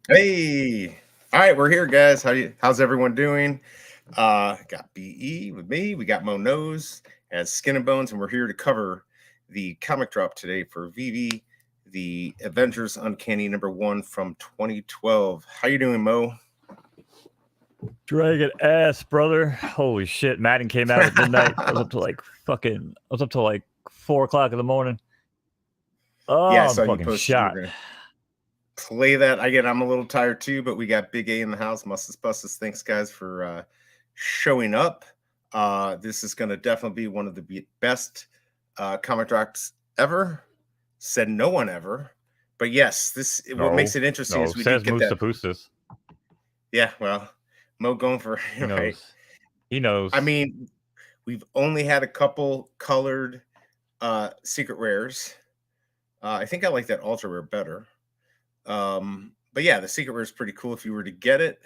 Hey, all right, we're here, guys. How's everyone doing? Got BE with me. We got Mo Nose as Skin and Bones, and we're here to cover the comic drop today for Veve, the Avengers Uncanny #1 from 2012. How you doing, Mo? Dragon ass, brother. Holy shit. Madden came out at midnight. I was up to I was up till like 4 o'clock in the morning. Yeah, I Oh, I'm saw you fucking posted you were shot. gonna play that. Again, I'm a little tired too, but we got Big A in the house. Mustus Bustus. Thanks, guys, for showing up. This is going to definitely be one of the best comic drops ever. Said no one ever. But yes, this what makes No, it interesting no. is we did Says get Moose that. to Poostis. Yeah, well, Mo going for He right. knows. He I knows. mean, we've only had a couple colored secret rares. I think I like that ultra rare better. But yeah, the secret rare is pretty cool if you were to get it.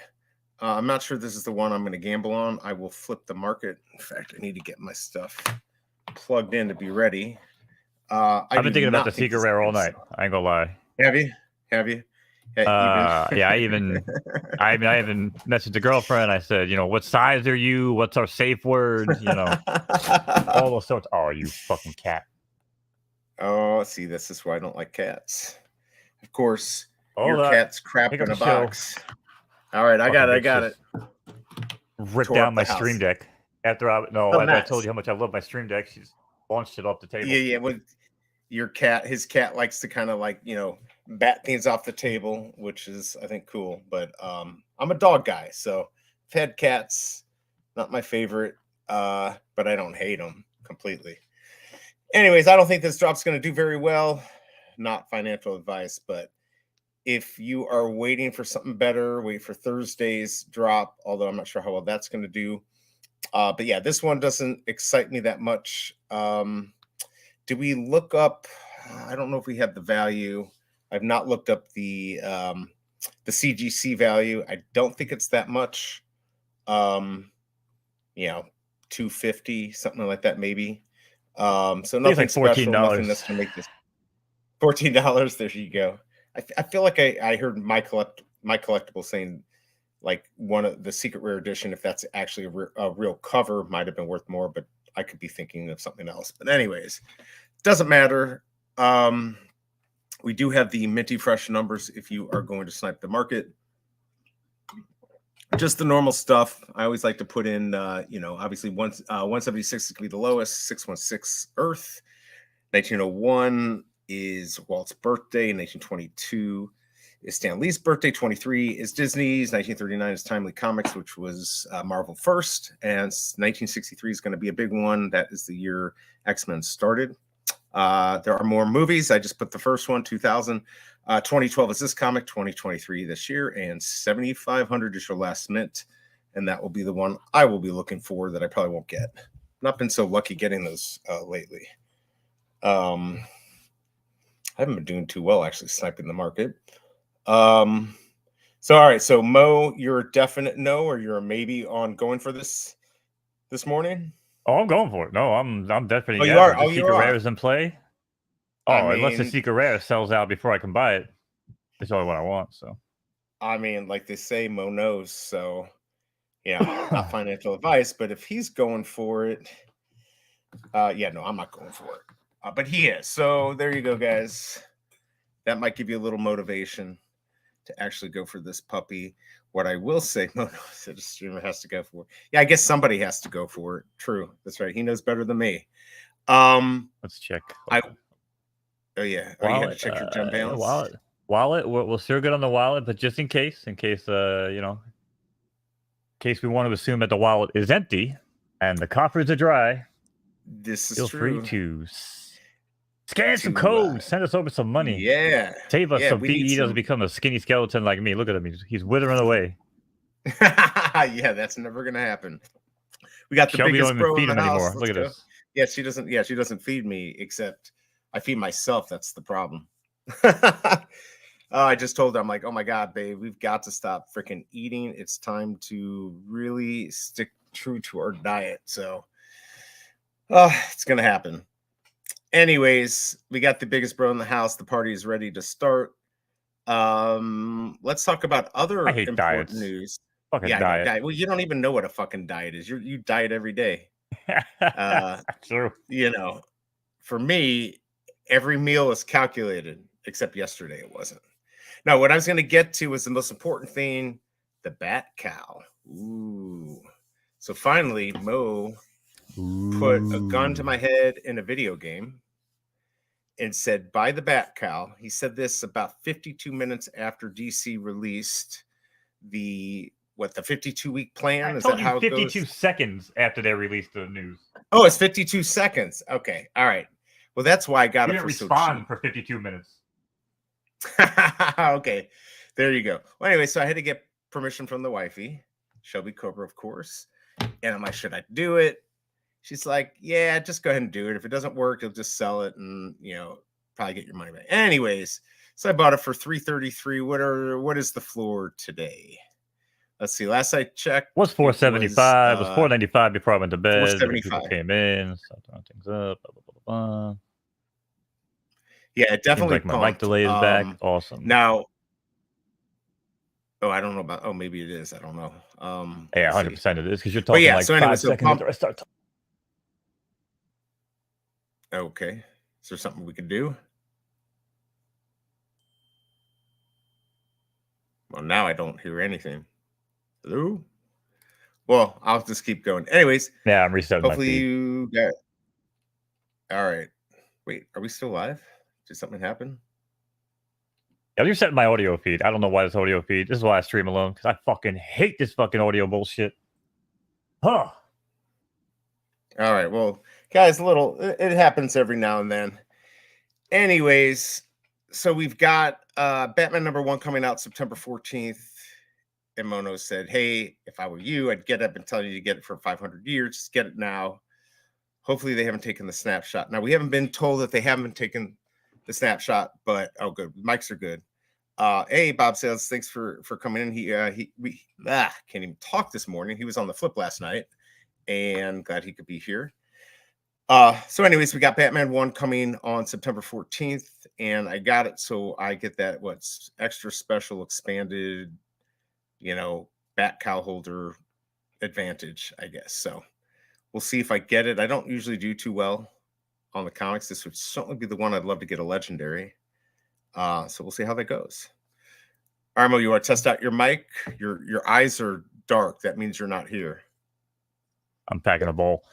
I'm not sure this is the one I'm going to gamble on. I will flip the market. In fact, I need to get my stuff plugged in to be ready. I I've do been thinking about the not think secret this is rare all going to night. sell. I ain't gonna lie. Have you? Have you? You've been. Yeah, I even messaged the girlfriend. I said, what size are you? What's our safe word? All those sorts. Oh, you fucking cat. Oh, see, this is why I don't like cats. Of course, your Hold up. cat's crap Pick up in the a show. box. All right, I Fucking got it. I bitch got it. just ripped Tore down up the my stream house. deck. Oh, After I told nice. you how much I love my stream deck, she's launched it off the Yeah, table. yeah. With your cat, his cat likes to kind of like bat things off the table, which is I think cool. But I'm a dog guy, so I've had cats. Not my favorite, but I don't hate them completely. Anyways, I don't think this drop's going to do very well. Not financial advice, but if you are waiting for something better, wait for Thursday's drop. Although I'm not sure how well that's going to do. But yeah, this one doesn't excite me that much. Do we look up? I don't know if we have the value. I've not looked up the CGC value. I don't think it's that much. Um, you know, 250, something like that, maybe. So I think it's nothing like fourteen special, nothing dollars. that's gonna make this $14. There you go. I feel like I heard my collectible saying like one of the secret rare edition, if that's actually a real cover, might have been worth more, but I could be thinking of something else. But anyways, doesn't matter. Um, we do have the minty fresh numbers if you are going to snipe the market. Just the normal stuff. I always like to put in, obviously 176 is going to be the lowest, 616 Earth, 1901 is Walt's birthday, 1922 is Stan Lee's birthday, 23 is Disney's, 1939 is Timely Comics, which was Marvel first, and 1963 is going to be a big one. That is the year X-Men started. There are more movies. I just put the first one, 2000. 2012 is this comic, 2023 this year, and 7,500 is your last mint. And that will be the one I will be looking for that I probably won't get. Not been so lucky getting those lately. I haven't been doing too well actually sniping the market. So all right, so Mo, you're a definite no, or you're a maybe on going for this morning. Oh, I'm going for it. No, I'm definitely Oh, you yes. are. If Oh, this you secret are. rare is in play, I unless the mean, secret rare sells out before I can buy it, it's the only one I want. So like they say, Mo knows. So not financial advice, but if he's going for it, yeah, no, I'm not going for it. But he is. So there you go, guys. That might give you a little motivation to actually go for this puppy. What I will say, Mo knows that a streamer has to go for it. Yeah, I guess somebody has to go for it. True. That's right. He knows better than me. let's check. I Hold on. Oh yeah. Oh, you had to Wallet. check your gem Yeah, balance. wallet. Wallet. We're still good on the wallet, but just in case, in case we want to assume that the wallet is empty and the coffers are dry, This is feel free true. to scan some To codes, send us over some money. yeah. Save us Yeah, so we need BE doesn't some. become a skinny skeleton like me. Look at him. He's withering away. Yeah, that's never gonna happen. We got the Shelby don't biggest even bro in feed the him house. anymore. Let's Look at go. this. Yeah, she doesn't. Yeah, she doesn't feed me. Except I feed myself. That's the problem. I just told her, I'm like, oh my god, babe, we've got to stop freaking eating. It's time to really stick true to our diet. So, it's gonna happen. Anyways, we got the biggest bro in the house. The party is ready to start. Let's talk about I other hate important diets. news. Fucking Yeah, I know. diet. Diet. Well, you don't even know what a fucking diet is. You diet every day. True. You know, for me, every meal is calculated, except yesterday it wasn't. Now, what I was going to get to was the most important thing: the bat cow. Ooh. So finally, Mo put a gun to my head in a video game and said, "Buy the bat cow." He said this about 52 minutes after DC released the 52-week plan. I Is told that you how it 52 goes? seconds after they released the news. Oh, it's 52 seconds. Okay. All right. Well, that's why I got You it didn't for so respond cheap. for 52 minutes. Okay. There you go. Well, anyway, so I had to get permission from the wifey, Shelby Cobra, of course. And I'm like, should I do it? She's like, yeah, just go ahead and do it. If it doesn't work, you'll just sell it and, probably get your money back. Anyways, so I bought it for $333. What is the floor today? Let's see. Last I checked, Was it was $475. Was $495 before I went to bed. But people 475. came in, started throwing things up. Blah, blah, blah, blah. Yeah, it Seems definitely like my mic pumped. delay is back. Awesome. Now, I don't know about. Oh, maybe it is. I don't know. Yeah, Let's see. 100% it is because you're But talking yeah, like so anyway, 5 so seconds after I start talking. Okay. Is there something we could do? Well, now I don't hear anything. Hello? Well, I'll just keep going. Anyways, Yeah, I'm resetting my hopefully feed. you got. All right. Wait, are we still live? Did something happen? Yeah, you're setting my audio feed. I don't know why this audio feed. This is why I stream alone because I fucking hate this fucking audio bullshit. Huh. All right. Well, guys, it happens every now and then. Anyways, so we've got Batman #1 coming out September 14th. And Mono said, hey, if I were you, I'd get up and tell you to get it for 500 years. Just get it now. Hopefully they haven't taken the snapshot. Now, we haven't been told that they haven't taken the snapshot, but good. Mics are good. Hey, Bob says, thanks for coming in. We can't even talk this morning. He was on the flip last night and glad he could be here. So anyways, we got Batman 1 coming on September 14th, and I got it. So I get that what's extra special expanded, bat cow holder advantage, I guess. So we'll see if I get it. I don't usually do too well on the comics. This would certainly be the one I'd love to get a legendary. So we'll see how that goes. Armo, you want to test out your mic? Your eyes are dark. That means you're not here. I'm packing a bowl.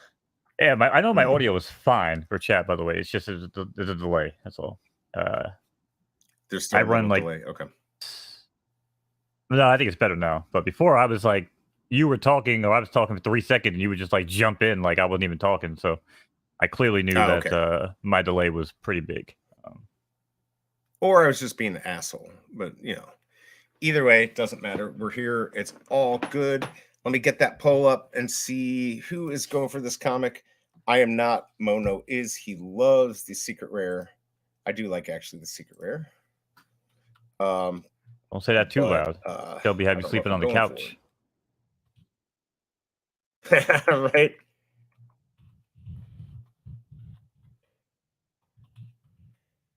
Yeah, I know my audio is fine for chat, by the way. It's just there's a delay. That's all. There's still I run like delay. Okay. No, I think it's better now. But before I was like, you were talking, or I was talking for 3 seconds, and you would just like jump in like I wasn't even talking. So I clearly knew that okay. My delay was pretty big. Or I was just being an asshole. But either way, it doesn't matter. We're here. It's all good. Let me get that poll up and see who is going for this comic. I am not. Mono is. He loves the secret rare. I do like actually the secret rare. Don't say that too loud. They'll be having you sleeping on the couch. Right.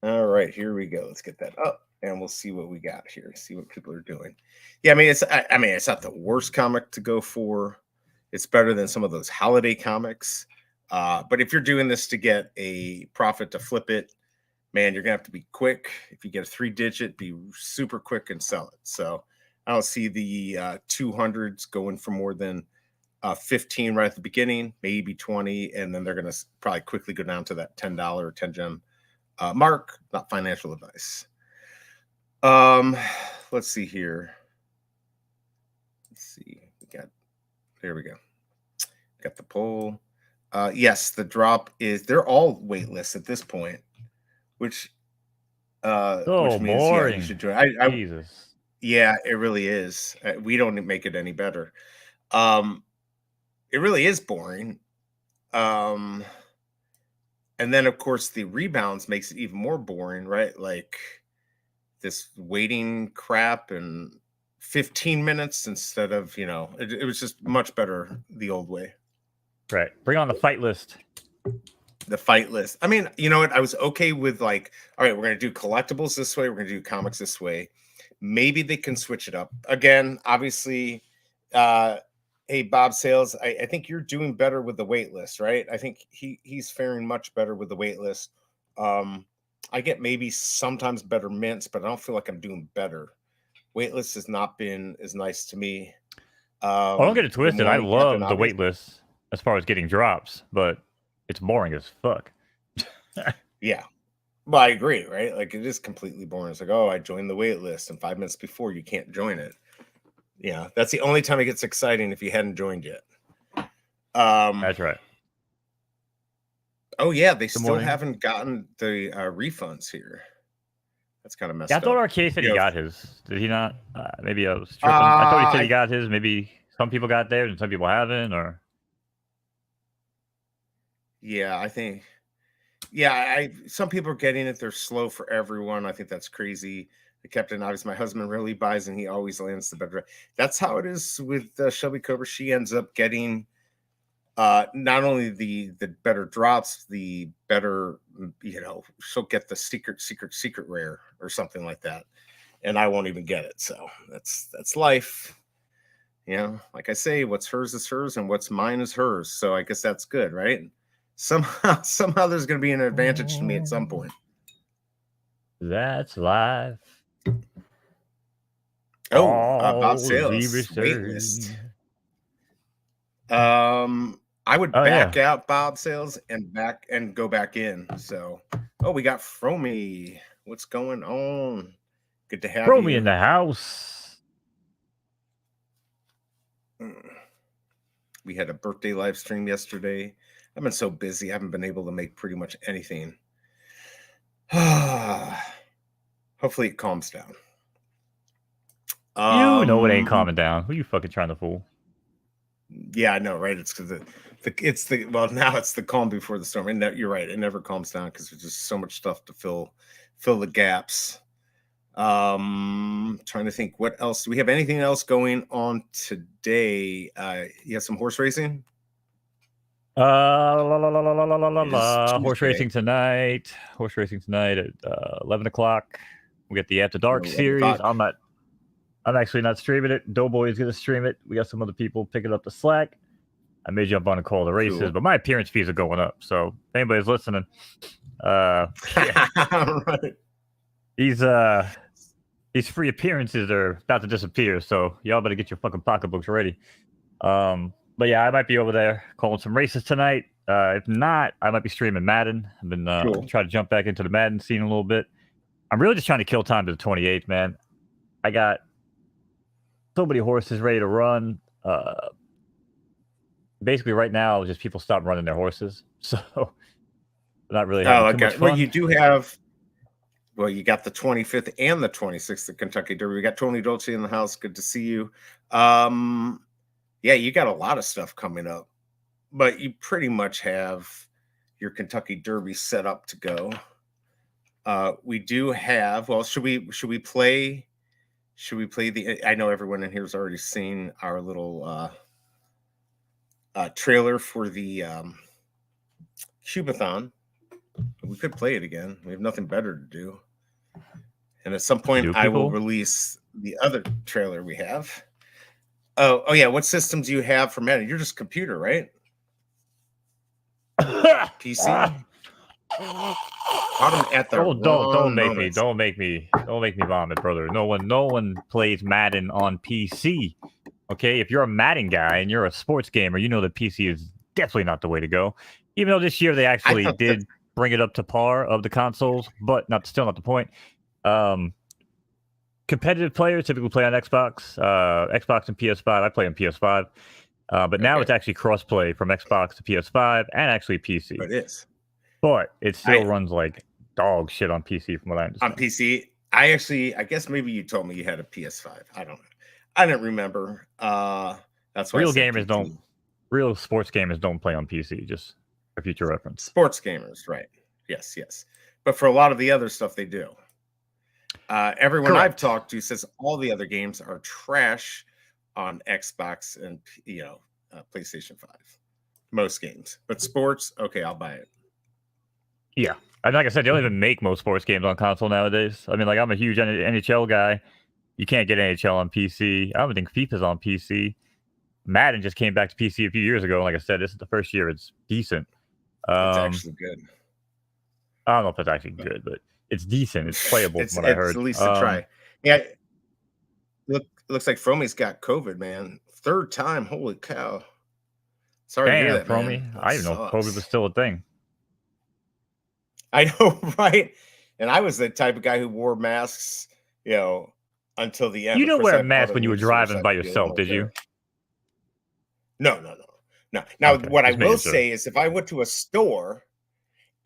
All right, here we go. Let's get that up and we'll see what we got here. See what people are doing. Yeah, it's not the worst comic to go for. It's better than some of those holiday comics. But if you're doing this to get a profit to flip it, man, you're gonna have to be quick. If you get a 3-digit, be super quick and sell it. So I don't see the 200s going for more than 15 right at the beginning, maybe 20, and then they're gonna probably quickly go down to that $10 or 10 gem mark. Not financial advice. Let's see here. Let's see. There we go. Got the poll. Yes, the drop is. They're all waitlist at this point, which means boring. Yeah, you should join. Jesus. Yeah, it really is. We don't make it any better. It really is boring. And then of course the rebounds makes it even more boring, right? Like this waiting crap and 15 minutes instead of it was just much better the old way. Right. Bring on the fight list. The fight list. I mean, you know what? I was okay with like, all right, we're gonna do collectibles this way, we're gonna do comics this way. Maybe they can switch it up again. Obviously, hey Bob Sales, I think you're doing better with the wait list, right? I think he's faring much better with the wait list. I get maybe sometimes better mints, but I don't feel like I'm doing better. Waitlist has not been as nice to me. Oh, don't get it Good twisted. I morning, Captain love the Obvious. wait list as far as getting drops, but it's boring as fuck. Yeah. Well, I agree, right? Like it is completely boring. It's like, oh, I joined the wait list, and 5 minutes before you can't join it. Yeah, that's the only time it gets exciting if you hadn't joined yet. That's right. Oh yeah, they Good still morning. haven't gotten the refunds here. That's kind of messed Yeah, I up. thought Arcade said he You know, got his. Did he not? Maybe I was tripping. I thought he said he got his. Maybe some people got theirs and some people haven't, or yeah, I think. Yeah, I some people are getting it. They're slow for everyone. I think that's crazy. The Captain Obvious, my husband really buys and he always lands the better. That's how it is with Shelby Cobra. She ends up getting not only the better drops, the better, she'll get the secret rare or something like that, and I won't even get it. So that's life. Like I say, what's hers is hers and what's mine is hers. So I guess that's good, right? Somehow there's going to be an advantage to me at some point. that's life. Bob The Sales research. waitlist. I would Oh back yeah, out Bob Sales and go back in. So, we got Fromy. What's going on? Good to have throw you. me in the house. We had a birthday live stream yesterday. I've been so busy. I haven't been able to make pretty much anything. Hopefully it calms down. You know it ain't calming down. Who you fucking trying to fool? Yeah, I know, right? It's because now it's the calm before the storm. And you're right, it never calms down because there's just so much stuff to fill the gaps. Trying to think what else. Do we have anything else going on today? You have some horse racing? Horse racing tonight. Horse racing tonight at 11 o'clock. We got the After Dark series. I'm actually not streaming it. Doughboy is going to stream it. We got some other people picking up the slack. I may jump on and call the races, Cool. but my appearance fees are going up. So if anybody's listening, right. These free appearances are about to disappear. So y'all better get your fucking pocketbooks ready. But yeah, I might be over there calling some races tonight. If not, I might be streaming Madden. I've been trying to jump back into the Madden scene a little bit. I'm really just trying to kill time to the 28th, man. I got so many horses ready to run. Basically, right now, just people stop running their horses, so not really having too much fun. Well, you do have. Well, you got the 25th and the 26th of Kentucky Derby. We got Tony Dolce in the house. Good to see you. Yeah, you got a lot of stuff coming up, but you pretty much have your Kentucky Derby set up to go. We do have. Well, should we play? Should we play the? I know everyone in here has already seen our little trailer for the Cubathon. We could play it again. We have nothing better to do. And at some point, I will release the other trailer we have. Oh yeah. What systems do you have for Madden? You're just computer, right? PC. At the don't make me vomit, brother. No one plays Madden on PC. Okay, if you're a Madden guy and you're a sports gamer, you know that PC is definitely not the way to go. Even though this year they actually did bring it up to par of the consoles, but still not the point. Competitive players typically play on Xbox and PS5. I play on PS5, but now it's actually cross-play from Xbox to PS5 and actually PC. It is, but it still runs like dog shit on PC, from what I understand. On PC, I guess maybe you told me you had a PS5. I don't know. I didn't remember. That's why real sports gamers don't play on PC. Just for future reference. Sports gamers, right? Yes. But for a lot of the other stuff, they do. Everyone I've talked to says all the other games are trash on Xbox and PlayStation 5. Most games, but sports, okay, I'll buy it. Yeah, and like I said, they don't even make most sports games on console nowadays. I mean, like I'm a huge NHL guy. You can't get NHL on PC. I don't think FIFA's on PC. Madden just came back to PC a few years ago. Like I said, this is the first year it's decent. It's Um, actually good. I don't know if it's actually good, but it's decent. It's playable from what I It's heard. at least a try. Yeah, looks like Frommy's got COVID, man. Third time. Holy cow. Sorry to hear Damn, that, Fromy. man. That I didn't know COVID was sucks. still a thing. I know, right? And I was the type of guy who wore masks, until the end. You Of didn't course, wear I a have mask when you were autoimmune disorders, so driving I by have to be a little yourself, more did you? careful. No. Now, Okay, what I just making will sure. say is if I went to a store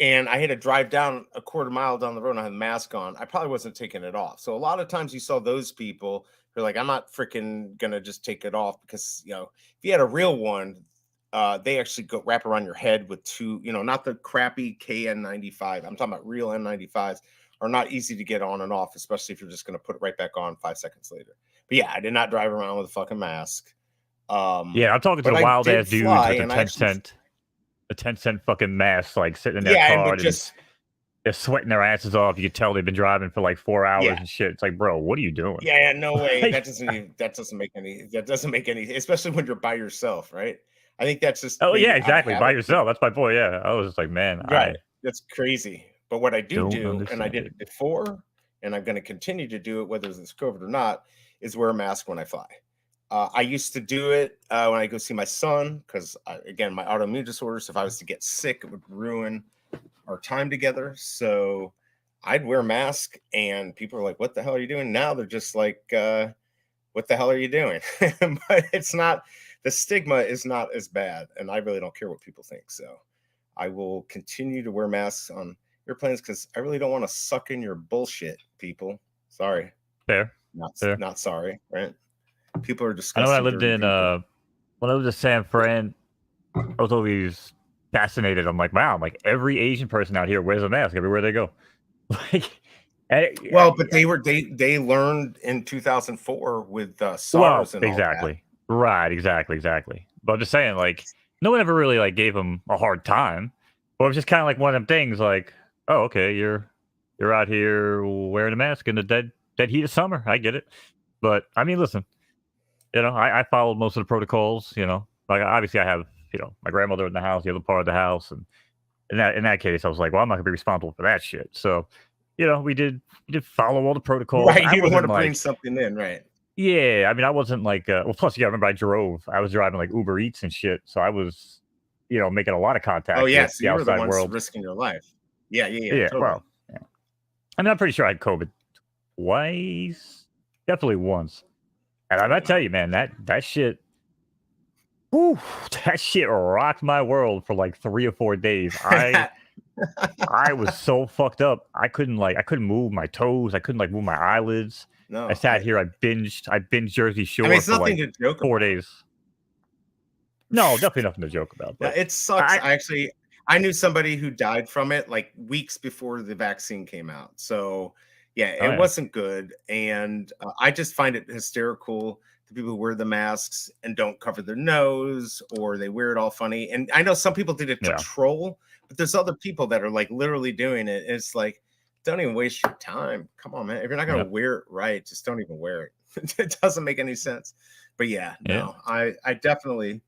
and I had to drive down a quarter mile down the road and I had a mask on, I probably wasn't taking it off. So a lot of times you saw those people who are like, I'm not freaking gonna just take it off because if you had a real one, they actually go wrap around your head with two, not the crappy KN95. I'm talking about real N95s are not easy to get on and off, especially if you're just gonna put it right back on 5 seconds later. But yeah, I did not drive around with a fucking mask. Yeah, I'm talking to But the I wild did ass dudes fly with and I actually, the 10-cent fucking mask, like sitting in their yeah, and car with and just, they're sweating their asses off. You could tell they've been driving for like 4 hours yeah. and shit. It's like, bro, what are you doing? Yeah, no way. Like, That doesn't make any, especially when you're by yourself, right? I think that's just oh yeah, maybe out of exactly. By habit. yourself. That's my point. Yeah, I was just like, man, Right. I That's crazy. But what I do don't do, and I understand did it. it before, and I'm going to continue to do it, whether it's COVID or not, is wear a mask when I fly. I used to do it when I go see my son because, again, my autoimmune disorders. If I was to get sick, it would ruin our time together. So I'd wear a mask, and people are like, "What the hell are you doing?" Now they're just like, "What the hell are you doing?" But it's not. The stigma is not as bad, and I really don't care what people think. So I will continue to wear masks on airplanes because I really don't want to suck in your bullshit, people. Sorry, Fair, fair. not sorry, right? People are I know when I disgusting, lived dirty in people. when I lived in San Fran, I was always fascinated. I'm like, wow, like every Asian person out here wears a mask everywhere they go. Like, Well, but they learned in 2004 with well, SARS and all that. exactly. Right, exactly. But I'm just saying, like, no one ever really like gave him a hard time. But it was just kind of like one of them things, like, oh, okay, you're out here wearing a mask in the dead heat of summer. I get it. But I mean, listen, I followed most of the protocols. Like obviously I have my grandmother in the house, the other part of the house, and in that case, I was like, well, I'm not gonna be responsible for that shit. So, we did follow all the protocols. Right. I You don't want wasn't to bring like, something in, right? yeah, I mean, I wasn't like, well, plus, yeah, I remember I drove. I was driving like Uber Eats and shit, so I was, making a lot of Oh contact yeah, with so the you were the outside ones world. risking your life. Yeah, Yeah, totally. well, yeah. I mean, I'm pretty sure I had COVID twice, definitely once. And I gotta tell you, man, that shit, whew, that shit rocked my world for like 3 or 4 days. I was so fucked up. I couldn't move my toes. I couldn't like move my eyelids. I No, sat here. I binged Jersey I mean Shore it's for nothing like to joke 4 days. about. No, definitely nothing to joke about. Yeah, But it sucks. I, I knew somebody who died from it like weeks before the vaccine came out. So, yeah, oh it yeah, wasn't good. And I just find it hysterical the people who wear the masks and don't cover their nose or they wear it all funny. And I know some people did it to yeah, troll, but there's other people that are like literally doing it. It's like, don't even waste your time. Come on, man. If you're not going yeah, to wear it right, just don't even wear it. It doesn't make any sense. But yeah, yeah. no, I definitely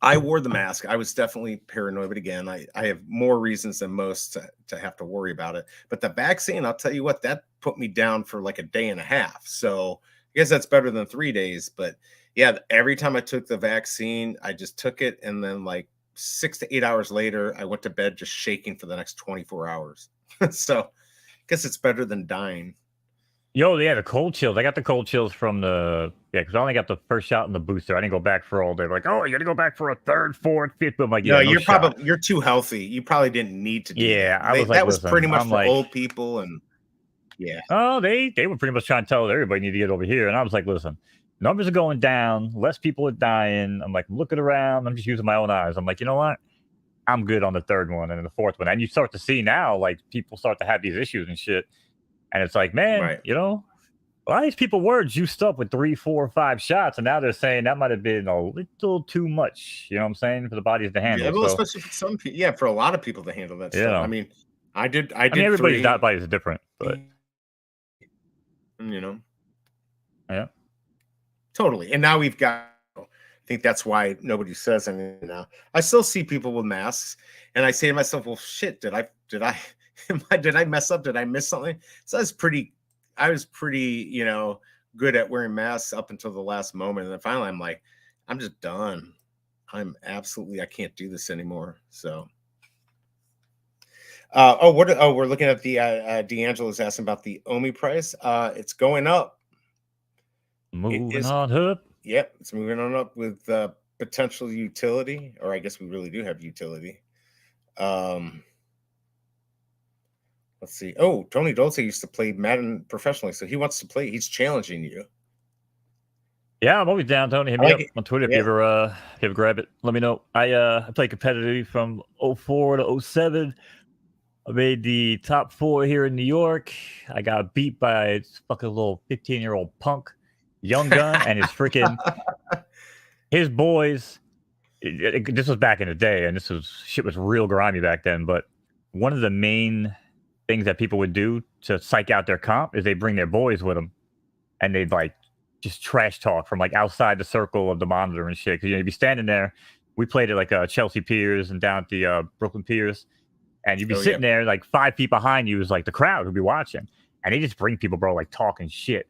I wore the mask. I was definitely paranoid, but again, I have more reasons than most to have to worry about it. But the vaccine, I'll tell you what, that put me down for like a day and a half. So I guess that's better than 3 days. But yeah, every time I took the vaccine, I just took it. And then like 6 to 8 hours later, I went to bed just shaking for the next 24 hours. So I guess it's better than dying. Yo, yeah, the cold chills. I got the cold chills from because I only got the first shot and the booster. I didn't go back for all day. Like, oh, you got to go back for a third, fourth, fifth. But I'm like, No, yeah, no shot. you're too healthy. You probably didn't need to do Yeah, that. I was like, That was listen, pretty much I'm for like, old people and yeah. oh, they were pretty much trying to tell everybody need to get over here, and I was like, listen, numbers are going down, less people are dying. I'm like, looking around, I'm just using my own eyes. I'm like, you know what? I'm good on the third one and the fourth one, and you start to see now, like people start to have these issues and shit, and it's like, man, Right. a lot of these people were juiced up with 3, 4, 5 shots, and now they're saying that might have been a little too much. You know what I'm saying, for the bodies to Yeah, handle. well, So, especially for some people, yeah, for a lot of people to handle that you stuff. I know, mean, I I mean, did everybody's three. body is different, but You know, Yeah. totally. And now we've got. I think that's why nobody says anything now. I still see people with masks, and I say to myself, "Well, shit, did I mess up? Did I miss something?" So I was pretty, good at wearing masks up until the last moment, and then finally, I'm like, I'm just done. I can't do this anymore. So, we're looking at the D'Angelo's asking about the Omi price. It's going up. It Moving is. on up. Yep, it's moving on up with potential utility, or I guess we really do have utility. Um, let's see. Oh, Tony Dolce used to play Madden professionally, so he wants to play. He's challenging you. Yeah, I'm always down, Tony. Hit I me like up it. on Twitter Yeah. if you ever grab it. Let me know. I played competitively from 04 to 07. I made the top 4 here in New York. I got beat by a fucking little 15-year-old punk, young gun, and his boys. This was back in the day, and shit was real grimy back then. But one of the main things that people would do to psych out their comp is they bring their boys with them, and they'd like just trash talk from like outside the circle of the monitor and shit. Because you'd be standing there. We played at like Chelsea Piers and down at the Brooklyn Piers, and you'd be Oh yeah. sitting there like 5 feet behind you is like the crowd who'd be watching, and they just bring people, bro, like talking shit.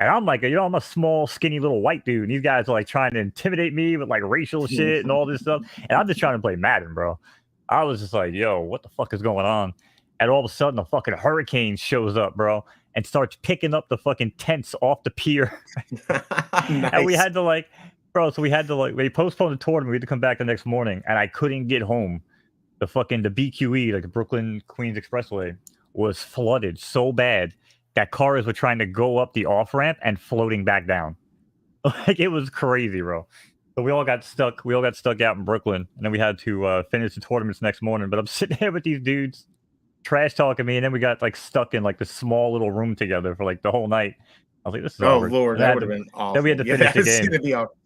And I'm like, I'm a small, skinny little white dude. And these guys are like trying to intimidate me with like racial shit and all this stuff. And I'm just trying to play Madden, bro. I was just like, yo, what the fuck is going on? And all of a sudden, a fucking hurricane shows up, bro, and starts picking up the fucking tents off the pier. And we Nice. had to like, we postponed the tournament. We had to come back the next morning, and I couldn't get home. The BQE, like the Brooklyn Queens Expressway, was flooded so bad that cars were trying to go up the off ramp and floating back down. Like it was crazy, bro. So we all got stuck. We all got stuck out in Brooklyn, and then we had to finish the tournaments next morning. But I'm sitting there with these dudes trash talking me, and then we got like stuck in like this small little room together for like the whole night. I was like, this is Oh awkward. Lord, And that would have been then we had awful. to Yeah, finish the that's game. gonna be awful.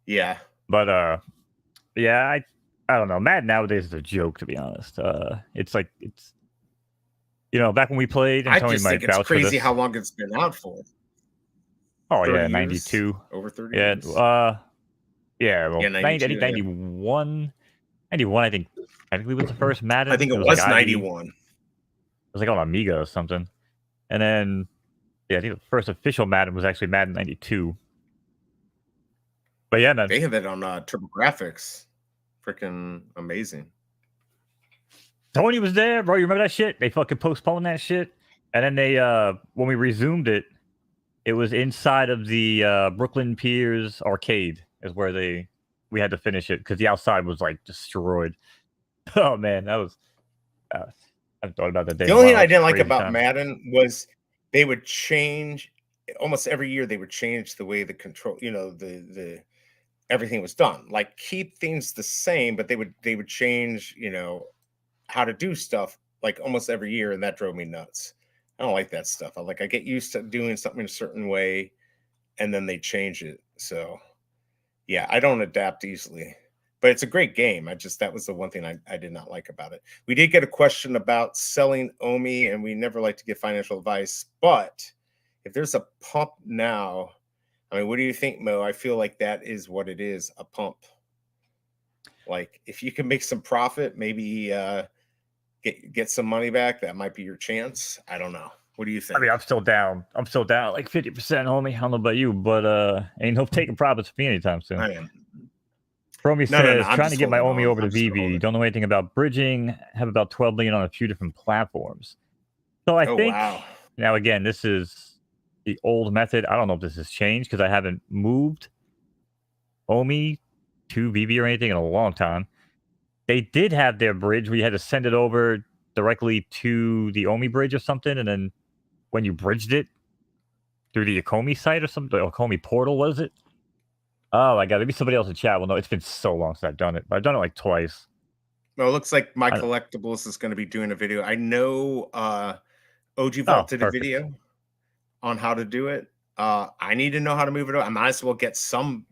Yeah. But yeah, I don't know. Madden nowadays is a joke, to be honest. It's back when we played, and I Tony just think might it's vouch for crazy this. how long it's been out for. Oh 30 yeah, years? 92. Over 30 Yeah, years? yeah. Yeah, Well, 90, I 92. think Yeah. 91. 91, I think technically was the first I Madden. think It it was like was ID. It 91. was like on Amiga or something. And then yeah, I think the first official Madden was actually Madden 92. But yeah, man. They have it on TurboGrafx. Freaking amazing. Tony was there, bro. You remember that shit? They fucking postponed that shit. And then they when we resumed it, it was inside of the Brooklyn Piers arcade is where we had to finish it because the outside was like destroyed. Oh man, that was I haven't thought about that day The in a only while. thing I That's didn't like crazy about times. Madden was they would change almost every year. They would change the way the control, the everything was done. Like keep things the same, but they would change, how to do stuff like almost every year, and that drove me nuts. I don't like that stuff. I get used to doing something a certain way, and then they change it. So yeah, I don't adapt easily. But it's a great game. That was the one thing I did not like about it. We did get a question about selling Omi, and we never like to give financial advice. But if there's a pump now, I mean, what do you think, Mo? I feel like that is what it is, a pump. Like if you can make some profit, maybe get some money back, that might be your chance. I don't know. What do you I think? mean, I'm still down. I'm still down like 50%, homie. I don't know about you, but ain't no taking profits for me anytime soon. I am. Romy No. says, I'm trying to just get my holding Omi on. over to I'm just gonna hold Veve. it. Don't know anything about bridging. Have about 12 million on a few different platforms. So I Oh think wow. now again, this is the old method. I don't know if this has changed because I haven't moved Omi to Veve or anything in a long time. They did have their bridge where you had to send it over directly to the Omi bridge or something, and then when you bridged it through the Akomi site or something, the Akomi portal was it? Oh my god, maybe somebody else in chat will know. It's been so long since I've done it, but I've done it like twice. Well, it looks like my I, collectibles is going to be doing a video. I know OG oh, Vault did a perfect. video on how to do it. I need to know how to move it over. I might as well get some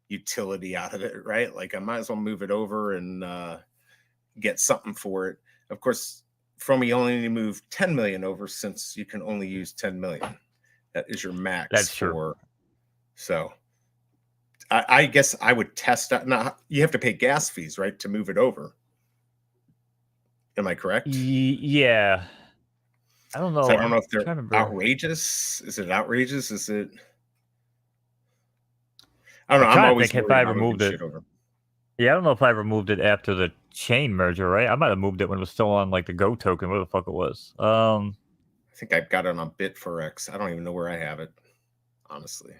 utility out of it, right? Like I might as well move it over and get something for it. Of course, from you only need to move 10 million over since you can only use 10 million. That is your max That's true. for. So I guess I would test out. Now you have to pay gas fees, right, to move it over. Am I correct? Yeah. I don't So I know. don't I'm know if they're trying to remember. outrageous. Is it outrageous? Is it? I don't I'm know. I'm trying to always think if I worried about moving removed it. shit over. Yeah, I don't know if I removed it after the chain merger, right? I might have moved it when it was still on like the Go token, where the fuck it was. I think I've got it on Bitforex. I don't even know where I have it, honestly.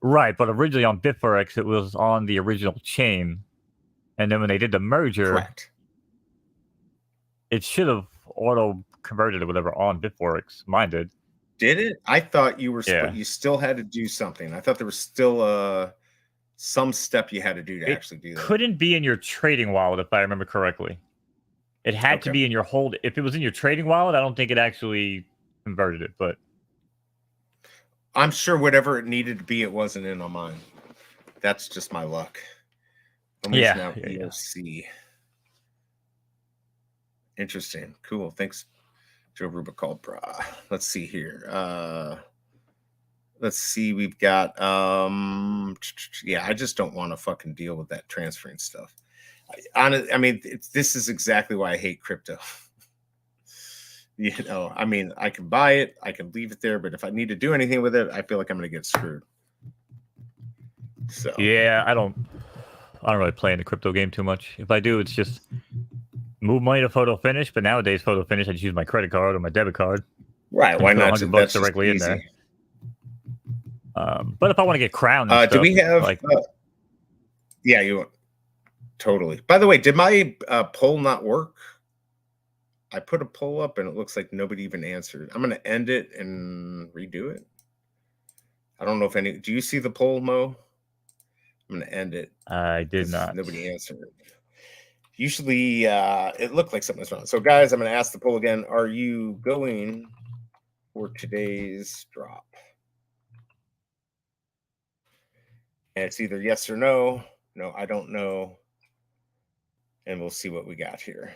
Right, but originally on Bitforex, it was on the original chain, and then when they did the merger, Correct. it should have auto converted or whatever on Bitforex. Mine did. Did it? I thought you were Yeah, you still had to do something. I thought there was still some step you had to do to it actually do that. couldn't be in your trading wallet if I remember correctly. It had to Okay. be in your hold. If it was in your trading wallet, I don't think it actually converted it. But I'm sure whatever it needed to be, it wasn't in on mine. That's just my luck. Only's yeah, now yeah, yeah. EOC. Interesting. Cool. Thanks, Joe Rubicolbra. Let's see here. Let's see. We've got yeah, I just don't want to fucking deal with that transferring stuff. I mean, this is exactly why I hate crypto. I mean, I can buy it, I can leave it there, but if I need to do anything with it, I feel like I'm going to get screwed. So Yeah, I don't really play in the crypto game too much. If I do, it's just move money to Photo Finish. But nowadays, Photo Finish, I just use my credit card or my debit card. right, why Put not? $100 That's just directly in there. easy. But if I want to get crowned and Do stuff, we have? like, Yeah, you totally. By the way, did my poll not work? I put a poll up and it looks like nobody even answered. I'm going to end it and redo it. I don't know if any. Do you see the poll, Mo? I'm going to end it. I did not. Nobody answered it. Usually, it looked like something was wrong. So, guys, I'm going to ask the poll again. Are you going for today's drop? And it's either yes or no. No, I don't know. And we'll see what we got here.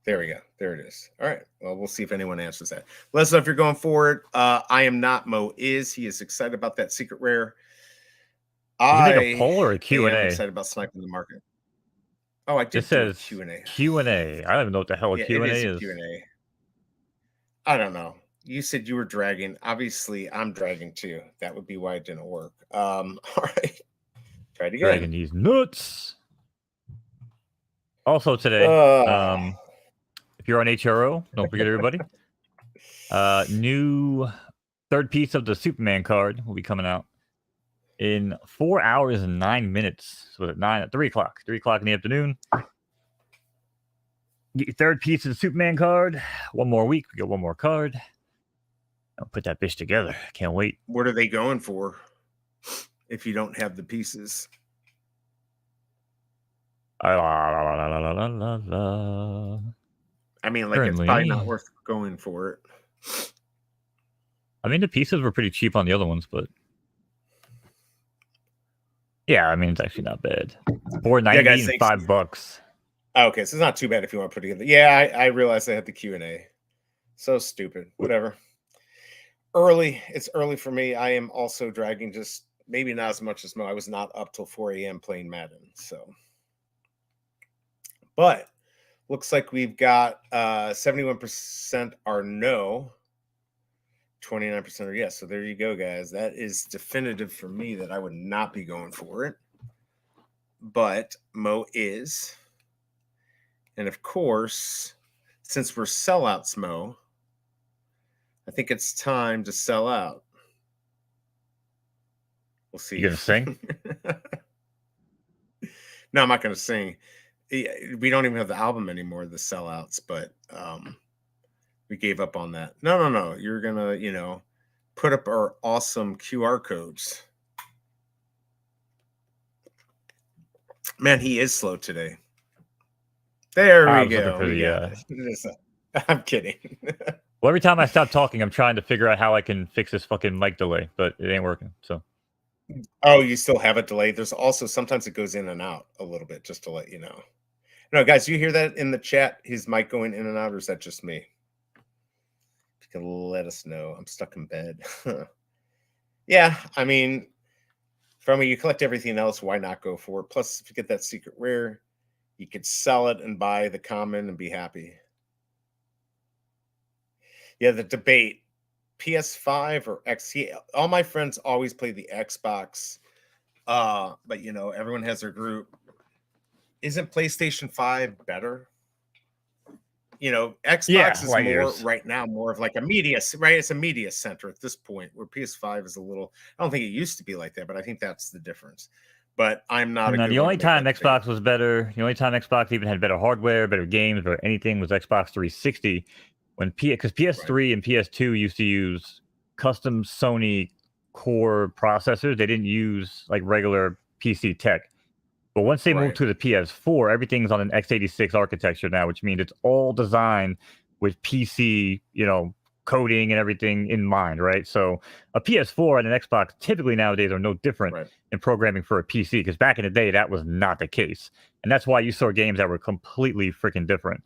There we go. There it is. All right. Well, we'll see if anyone answers that. Let us know if you're going for it. I am not. Mo is. He is excited about that secret rare. Did you make a poll or a Q&A? am excited about sniping the market. Oh, I did It do a says Q&A. Q&A. I don't even know what the hell a Q&A it is. is. A Q&A. I don't know. You said you were dragging. Obviously, I'm dragging too. That would be why it didn't work. All right. Try it again. Dragging these nuts. Also today, if you're on HRO, don't forget everybody. New third piece of the Superman card will be coming out in 4 hours and 9 minutes. So at 3 o'clock. 3 o'clock in the afternoon. Get your third piece of the Superman card. One more week, we get one more card. I'll put that bitch together. Can't wait. What are they going for if you don't have the pieces? I mean, like, Currently, it's probably not worth going for it. I mean, the pieces were pretty cheap on the other ones, but yeah, I mean, it's actually not bad. $4.90 Yeah, guys, and $5. Okay, so it's not too bad if you want to put it together. Yeah, I realized I had the Q&A. So stupid. Whatever. Early. It's early for me. I am also dragging, just maybe not as much as Mo. I was not up till 4 a.m. playing Madden. So, but looks like we've got 71% are no, 29% are yes. So there you go, guys. That is definitive for me that I would not be going for it. But Mo is. And of course, since we're sellouts, Mo, I think it's time to sell out. We'll see. You gonna sing? No, I'm not gonna sing. We don't even have the album anymore, the sellouts, but we gave up on that. No. You're gonna, put up our awesome QR codes. Man, he is slow today. There we go. I'm kidding. Well, every time I stop talking, I'm trying to figure out how I can fix this fucking mic delay, but it ain't working. So. Oh, you still have a delay. There's also sometimes it goes in and out a little bit, just to let you know. No, guys, you hear that in the chat? His mic going in and out, or is that just me? you can let us know. I'm stuck in bed. Yeah, I mean, from you collect everything else, why not go for it? Plus, if you get that secret rare, you could sell it and buy the common and be happy. Yeah, the debate, PS5 or X. All my friends always play the Xbox. But everyone has their group. Isn't PlayStation 5 better? Yeah, Xbox is light more years. right now, more of like a media, right? It's a media center at this point, where PS5 is a little, I don't think it used to be like that, but I think that's the difference. But I'm not a No, good the one to only make time that debate. Xbox was better, the only time Xbox even had better hardware, better games, or anything was Xbox 360. Because Right, PS3 and PS2 used to use custom Sony core processors. They didn't use like regular PC tech. But once they moved right, to the PS4, everything's on an x86 architecture now, which means it's all designed with PC, coding and everything in mind, right? So a PS4 and an Xbox typically nowadays are no different right. in programming for a PC because back in the day that was not the case, and that's why you saw games that were completely freaking different.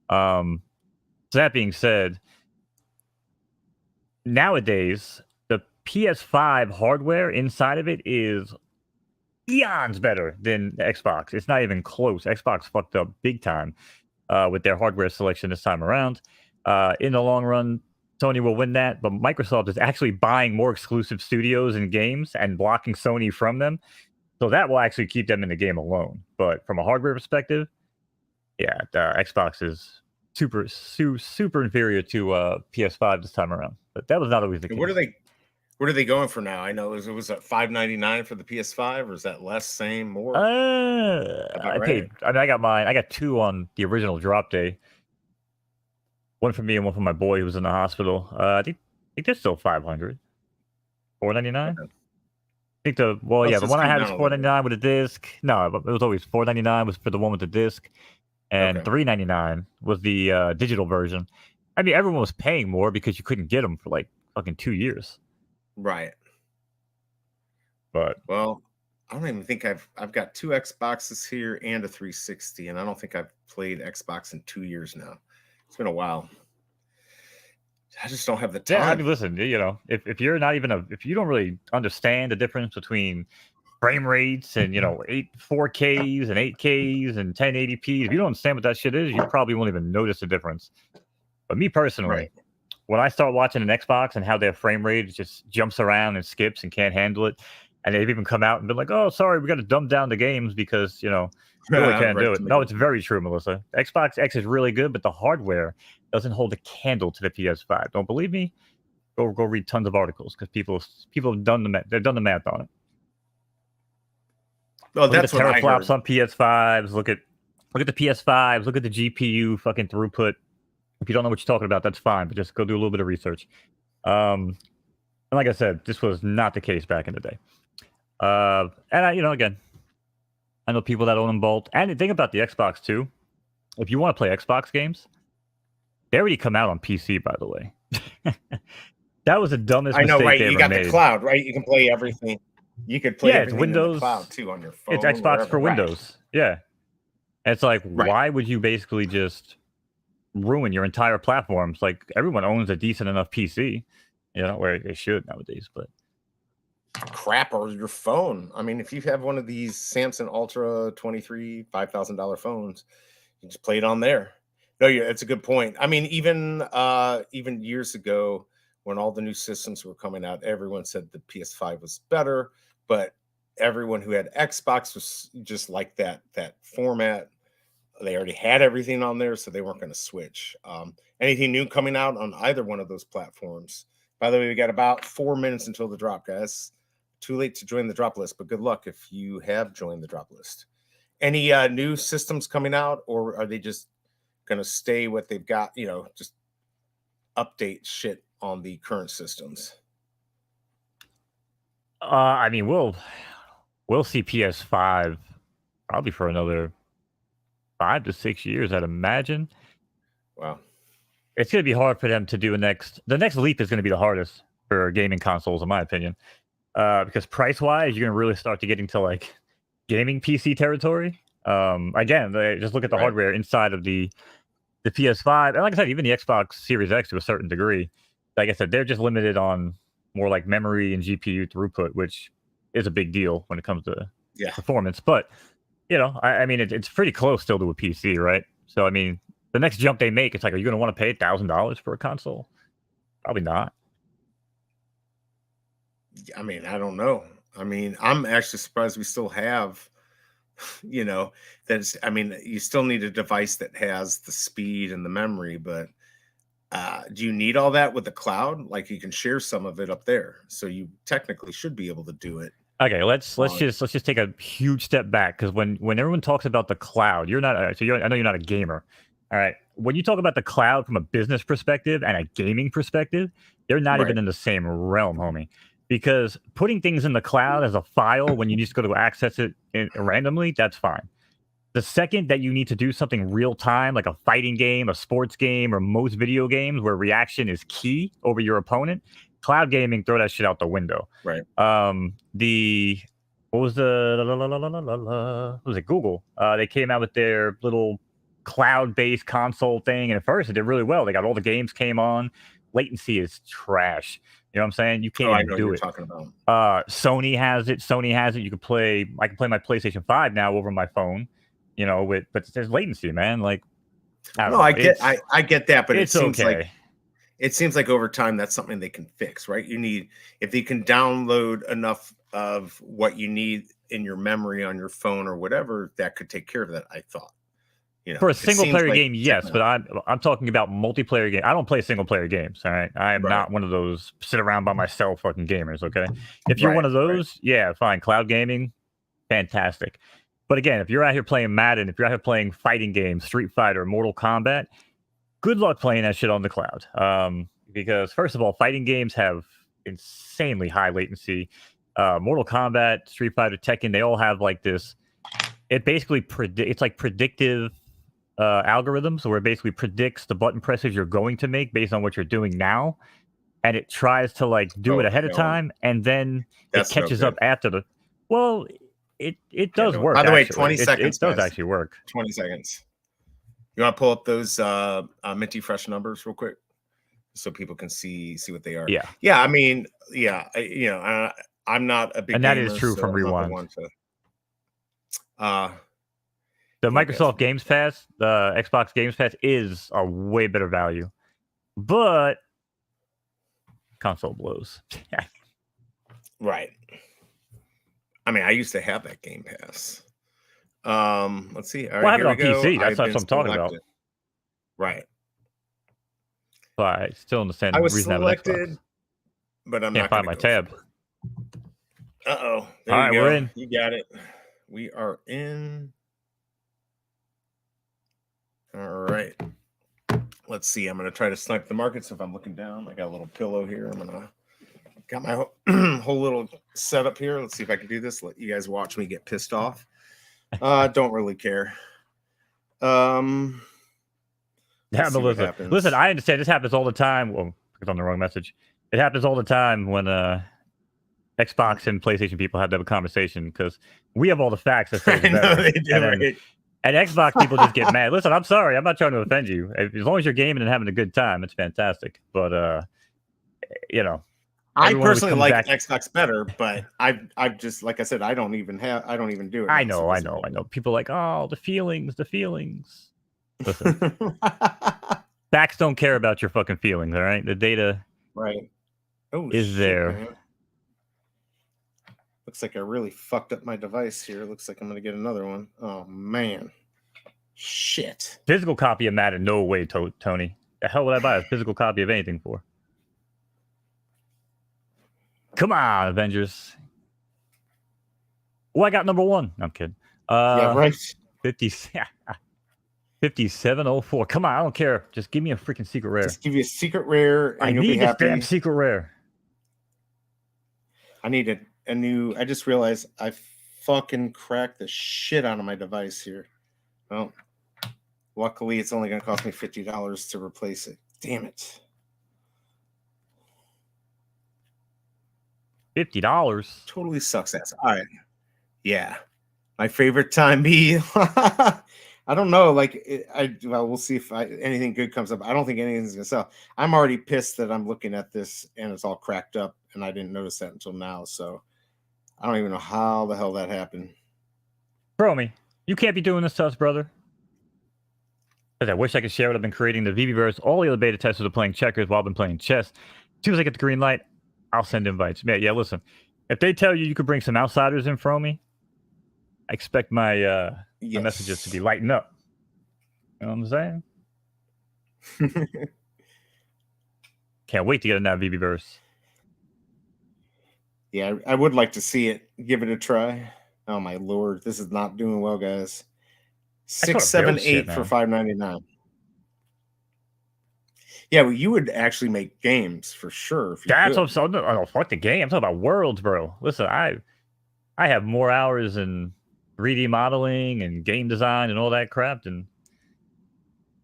Um, so that being said, nowadays the PS5 hardware inside of it is eons better than the Xbox. It's not even close. Xbox fucked up big time with their hardware selection this time around. In the long run, Sony will win that, but Microsoft is actually buying more exclusive studios and games and blocking Sony from them. So that will actually keep them in the game alone. But from a hardware perspective, yeah, the Xbox is super inferior to PS5 this time around. But that was not always the And what are case. they? What are they going for now? I know it was at $5.99 for the PS5, or is that less, same, more? About I right. paid. I mean, I got mine. I got two on the original drop day. One for me and one for my boy who was in the hospital. I think they're still 500, 499. Okay. I think Oh, the so it's one I come had was down a little bit. 499 with a disc. No, it was always 499 was for the one with the disc, and Okay. 399 was the digital version. I mean, everyone was paying more because you couldn't get them for like fucking 2 years. Right. But Well, I don't even think I've got two Xboxes here and a 360, and I don't think I've played Xbox in 2 years now. It's been a while. I just don't have the yeah, I time. mean, listen, if you're not even if you don't really understand the difference between frame rates and 4Ks and 8Ks and 1080p, if you don't understand what that shit is, you probably won't even notice the difference. But me personally, Right. when I start watching an Xbox and how their frame rate just jumps around and skips and can't handle it, and they've even come out and been like, "Oh, sorry, we got to dumb down the games because really can't do Right. To it." make No, it, it's very true, Melissa. Xbox X is really good, but the hardware doesn't hold a candle to the PS5. Don't believe me? Go read tons of articles because people have done the math. They've done the math on it. well, Look at that's the what I teraflops heard. on PS5s. Look at the PS5s. Look at the GPU fucking throughput. If you don't know what you're talking about, that's fine, but just go do a little bit of research. Um, and like I said, this was not the case back in the day. And again, I know people that own them both. And the thing about the Xbox too, if you want to play Xbox games, they already come out on PC, by the way. That was the dumbest I know, mistake right? they You ever got the made. cloud, right? You can play everything. You could play Yeah, it's everything in the cloud Windows. too, on your It's phone, Xbox wherever. for Right. Windows. Yeah. And it's like, Right. why would you basically just ruin your entire platforms? Like everyone owns a decent enough PC, where they should nowadays. But Crap, or your phone. I mean, if you have one of these Samsung Ultra 23, $5,000 phones, you just play it on there. No, yeah, it's a good point. I mean, even years ago, when all the new systems were coming out, everyone said the PS5 was better, but everyone who had Xbox was just like that format. They already had everything on there, so they weren't going to switch. Anything new coming out on either one of those platforms? By the way, we got about 4 minutes until the drop, guys. Too late to join the drop list, but good luck if you have joined the drop list. Any new systems coming out, or are they just going to stay what they've got? Just update shit on the current systems. I mean, we'll see PS5 probably for another 5 to 6 years, I'd imagine. Wow. It's going to be hard for them to do the next leap is going to be the hardest for gaming consoles, in my opinion. Because price wise, you're going to really start to get into like gaming PC territory. Again, just look at the Right. hardware inside of the PS5, and like I said, even the Xbox Series X to a certain degree. like I said, they're just limited on more like memory and GPU throughput, which is a big deal when it comes to Yeah. performance. But I mean, it's pretty close still to a PC, right? So I mean, the next jump they make, it's like, are you going to want to pay $1,000 for a console? Probably not. I mean, I don't know. I mean, I'm actually surprised we still have, that's, I mean, you still need a device that has the speed and the memory, but do you need all that with the cloud? Like you can share some of it up there, so you technically should be able to do it. Okay, let's just take a huge step back, because when everyone talks about the cloud, you're not I know you're not a gamer. All right, when you talk about the cloud from a business perspective and a gaming perspective, they're not Right. even in the same realm, homie. Because putting things in the cloud as a file when you just go to access it randomly, that's fine. The second that you need to do something real time, like a fighting game, a sports game, or most video games where reaction is key over your opponent, cloud gaming, throw that shit out the window. Right. The what was the what was it, Google? They came out with their little cloud-based console thing, and at first it did really well. They got all the games came on. Latency is trash. You know what I'm saying? You can't Oh, I even know what do you're it. talking about. Sony has it. Sony has it. I can play my PlayStation 5 now over my phone. But there's latency, man. Like, I don't No, know. I get that, but It's okay. it seems like over time that's something they can fix, right? If they can download enough of what you need in your memory on your phone or whatever, that could take care of that. I thought, For a it single seems player like game, yes, but technology. I'm talking about multiplayer game. I don't play single player games. All right, I am Right, not one of those sit around by myself fucking gamers. Okay, if you're one right, of right, those, yeah, fine. Cloud gaming, fantastic. But again, if you're out here playing Madden, if you're out here playing fighting games, Street Fighter, Mortal Kombat, good luck playing that shit on the cloud. Because first of all, fighting games have insanely high latency. Mortal Kombat, Street Fighter, Tekken, they all have like this. It basically it's like predictive algorithms, where it basically predicts the button presses you're going to make based on what you're doing now, and it tries to like do it Oh ahead of no, time, and then it that's no catches up good. after the. Well, it Yeah, does no. By work the way, actually. 20 It seconds, does guys. actually work. 20 seconds. You want to pull up those minty fresh numbers real quick so people can see what they are? Yeah, Yeah, I mean, yeah, I'm not a big and that is gamer, true so from I'm not the Rewind. one to uh The look at Microsoft Games Pass, the Xbox Games Pass is a way better value, but console blows. right. I mean, I used to have that Game Pass. Let's see. All Well, I right, have it here we on go. PC. That's I've what been I'm talking about. selected. Right. But I still I understand the was reason I have an Xbox. selected, but I'm Can't not going find to my go for tab. it. Uh-oh. All There right, you we're go. in. You got it. We are in. All right. Let's see. I'm going to try to snipe the markets. If I'm looking down, I got a little pillow here. I'm going to got my whole little setup here. Let's see if I can do this. Let you guys watch me get pissed off. Don't really care. Yeah, Let's see what Melissa. happens. Listen, I understand this happens all the time. Well, it's on the wrong message. It happens all the time when Xbox and PlayStation people have to have a conversation, because we have all the facts that say it's I know better, they do, and then right? and Xbox people just get mad. Listen, I'm sorry, I'm not trying to offend you. As long as you're gaming and having a good time, it's fantastic. But I everyone always personally comes like back. Xbox better, but I've just, like I said, I don't even do it I now, so it know, I doesn't know, I matter. know. People are like, oh, the feelings, the feelings. Listen, facts don't care about your fucking feelings. All right, the data Right. Oh is shit, there. man. Looks like I really fucked up my device here. Looks like I'm gonna get another one. Oh man. Shit. Physical copy of Madden? No way, Tony. The hell would I buy a physical copy of anything for? Come on, Avengers. Oh, I got number one. No, I'm kidding. Yeah, right. 50, 5704. Come on, I don't care. Just give me a freaking secret rare. Just give you a secret rare and I you'll be need this happy. damn secret rare. I need a new. I just realized I fucking cracked the shit out of my device here. Well, luckily it's only gonna cost me $50 to replace it. Damn it. $50. Totally sucks ass. All right. Yeah. My favorite time be. I I don't know. Like, well, we'll see if anything good comes up. I don't think anything's gonna sell. I'm already pissed that I'm looking at this and it's all cracked up, and I didn't notice that until now. So I don't even know how the hell that happened. Bro, me, you can't be doing this to us, brother. I wish I could share what I've been creating. The Veveverse, all the other beta testers are playing checkers while I've been playing chess. As soon as I get the green light, I'll send invites. Yeah, listen. If they tell you could bring some outsiders in from me, I expect my my messages to be lighting up. You know what I'm saying? Can't wait to get in that Veveverse. Yeah, I would like to see it. Give it a try. Oh my lord, this is not doing well, guys. 678 for $5.99. Yeah, well, you would actually make games for sure. If you That's could. what I'm saying. Oh, fuck the game. I'm talking about worlds, bro. Listen, I have more hours in 3D modeling and game design and all that crap than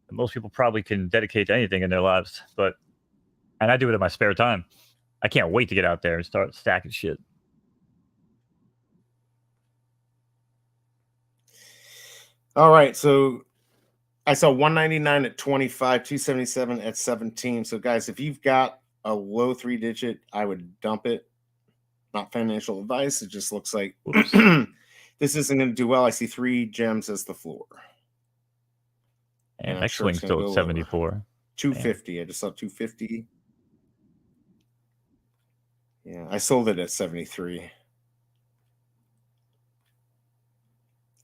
most people probably can dedicate to anything in their lives. And I do it in my spare time. I can't wait to get out there and start stacking shit. All right, so I saw 199 at 25, 277 at 17. So guys, if you've got a low 3-digit, I would dump it. Not financial advice. It just looks like this isn't going to do well. I see 3 gems as the floor. And X-Wing's still at 74. Lower. 250. Damn. I just saw 250. Yeah, I sold it at 73.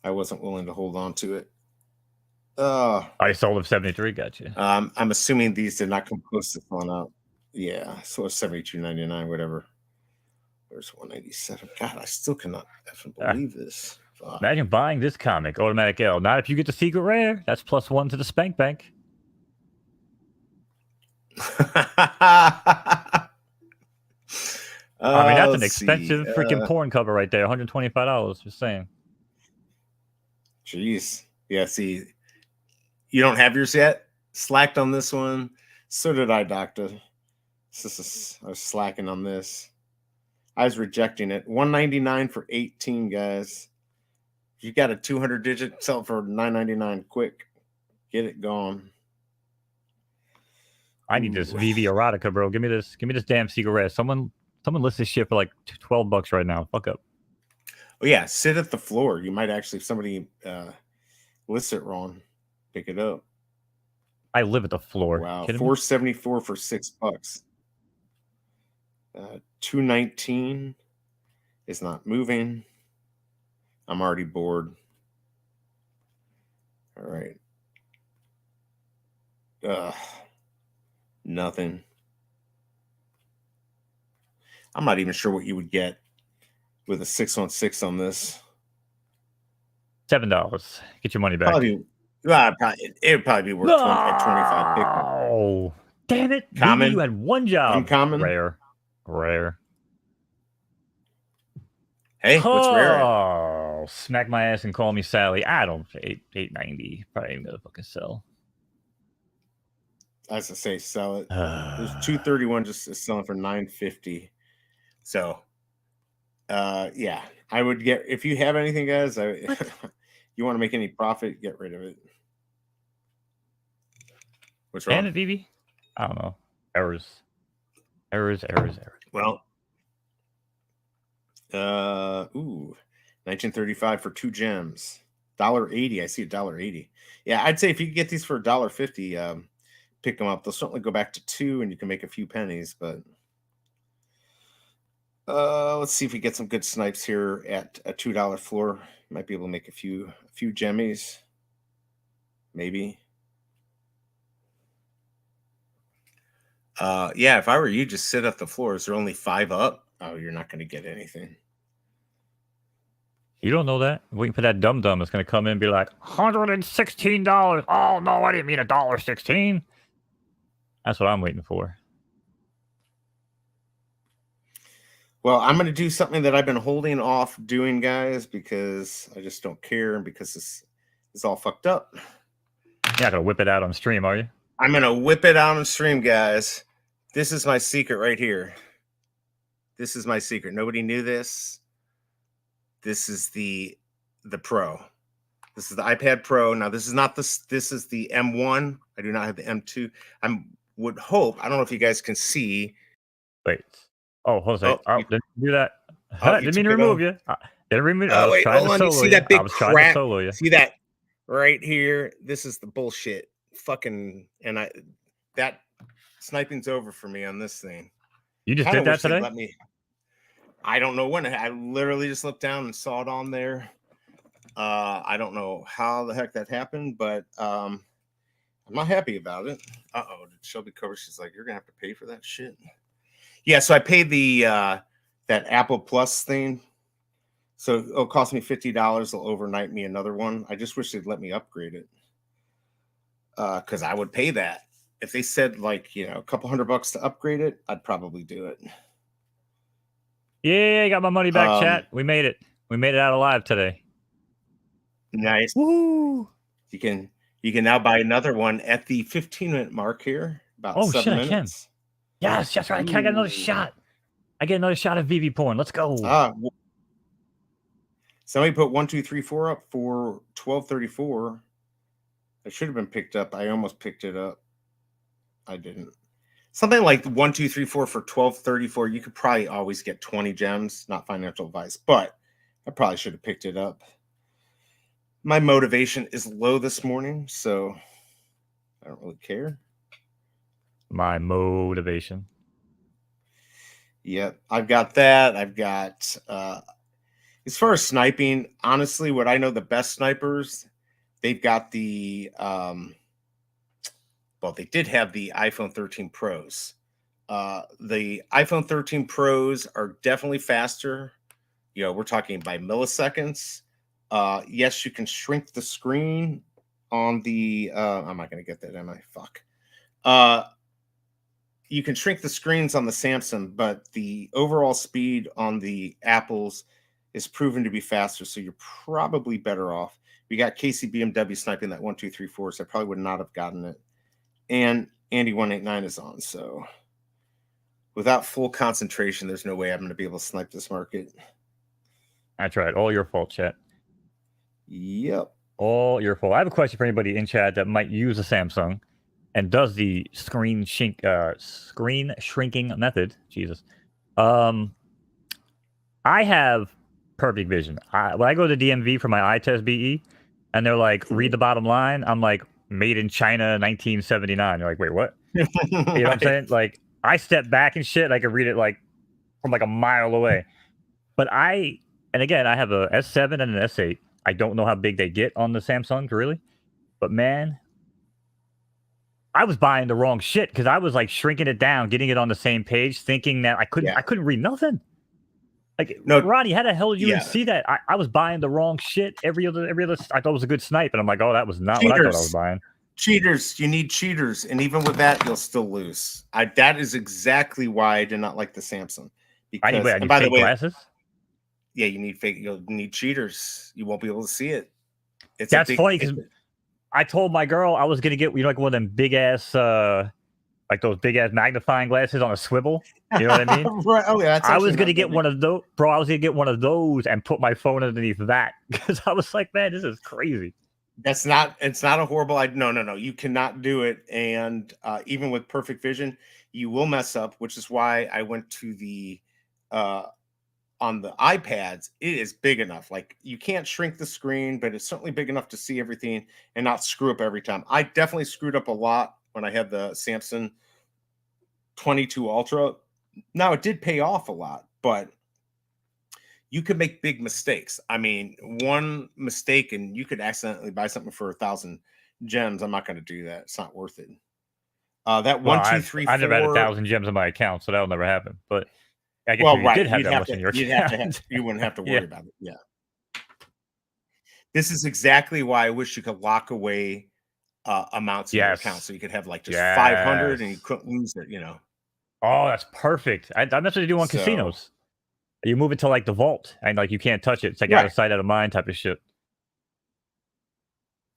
I wasn't willing to hold on to it. I sold at 73. Gotcha. I'm assuming these did not come close to falling out. Yeah, so it's 72.99, whatever. There's 197. God, I still cannot effing believe this. Fuck. Imagine buying this comic, automatic L. Not if you get the secret rare. That's +1 to the spank bank. I mean, that's an expensive freaking porn cover right there. $125. Just saying. Jeez. Yeah, see, you don't have yours yet? Slacked on this one. So did I, Doctor. I was slacking on this. I was rejecting it. 199 for 18, guys. If you got a 200-digit, sell it for $9.99 quick. Get it gone. I need this Veve erotica, bro. Give me this damn secret rare. Someone list this shit for like $12 right now. Fuck up. Oh yeah, sit at the floor. You might actually, if somebody lists it wrong, pick it up. I live at the floor. Wow, $474 for $6. 219 is not moving. I'm already bored. All right. Nothing. I'm not even sure what you would get with a 616 on this. $7. Get your money back. It would probably be worth 25. Oh, damn it! Common. Maybe you had one job. Uncommon. Rare. Hey, what's rare? Oh, smack my ass and call me Sally. I don't. 890. Probably ain't gonna fucking sell. As I say, sell it. There's 231 just selling for 950. So, yeah, I would get, if you have anything, guys. You want to make any profit, get rid of it. What's wrong? And it, Veve? I don't know. Errors. Well, 1935 for 2 gems. $1.80. I see $1.80. Yeah, I'd say if you could get these for $1.50, pick them up. They'll certainly go back to 2 and you can make a few pennies, but let's see if we get some good snipes here at a $2 floor. Might be able to make a few jemmies. Maybe. Yeah, if I were you, just sit at the floor. Is there only 5 up? Oh, you're not going to get anything. You don't know that. I'm waiting for that dum-dum that's going to come in and be like, $116. Oh, no, I didn't mean $1.16. That's what I'm waiting for. Well, I'm going to do something that I've been holding off doing, guys, because I just don't care and because it's all fucked up. You're not going to whip it out on stream, are you? I'm going to whip it out on stream, guys. This is my secret right here. This is my secret. Nobody knew this. This is the pro. This is the iPad Pro. Now, this is not this. This is the M1. I do not have the M2. I would hope. I don't know if you guys can see. Wait. Oh, hold on a second. Oh, Oh, you, didn't do that. you Didn't mean took to it remove off. you. Didn't remove. I Oh was wait, trying hold to on. You solo see you. that I big was trying to crack? solo you. See that right here? This is the bullshit. Fucking that sniping's over for me on this thing. You just Kind did of that wish they'd today? let me. I don't know when. I literally just looked down and saw it on there. I don't know how the heck that happened, but I'm not happy about it. Oh, did Shelby cover? She's like, you're gonna have to pay for that shit. Yeah, so I paid the that Apple Plus thing. So it'll cost me $50. They'll overnight me another one. I just wish they'd let me upgrade it. Because I would pay that. If they said like, a couple $100 to upgrade it, I'd probably do it. Yeah, I got my money back, chat. We made it. We made it out alive today. Nice. Woo! You can now buy another one at the 15-minute mark here. About Oh 7 shit, I can. minutes. Yes, that's right. I get another shot. I get another shot of Veve porn. Let's go. Somebody put 1, 2, 3, 4 up for 12.34. It should have been picked up. I almost picked it up. I didn't. Something like 1, 2, 3, 4 for 12.34. You could probably always get 20 gems. Not financial advice, but I probably should have picked it up. My motivation is low this morning, so I don't really care. My motivation. Yep, I've got that. I've got as far as sniping, honestly, what I know the best snipers, they've got the they did have the iPhone 13 Pros. The iPhone 13 Pros are definitely faster. We're talking by milliseconds. Yes, you can shrink the screen on the I'm not going to get that, am I? Fuck. You can shrink the screens on the Samsung, but the overall speed on the Apples is proven to be faster, so you're probably better off. We got Casey BMW sniping that 1, 2, 3, 4, so I probably would not have gotten it. And Andy 189 is on, so without full concentration, there's no way I'm going to be able to snipe this market. That's right. All your fault, chat. Yep. All your fault. I have a question for anybody in chat that might use a Samsung and does the screen shrinking method. Jesus. I have perfect vision. When I go to DMV for my eye test BE, and they're like, read the bottom line, I'm like, made in China 1979. They're like, wait, what? You know what I'm saying? Like, I step back and shit, I can read it like from like a mile away. But and again, I have a S7 and an S8. I don't know how big they get on the Samsung, really. But man, I was buying the wrong shit because I was like shrinking it down, getting it on the same page, thinking that I couldn't read nothing. Like, no, Ronnie, how the hell did you even see that? I was buying the wrong shit. Every other, I thought it was a good snipe, and I'm like, oh, that was not what I thought I was buying. Cheaters, you need cheaters, and even with that, you'll still lose. That is exactly why I did not like the Samsung. Because, I need fake glasses. Yeah, you need fake. You'll need cheaters. You won't be able to see it. That's funny because I told my girl I was gonna get like one of them big ass like those big ass magnifying glasses on a swivel. You know what I mean? Right. Oh yeah. I was gonna get one of those, bro. I was gonna get one of those and put my phone underneath that because I was like, man, this is crazy. It's not a horrible idea. No. You cannot do it. And even with perfect vision, you will mess up, which is why I went to the on the iPads, it is big enough. Like, you can't shrink the screen, but it's certainly big enough to see everything and not screw up every time. I definitely screwed up a lot when I had the Samsung 22 Ultra. Now, it did pay off a lot, but you could make big mistakes. I mean, one mistake and you could accidentally buy something for 1,000 gems. I'm not going to do that. It's not worth it. That 1, 2, 3, 4. I never had 1,000 gems on my account, so that'll never happen. But I guess you did have that much in your account. You wouldn't have to worry about it. Yeah. This is exactly why I wish you could lock away amounts in your account, so you could have like just 500 and you couldn't lose it. Oh, that's perfect. That's what they do on casinos. You move it to like the vault, and like you can't touch it. It's like out of sight, out of mind type of shit.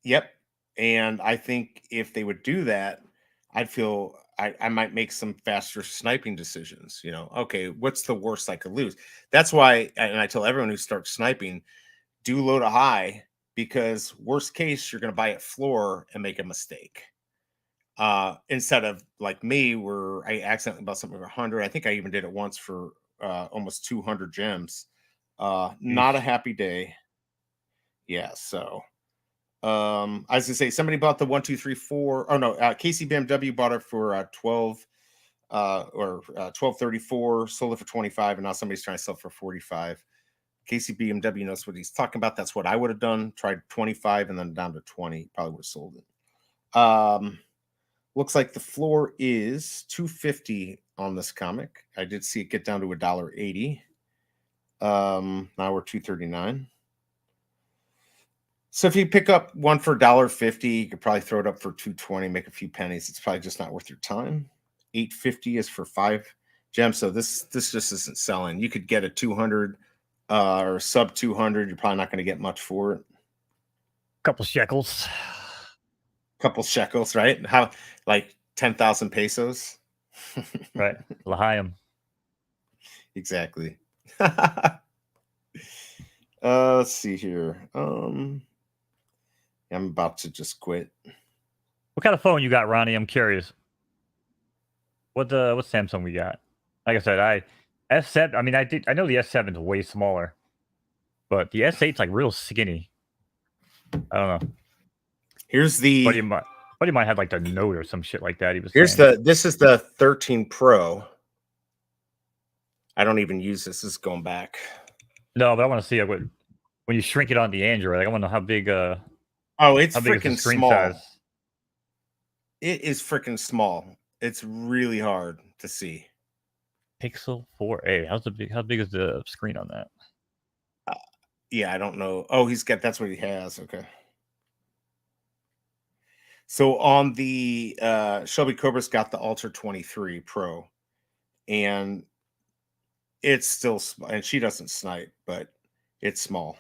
Yep. And I think if they would do that, I'd feel I might make some faster sniping decisions. Okay, what's the worst I could lose? That's why, and I tell everyone who starts sniping, do low to high, because worst case, you're going to buy at floor and make a mistake. Instead of like me, where I accidentally bought something for 100. I think I even did it once for almost 200 gems. Not a Yeesh. happy day. Yeah. So I was gonna say somebody bought the 1, 2, 3, 4. Oh no, Casey BMW bought it for 12 or 1234, sold it for 25, and now somebody's trying to sell it for 45. Casey BMW knows what he's talking about. That's what I would have done. Tried 25 and then down to 20. Probably would have sold it. Looks like the floor is 250 on this comic. I did see it get down to $1.80. Now we're 239. So if you pick up one for $1.50, you could probably throw it up for 220, make a few pennies. It's probably just not worth your time. 850 is for 5 gems. So this just isn't selling. You could get a 200 or sub 200. You're probably not going to get much for it. Couple shekels. Couple shekels, right? How like 10,000 pesos? Right. L'chaim. Exactly. Let's see here. I'm about to just quit. What kind of phone you got, Ronnie? I'm curious. What Samsung we got? Like I said, S7. I mean, I know the S7 is way smaller, but the S8's like real skinny. I don't know. Here's the Buddy might have like the Note or some shit like that. He was Here's saying. this is the 13 Pro. I don't even use this. This is going back. No, but I want to see when you shrink it on the Android. Like, I want to know how big. Oh, it's how big is the freaking screen small. size? It is freaking small. It's really hard to see. Pixel 4a. How big is the screen on that? Yeah, I don't know. Oh, that's what he has. Okay. So on the Shelby Cobra's got the Ultra 23 Pro, and it's still and she doesn't snipe, but it's small.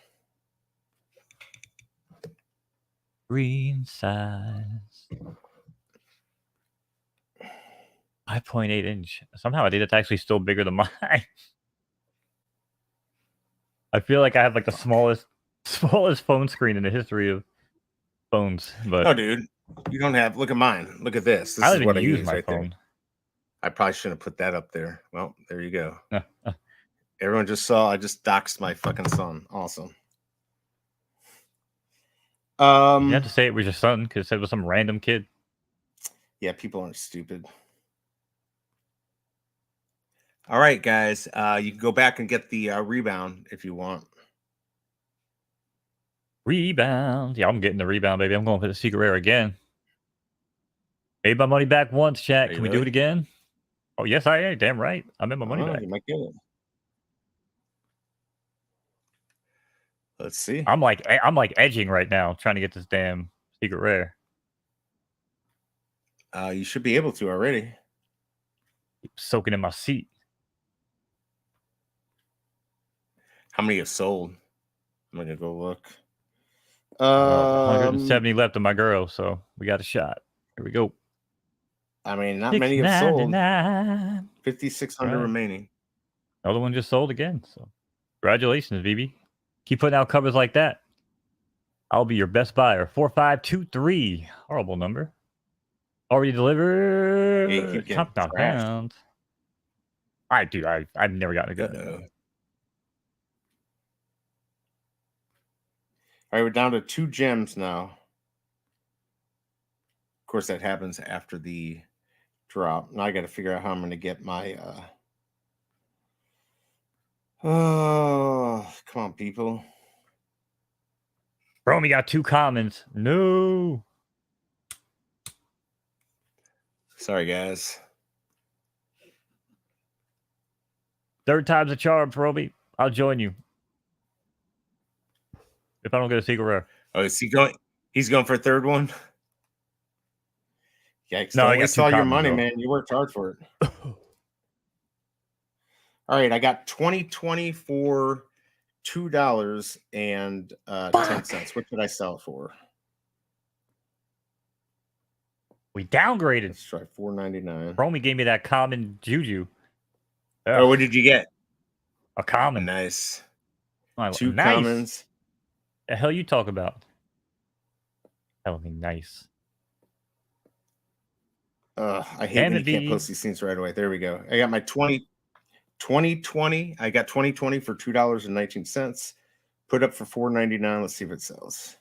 Screen size 5.8 inch. Somehow I think it's actually still bigger than mine. I feel like I have like the smallest phone screen in the history of phones. But oh, dude, you don't have. Look at mine. Look at this. This I is don't what I even use use my right phone. there. I probably shouldn't have put that up there. Well, there you go. Everyone just saw. I just doxed my fucking son. Awesome. You have to say it was your son because it was some random kid. Yeah, people aren't stupid. All right, guys. You can go back and get the rebound if you want. Rebound. Yeah, I'm getting the rebound, baby. I'm going for the secret rare again. Made my money back once, chat. Can we do it again? Oh, yes, I am. Damn right. I made my money back. You might get it. Let's see. I'm like edging right now, trying to get this damn secret rare. You should be able to already. Soaking in my seat. How many have sold? I'm gonna go look. 170 left of my girl, so we got a shot. Here we go. I mean, not many have sold. 5,600 right. remaining. Another one just sold again. So, congratulations, Veve. Keep putting out covers like that. I'll be your best buyer. 4523. Horrible number. Already delivered. Yeah, you keep getting Top pound. I've never gotten a good number. All right, we're down to 2 gems now. Of course, that happens after the drop. Now I got to figure out how I'm going to get my. Oh, come on, people. Bro, we got 2 commons. No. Sorry, guys. Third time's a charm, Proby. I'll join you. If I don't get a secret rare. Oh, is he going? He's going for a third one? Yikes. No, I saw your money, man. You worked hard for it. All right, I got 2020 for $2 and 10 cents. What should I sell it for? We downgraded. Let's try $4.99. Romy gave me that common juju. Ugh. Oh, what did you get? A common. Nice. 2 commons. The hell you talk about? Tell me nice. I hate Damn when it, you can't B. post these things right away. There we go. I got my 2020. I got 2020 for $2.19. Put up for $4.99. Let's see if it sells.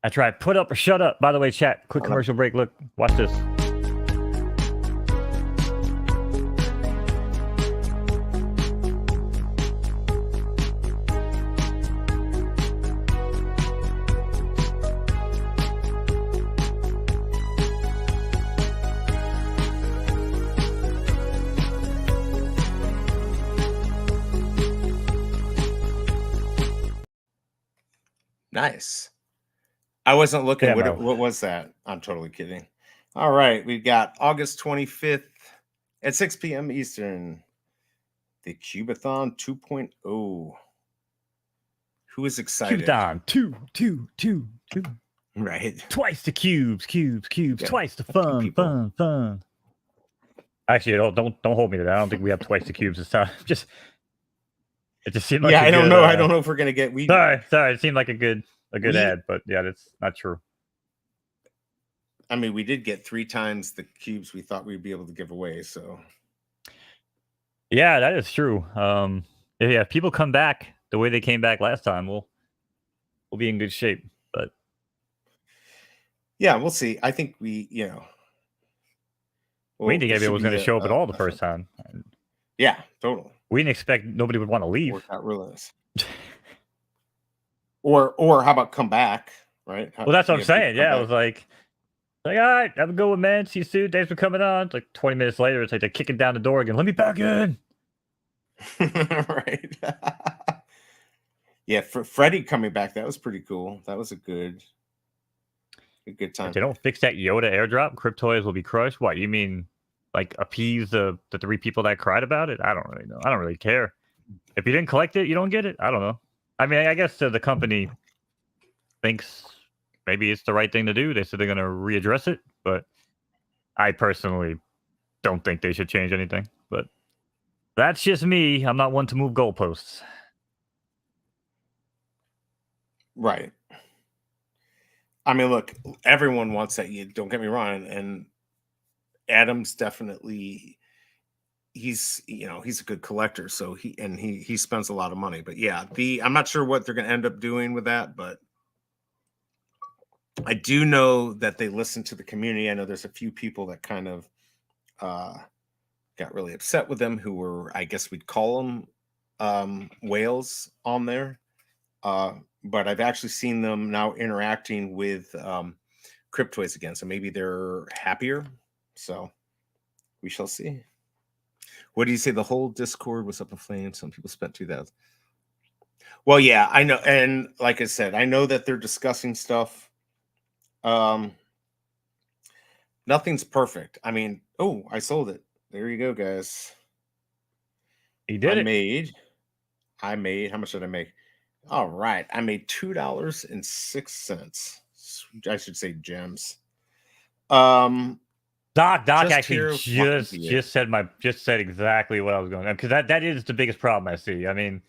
I tried. Put up or shut up. By the way, chat. Quick commercial break. Look, watch this. Nice. I wasn't looking. Demo. What was that? I'm totally kidding. All right. We got August 25th at 6 p.m. Eastern. The Cubathon 2.0. Who is excited? Cubathon. Two. Right. Twice the cubes. Yeah, Twice the fun. Actually, don't hold me to that. I don't think we have twice the cubes this time. It just seemed like I don't know. I don't know if we're gonna get. Sorry. It seemed like a good ad, but yeah, that's not true. I mean, we did get 3 times the cubes we thought we'd be able to give away. So yeah, that is true. If people come back the way they came back last time, we'll be in good shape. But yeah, we'll see. I think we we didn't think everyone was going to show up at all the first time. Yeah, totally. We didn't expect nobody would want to leave. Worked out really nice. Or how about come back? Right. Well, that's what I'm saying. Yeah, I was like, all right, have a good one, man. See you soon. Thanks for coming on. It's like 20 minutes later, it's like they're kicking down the door again. Let me back in. Right. Yeah, for Freddie coming back, that was pretty cool. That was a good time. If they don't fix that Yoda airdrop, Cryptoids will be crushed. What, you mean like appease the 3 people that cried about it? I don't really know. I don't really care. If you didn't collect it, you don't get it. I don't know. I mean, I guess the company thinks maybe it's the right thing to do. They said they're going to readdress it, but I personally don't think they should change anything. But that's just me. I'm not one to move goalposts. Right. I mean, look, everyone wants that. You don't get me wrong, and Adam's definitely he's a good collector, so he spends a lot of money. But yeah, I'm not sure what they're going to end up doing with that, but I do know that they listen to the community. I know there's a few people that kind of got really upset with them, who were, I guess we'd call them whales on there. But I've actually seen them now interacting with Cryptoids again, so maybe they're happier. So we shall see. What do you say? The whole Discord was up in flames. Some people spent 2,000. Well, yeah, I know, and like I said, I know that they're discussing stuff. Nothing's perfect. I mean, I sold it. There you go, guys. He did I made. How much did I make? All right, I made $2.06. I should say gems. Doc actually just said exactly what I was going to, because that is the biggest problem I see. I mean,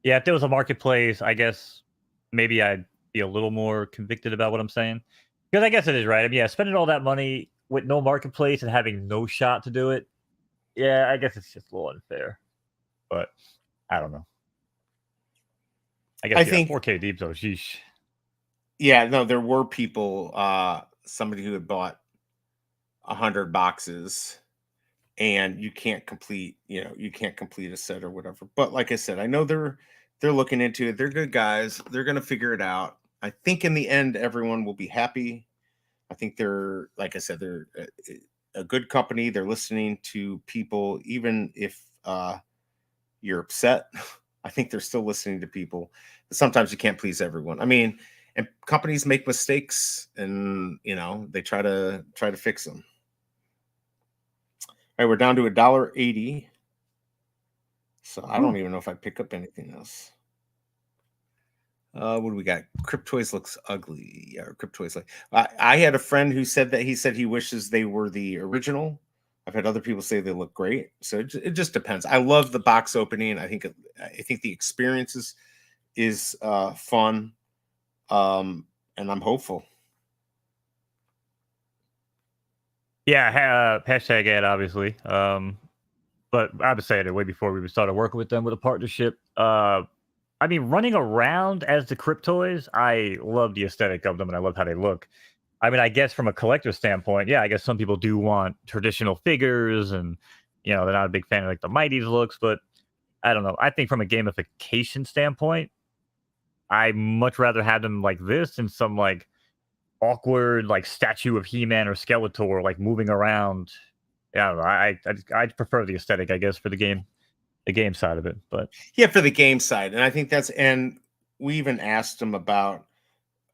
yeah, if there was a marketplace, I guess maybe I'd be a little more convicted about what I'm saying. Because I guess it is right. I mean, yeah, spending all that money with no marketplace and having no shot to do it, yeah, I guess it's just a little unfair. But I don't know. I think 4K deep though. Sheesh. Yeah, no, there were people. Somebody who had bought 100 boxes, and you can't complete a set or whatever. But like I said, I know they're looking into it. They're good guys. They're going to figure it out. I think in the end, everyone will be happy. I think they're, like I said, they're a good company. They're listening to people, even if you're upset. I think they're still listening to people. But sometimes you can't please everyone. I mean, and companies make mistakes, and they try to fix them. All right, we're down to $1.80. So I don't even know if I pick up anything else. What do we got? Cryptoids looks ugly. Yeah, Cryptoids like. I had a friend who said that he wishes they were the original. I've had other people say they look great. So it just depends. I love the box opening. I think the experience is fun. And I'm hopeful. Yeah, hashtag ad, obviously. But I've been saying it way before we even started working with them with a partnership. I mean, running around as the Cryptoys, I love the aesthetic of them and I love how they look. I mean, I guess from a collector standpoint, yeah, I guess some people do want traditional figures and, they're not a big fan of like the Mighty's looks, but I don't know. I think from a gamification standpoint, I much rather have them like this than some like awkward like statue of He-Man or Skeletor like moving around. Yeah, I don't know. I prefer the aesthetic, I guess, for the game side of it. But Yeah, for the game side. And I think and we even asked them about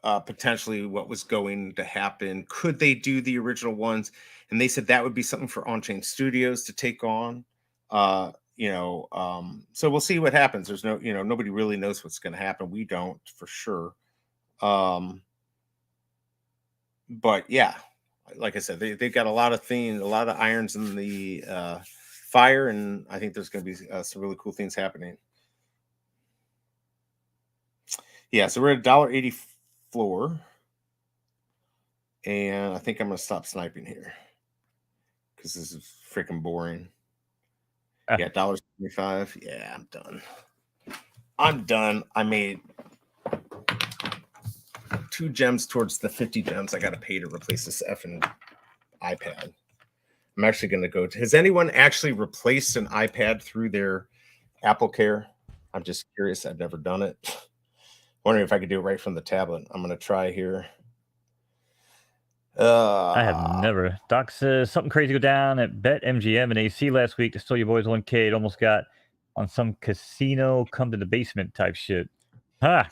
potentially what was going to happen. Could they do the original ones? And they said that would be something for On-Chain Studios to take on. So we'll see what happens. There's nobody really knows what's going to happen. We don't for sure. But yeah, like I said, they got a lot of things, a lot of irons in the fire, and I think there's going to be some really cool things happening. Yeah, so we're at $1.80 floor, and I think I'm going to stop sniping here because this is freaking boring. Yeah, $1.75. Yeah, I'm done. I'm done. I made 2 gems towards the 50 gems I got to pay to replace this effing iPad. I'm actually going to go. Has anyone actually replaced an iPad through their Apple Care? I'm just curious. I've never done it. Wondering if I could do it right from the tablet. I'm going to try here. I have never. Doc says something crazy go down at Bet MGM and AC last week to steal your boys 1K. It almost got on some casino come to the basement type shit. Huh.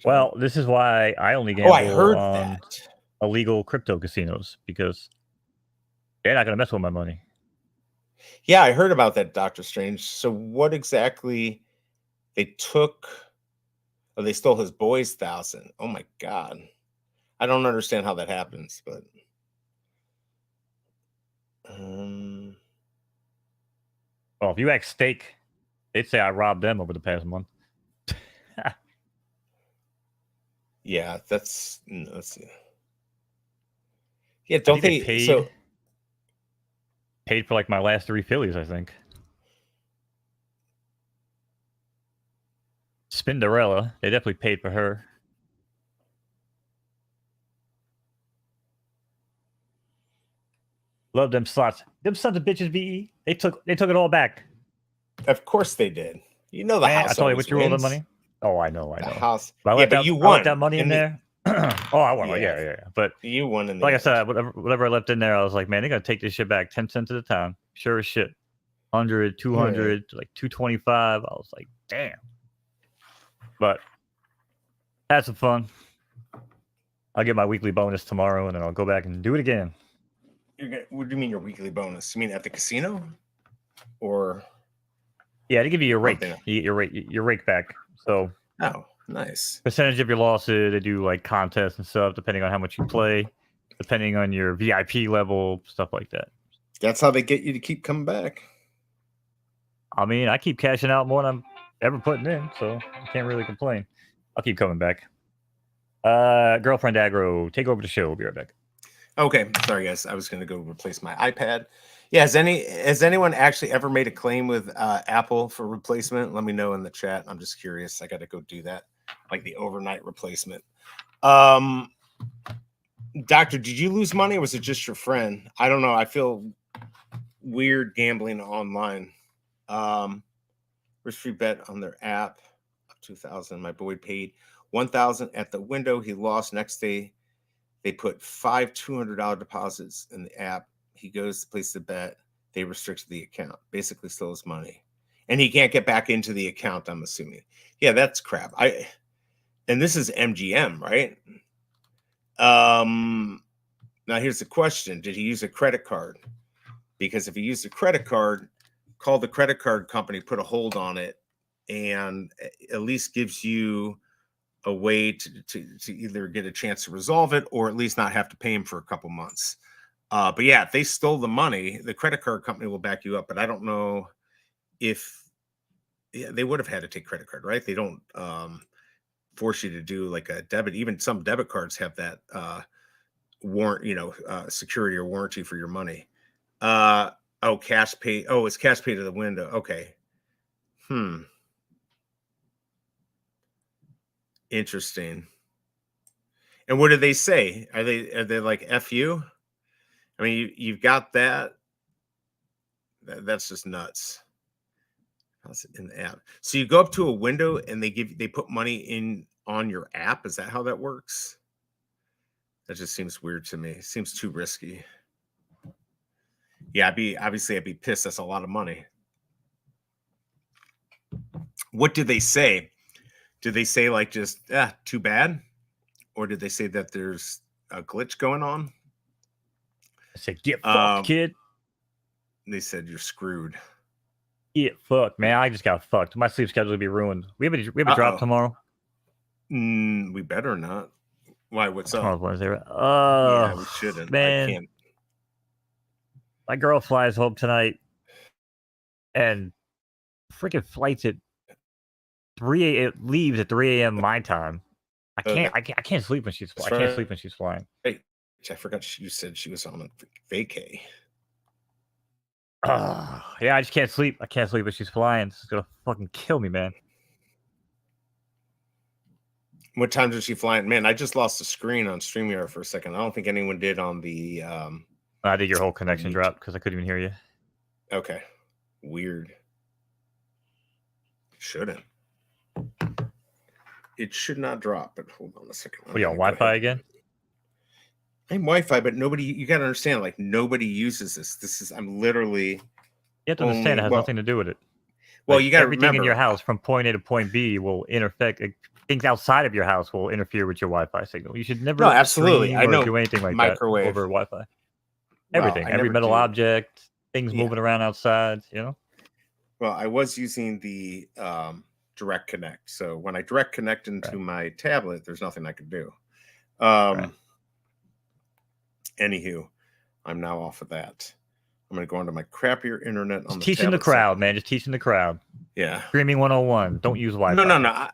Well, this is why I only gamble I heard on that. illegal crypto casinos because they're not going to mess with my money. Yeah, I heard about that, Doctor Strange. So what exactly they took? Oh, they stole his boy's 1,000. Oh my god. I don't understand how that happens, but well, if you ask Stake, they'd say I robbed them over the past month. Yeah, that's yeah. Don't they paid for like my last 3 Phillies? I think. Spinderella, they definitely paid for her. Love them slots. Them sons of bitches, VE. They took it all back. Of course they did. You know the house. I told you what you rolled the money. Oh, I know. The house. But you won. I let that money in there. Oh, I won. Yeah. But you won in the like end. I said, whatever I left in there, I was like, man, they're gonna take this shit back 10 cents at a time. Sure as shit. 100, 200, like 225. I was like, damn. But had some fun. I'll get my weekly bonus tomorrow, and then I'll go back and do it again. What do you mean your weekly bonus? You mean at the casino, or? Yeah, they give you your rake. You get your rake back. So. Oh, nice. Percentage of your losses. They do like contests and stuff, depending on how much you play, depending on your VIP level, stuff like that. That's how they get you to keep coming back. I mean, I keep cashing out more than I'm ever putting in, so I can't really complain. I'll keep coming back. Girlfriend aggro, take over the show. We'll be right back. Okay, sorry guys, I was going to go replace my iPad. Yeah, has anyone actually ever made a claim with Apple for replacement? Let me know in the chat. I'm just curious. I got to go do that, like the overnight replacement. Doctor, did you lose money or was it just your friend? I don't know. I feel weird gambling online. Risk-free bet on their app, 2,000. My boy paid 1,000 at the window. He lost. Next day, they put 5 $200 deposits in the app. He goes to place the bet. They restricted the account. Basically stole his money. And he can't get back into the account, I'm assuming. Yeah, that's crap. And this is MGM, right? Now here's the question. Did he use a credit card? Because if he used a credit card, call the credit card company, put a hold on it, and at least gives you a way to either get a chance to resolve it or at least not have to pay him for a couple months. But yeah, if they stole the money, the credit card company will back you up. But I don't know if they would have had to take credit card, right? They don't. force you to do like a debit. Even some debit cards have that security or warranty for your money. Oh, cash pay. Oh, it's cash pay to the window. Okay. Interesting. And what do they say? Are they like F you? I mean, you've got that. That's just nuts. How's it in the app? So you go up to a window and they put money in on your app. Is that how that works? That just seems weird to me. It seems too risky. Yeah, I'd be pissed. That's a lot of money. What did they say? Did they say like just too bad? Or did they say that there's a glitch going on? I said, get fucked, kid. They said you're screwed. Get fucked, man. I just got fucked. My sleep schedule will be ruined. We have a drop tomorrow. We better not. Why? What's Tomorrow's up? Wednesday, right? Yeah, we shouldn't. Man. I can't. My girl flies home tonight, and freaking flights at 3 a.m. It leaves at 3 a.m. my time. I can't sleep when she's flying. I can't sleep when she's flying. Hey, I forgot you said she was on a vacay. Yeah, I just can't sleep. I can't sleep when she's flying. It's gonna fucking kill me, man. What time is she flying? Man, I just lost the screen on StreamYard for a second. I don't think anyone did on the. I think your whole connection dropped because I couldn't even hear you. Okay, weird. Shouldn't. It should not drop. But hold on a second. What are you on Wi-Fi again? I'm Wi-Fi, but nobody. You got to understand, like nobody uses this. I'm literally. You have to understand it has nothing to do with it. Well, you got to remember, everything in your house from point A to point B will interfect. Things outside of your house will interfere with your Wi-Fi signal. You should never absolutely. I know do anything like microwave that over Wi-Fi. Everything, every metal object, things moving around outside. You know. Well, I was using the direct connect, so when I direct connect into my tablet, there's nothing I can do. Anywho, I'm now off of that. I'm going to go onto my crappier internet on the teaching the crowd, man. Just teaching the crowd. Yeah. Streaming 101. Don't use Wi-Fi. No.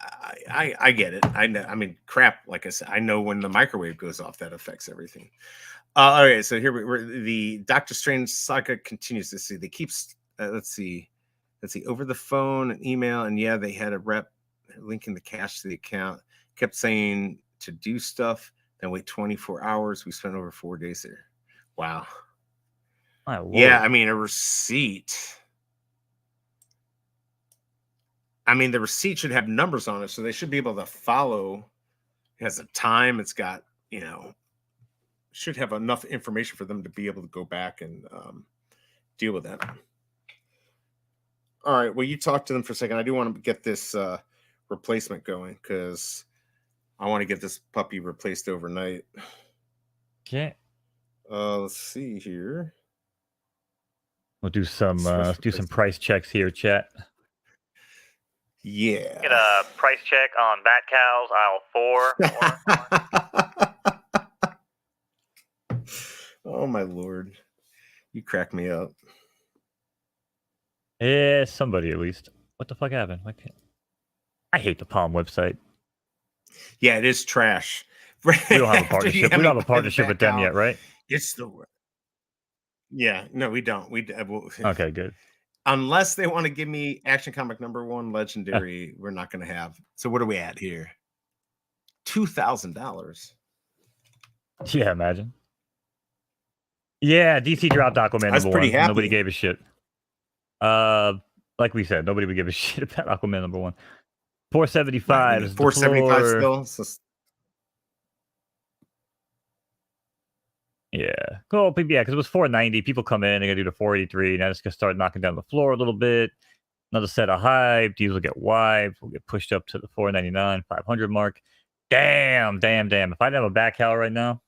I get it. I know. I mean, crap. Like I said, I know when the microwave goes off, that affects everything. All right. So here the Doctor Strange saga continues. Let's see. They keep. Let's see. Over the phone and email, and yeah, they had a rep linking the cash to the account. Kept saying to do stuff. Then wait 24 hours. We spent over 4 days there. Wow. Yeah, I mean, a receipt. I mean, the receipt should have numbers on it, so they should be able to follow. It has a time. It's got, should have enough information for them to be able to go back and deal with that. All right. Well, you talk to them for a second. I do want to get this replacement going because I want to get this puppy replaced overnight. Okay. Let's see here. We'll do some price checks here, chat. Yeah. Get a price check on Bat Cows aisle 4. Oh my lord. You crack me up. Yeah, somebody at least. What the fuck happened? I hate the Palm website. Yeah, it is trash. We don't have a partnership. We don't have a partnership with them yet, right? It's the. Yeah, no, we don't. Okay, good. Unless they want to give me Action Comic #1 Legendary, we're not going to have. So what are we at here? $2,000. Yeah, imagine. Yeah, DC dropped Aquaman #1. Happy. Nobody gave a shit. Like we said, nobody would give a shit about Aquaman #1. 475 is 475 still. So... Yeah, cool. Yeah, because it was 490. People come in, they're gonna do the 483. Now it's gonna start knocking down the floor a little bit. Another set of hype. Deals will get wiped. We'll get pushed up to the 499, 500 mark. Damn. If I didn't have a back howl right now,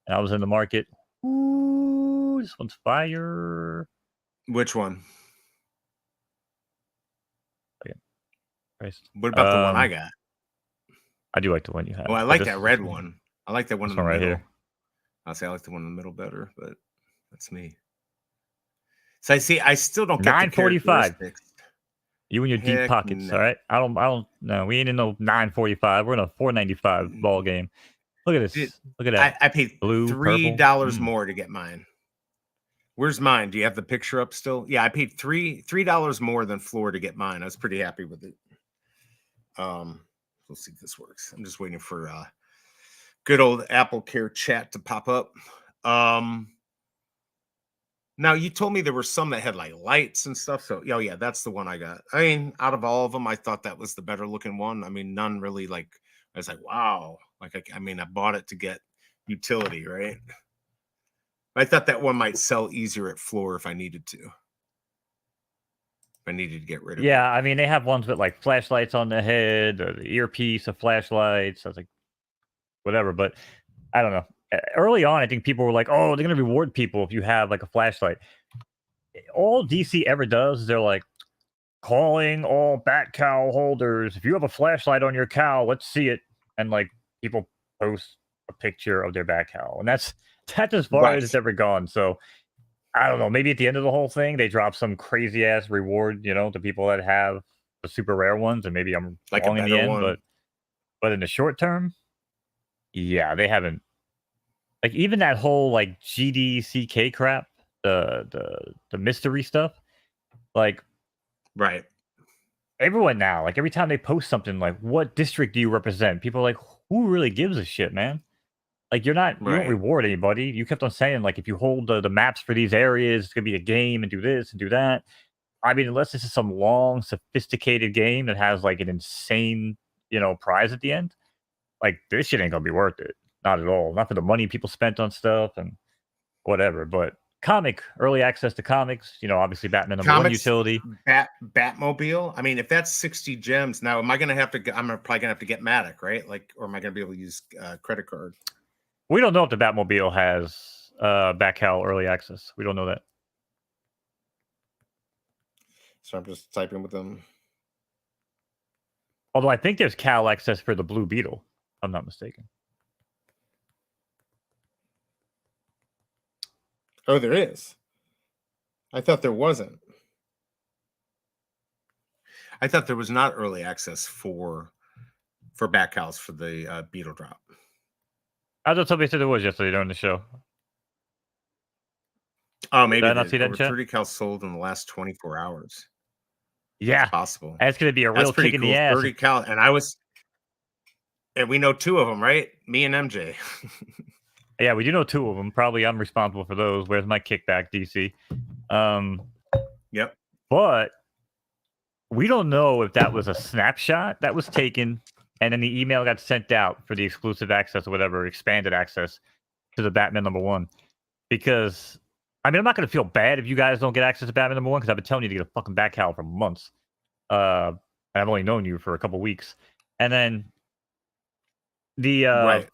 and I was in the market, ooh, this one's fire. Which one? Christ. What about the one I got? I do like the one you have. Oh, I like that red one. I like that one in the middle. Here. I'll say I like the one in the middle better, but that's me. So I still don't get 945. You and your deep Heck pockets, no. all right? I don't. No, we ain't in no 9.45. We're in a 4.95 ball game. Look at Dude, this. Look at that. I paid Blue, purple. $3 more to get mine. Where's mine? Do you have the picture up still? Yeah, I paid $3 more than Floor to get mine. I was pretty happy with it. Let's see if this works. I'm just waiting for good old Apple Care chat to pop up. Now you told me there were some that had like lights and stuff. So yeah, that's the one I got. I mean, out of all of them, I thought that was the better looking one. I mean, none really like. I was like, wow. Like I mean, I bought it to get utility, right? I thought that one might sell easier at Floor if I needed to. If I needed to get rid of it. Yeah, I mean, they have ones with like flashlights on the head or the earpiece of flashlights. I was like, whatever. But I don't know. Early on, I think people were like, oh, they're going to reward people if you have like a flashlight. All DC ever does is they're like, calling all bat cow holders. If you have a flashlight on your cow, let's see it. And like people post a picture of their bat cow. And that's as far as it's ever gone. So I don't know. Maybe at the end of the whole thing, they drop some crazy ass reward, to people that have the super rare ones. And maybe I'm like wrong a in the end, one. but in the short term, yeah, they haven't. Like even that whole like GDCK crap, the mystery stuff, like right. Everyone now, like every time they post something like, what district do you represent? People are like, who really gives a shit, man? Like you don't reward anybody. You kept on saying like if you hold the maps for these areas, it's gonna be a game and do this and do that. I mean, unless this is some long, sophisticated game that has like an insane, prize at the end, like this shit ain't gonna be worth it. Not at all. Not for the money people spent on stuff and whatever. But early access to comics, obviously Batman #1 utility. Batmobile. I mean, if that's 60 gems, now am I gonna have to? I'm probably gonna have to get Matic, right? Like, or am I gonna be able to use credit card? We don't know if the Batmobile has Batcal early access. We don't know that. So I'm just typing with them. Although I think there's Cal access for the Blue Beetle, if I'm not mistaken. Oh, there is. I thought there wasn't. I thought there was not early access for Batcals for the Beetle drop. I thought somebody said there was yesterday during the show. Oh, maybe did I not see that in chat? 30 cal sold in the last 24 hours. Yeah, it's possible. That's going to be a real kick in the ass. 30 cal, and we know two of them, right? Me and MJ. Yeah, we do know two of them. Probably I'm responsible for those. Where's my kickback, DC? Yep. But we don't know if that was a snapshot that was taken and then the email got sent out for the exclusive access or whatever, expanded access to the Batman #1. Because, I mean, I'm not going to feel bad if you guys don't get access to Batman #1 because I've been telling you to get a fucking Batcal for months. And I've only known you for a couple weeks. And then the, right.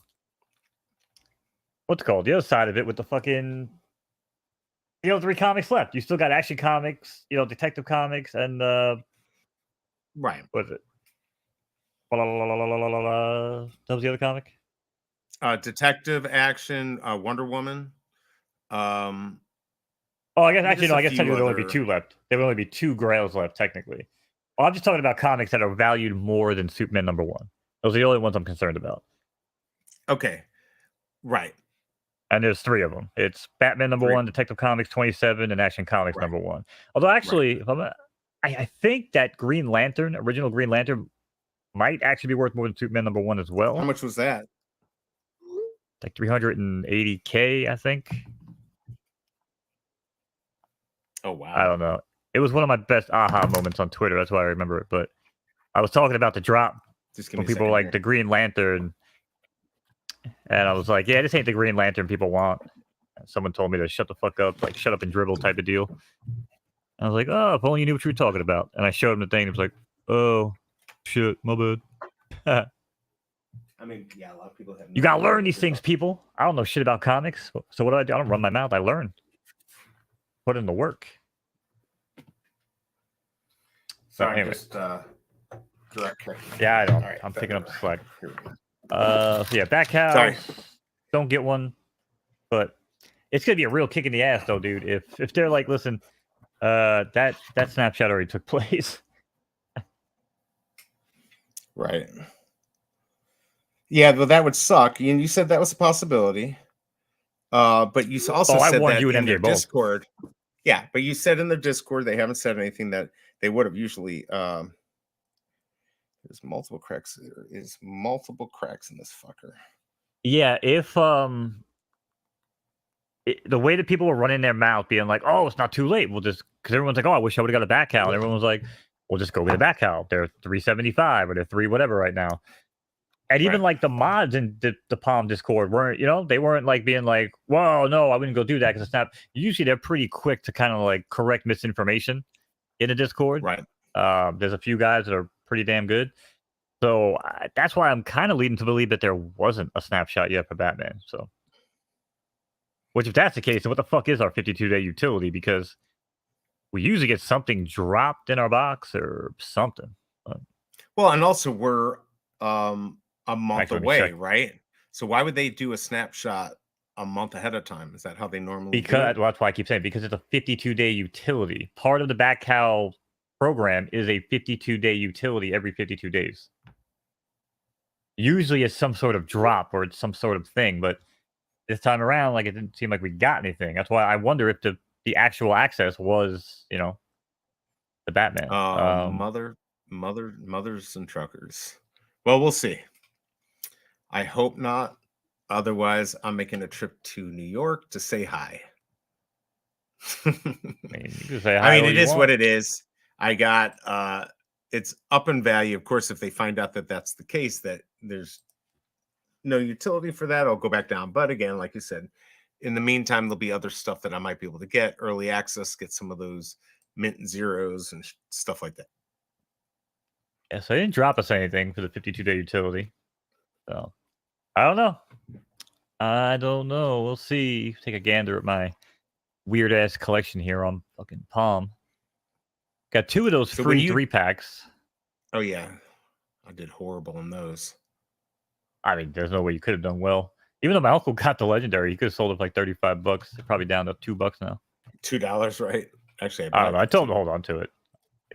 What's it called? The other side of it with the fucking, 3 comics left. You still got Action Comics, Detective Comics, and right. What is it? That was the other comic. Detective Action, Wonder Woman. I guess actually no. I guess technically there would only be 2 left. There would only be 2 Grails left technically. Well, I'm just talking about comics that are valued more than Superman #1. Those are the only ones I'm concerned about. Okay. Right. And there's 3 of them. It's Batman #1, Detective Comics 27, and Action Comics #1. Although actually, I think that original Green Lantern, might actually be worth more than Superman #1 as well. How much was that? Like 380K, I think. Oh wow! I don't know. It was one of my best aha moments on Twitter. That's why I remember it. But I was talking about the drop when people were like the Green Lantern, and I was like, "Yeah, this ain't the Green Lantern people want." And someone told me to shut the fuck up, like shut up and dribble type of deal. And I was like, "Oh, if only you knew what you were talking about." And I showed him the thing. He was like, "Oh, shit, my bad." I mean, yeah, a lot of people have. You gotta learn these things, people. I don't know shit about comics, so what do? I don't run my mouth. I learn. Put in the work. Sorry, anyway. just direct. Yeah, I don't. Right, I'm picking up the slack. So yeah, Batcal. Sorry. Don't get one, but it's gonna be a real kick in the ass, though, dude. If they're like, listen, that snapshot already took place. Right. Yeah, well, that would suck. And you said that was a possibility. But you also Oh, I said warned that you and in their MJ both. Discord. Yeah, but you said in their Discord they haven't said anything that they would have usually. There's multiple cracks. There is multiple cracks in this fucker. Yeah, if the way that people were running their mouth, being like, "Oh, it's not too late. We'll just," because everyone's like, "Oh, I wish I would have got a back cow," and everyone was like, "We'll just go get a back cow. They're 375 or they're three whatever right now." And even Right. like the mods in the Palm Discord weren't, they weren't like being like, "Whoa, no, I wouldn't go do that because it's not." Usually, they're pretty quick to kind of like correct misinformation in the Discord. Right. There's a few guys that are pretty damn good. So that's why I'm kind of leading to believe that there wasn't a snapshot yet for Batman. So, which if that's the case, then what the fuck is our 52-day utility? Because we usually get something dropped in our box or something. Well, and also we're a month Actually, let me away, check. right? So why would they do a snapshot a month ahead of time? Is that how they normally do Because it? well, that's why I keep saying, because it's a 52-day utility. Part of the back cow program is a 52-day utility every 52 days. Usually it's some sort of drop or it's some sort of thing, but this time around, like, it didn't seem like we got anything. That's why I wonder if the actual access was, the Batman. Mothers and truckers. Well, we'll see. I hope not. Otherwise, I'm making a trip to New York to say hi. I mean, you can say I hi mean, all it you is what want. it is. I got it's up in value. Of course, if they find out that that's the case, that there's no utility for that, I'll go back down. But again, like you said, in the meantime, there'll be other stuff that I might be able to get early access, get some of those mint zeros and stuff like that. Yeah, so they didn't drop us anything for the 52-day utility. So I don't know. I don't know. We'll see. Take a gander at my weird ass collection here on fucking Palm. Got two of those So when free you, 3-packs. oh yeah, I did horrible in those. I mean, there's no way you could have done well. Even though my uncle got the legendary, he could have sold it for like $35. They're probably down to $2 now. $2, right? Actually, I I bet don't I know. I did told him to too. hold on to it.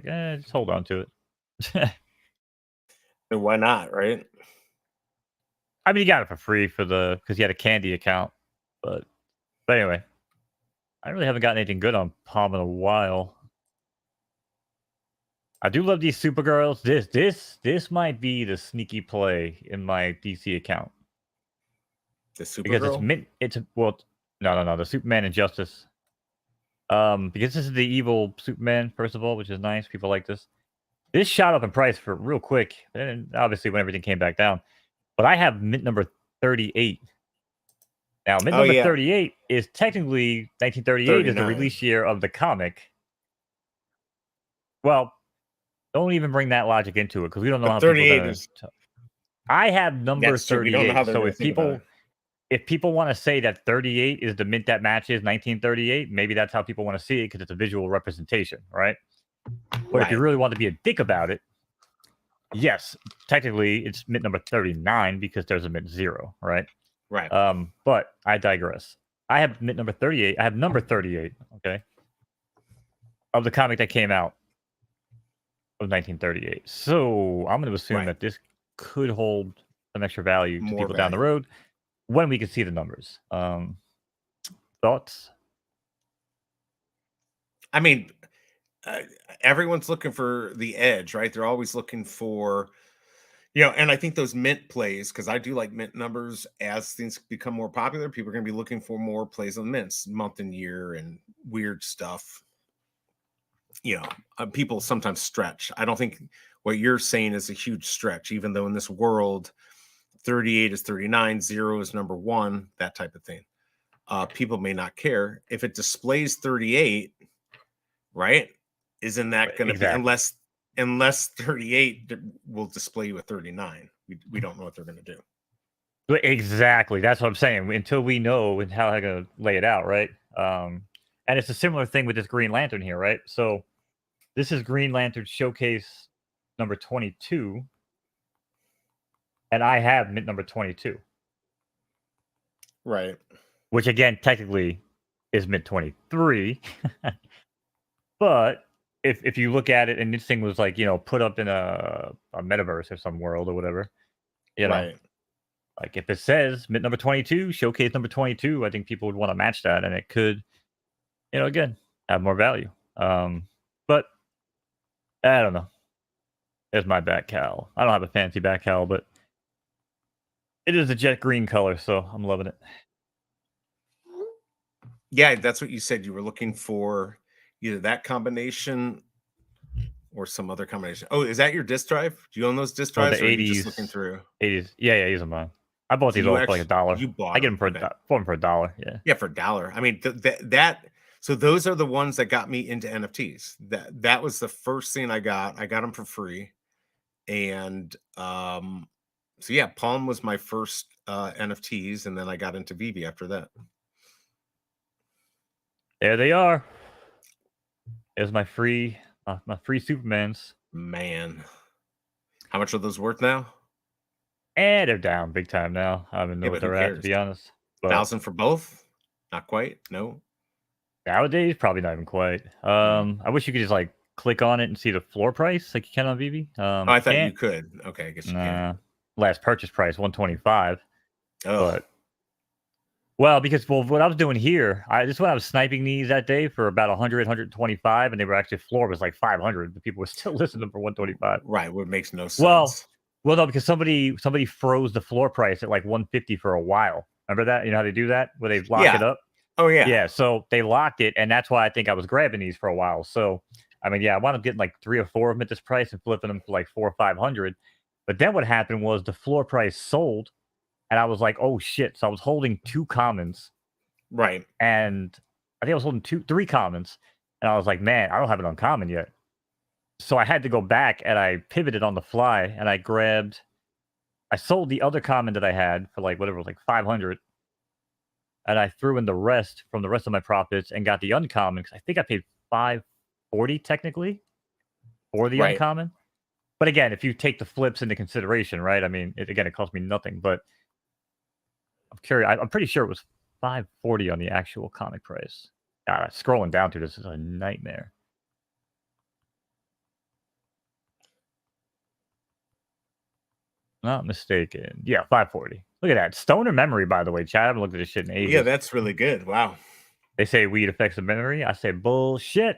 Like, just hold on to it. And why not, right? I mean, he got it for free because he had a candy account. But anyway, I really haven't gotten anything good on Palm in a while. I do love these Supergirls. This might be the sneaky play in my DC account The because Supergirl. well, no, the Superman Injustice. Because this is the evil Superman, first of all, which is nice. People like this. This shot up in price for real quick, and obviously when everything came back down. But I have mint number 38. Now, mint Oh number yeah, 38 is technically 1938 is the 39. release year of the comic. Well, don't even bring that logic into it because we don't know But how people are 38 gonna. is I have number that's true. We don't know how 38. they're So going to think about it. if people want to say that 38 is the mint that matches 1938, maybe that's how people want to see it because it's a visual representation, right? But if you Right. really want to be a dick about it, yes, technically it's mint number 39 because there's a mint 0, right? Right. But I digress. I have mint number 38. I have number 38, okay, of the comic that came out of 1938. So I'm going to assume Right. that this could hold some extra value to More people down the value. road when we can see the numbers. Thoughts? I mean, uh, everyone's looking for the edge, right? They're always looking for, and I think those mint plays, because I do like mint numbers as things become more popular, people are going to be looking for more plays on mints, month and year and weird stuff. People sometimes stretch. I don't think what you're saying is a huge stretch, even though in this world, 38 is 39, 0 is number one, that type of thing. People may not care if it displays 38, right? Isn't that going to be, Exactly. unless 38 will display you a 39? We don't know what they're going to do. Exactly. That's what I'm saying. Until we know and how they're going to lay it out, right? And it's a similar thing with this Green Lantern here, right? So this is Green Lantern Showcase number 22, and I have mint number 22, Right. which again technically is mint 23, but if you look at it and this thing was like, put up in a metaverse or some world or whatever, you know, Right. like if it says mint number 22, showcase number 22, I think people would want to match that and it could, again, have more value. But I don't know. There's my back cowl. I don't have a fancy back cowl, but it is a jet green color, so I'm loving it. Yeah, that's what you said. You were looking for either that combination or some other combination. Oh, is that your disk drive? Do you own those disk Oh, drives, the or are you just looking 80s, through? 80s. Yeah, these are mine. I bought So these you all for like actually a dollar. you bought I get them? them for Okay. bought them for a dollar. Yeah. Yeah, for a dollar. I mean, that. So those are the ones that got me into NFTs. That was the first thing I got. I got them for free, and so yeah, Palm was my first NFTs, and then I got into Veve after that. There they are. There's my free Supermans. Man, how much are those worth now? And they're down big time now. I don't even Yeah, know what but who they're at to cares? be honest. But 1,000 for both? Not quite. No. nowadays, probably not even quite. Mm. I wish you could just like click on it and see the floor price like you can on Vivi. Oh, I You thought you can't. could. Okay, I guess you can't. Nah. Last purchase price 125. Oh, But well, because what I was doing here, this is when I was sniping these that day for about 100, 125, and they were actually floor was like 500, but people were still listening for 125. right. What makes no Well, sense. well, no, because somebody froze the floor price at like 150 for a while. Remember that? You know how they do that where they lock it Yeah. up? Oh, yeah. Yeah, so they locked it, and that's why I think I was grabbing these for a while. So, I mean, yeah, I wound up getting like 3 or 4 of them at this price and flipping them for like 4 or 500. But then what happened was the floor price sold, and I was like, "Oh shit!" So I was holding 2 commons, Right. and I think I was holding 3 commons, and I was like, "Man, I don't have an uncommon yet." So I had to go back, and I pivoted on the fly, and I sold the other common that I had for like whatever, like 500, and I threw in the rest from the rest of my profits and got the uncommon because I think I paid 540 technically for the Right. uncommon. But again, if you take the flips into consideration, right? I mean, it cost me nothing. But I'm curious. I'm pretty sure it was 540 on the actual comic price. God, scrolling down through this is a nightmare. Not mistaken. Yeah, 540. Look at that. Stoner memory, by the way, Chad. I haven't looked at this shit in Yeah, ages. that's really good. Wow. They say weed affects the memory. I say bullshit.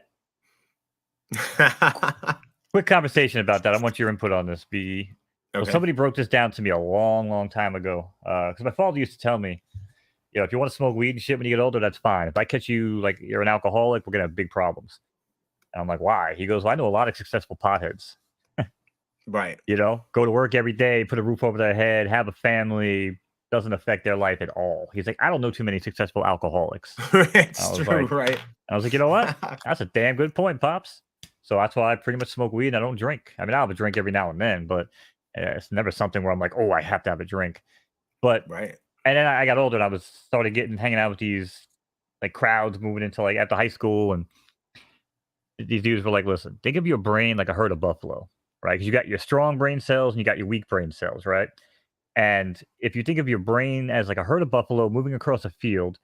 Quick conversation about that. I want your input on this, B. So Okay. somebody broke this down to me a long, long time ago. Because my father used to tell me, if you want to smoke weed and shit when you get older, that's fine. If I catch you like you're an alcoholic, we're gonna have big problems. And I'm like, why? He goes, well, I know a lot of successful potheads. Right. Go to work every day, put a roof over their head, have a family, doesn't affect their life at all. He's like, I don't know too many successful alcoholics. I It's was true, like, right? you know what? That's a damn good point, pops. So that's why I pretty much smoke weed and I don't drink. I mean, I'll have a drink every now and then, but it's never something where I'm like, oh, I have to have a drink. But Right. and then I got older and I was started hanging out with these like crowds moving into like after high school, and these dudes were like, listen, think of your brain like a herd of buffalo, right? Because you got your strong brain cells and you got your weak brain cells, right? And if you think of your brain as like a herd of buffalo moving across a field,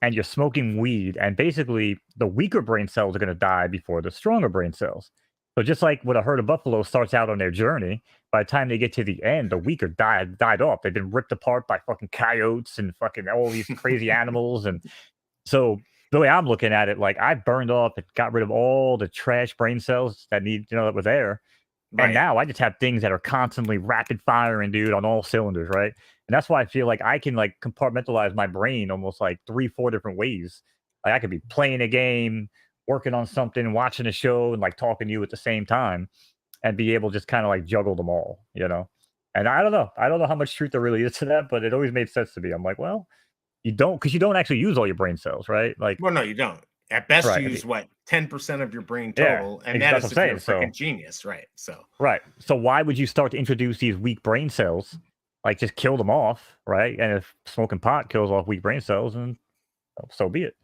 and you're smoking weed, and basically the weaker brain cells are going to die before the stronger brain cells. So just like when a herd of buffalo starts out on their journey, by the time they get to the end, the weaker died off. They've been ripped apart by fucking coyotes and fucking all these crazy animals. And so the way I'm looking at it, like I burned off and got rid of all the trash brain cells that that were there, and Right. now I just have things that are constantly rapid firing, dude, on all cylinders, right? And that's why I feel like I can like compartmentalize my brain almost like 3, 4 different ways. Like I could be playing a game, working on something, watching a show, and like talking to you at the same time, and be able to just kind of like juggle them all. And I don't know. I don't know how much truth there really is to that, but it always made sense to me. I'm like, well, because you don't actually use all your brain cells, right? Like, Well, no, you don't. At best, you right. use what, 10% of your brain Yeah, total, and that that's what is I'm if you're saying. a So freaking genius, right? So, right. So why would you start to introduce these weak brain cells? Like just kill them off, right? And if smoking pot kills off weak brain cells, and so be it.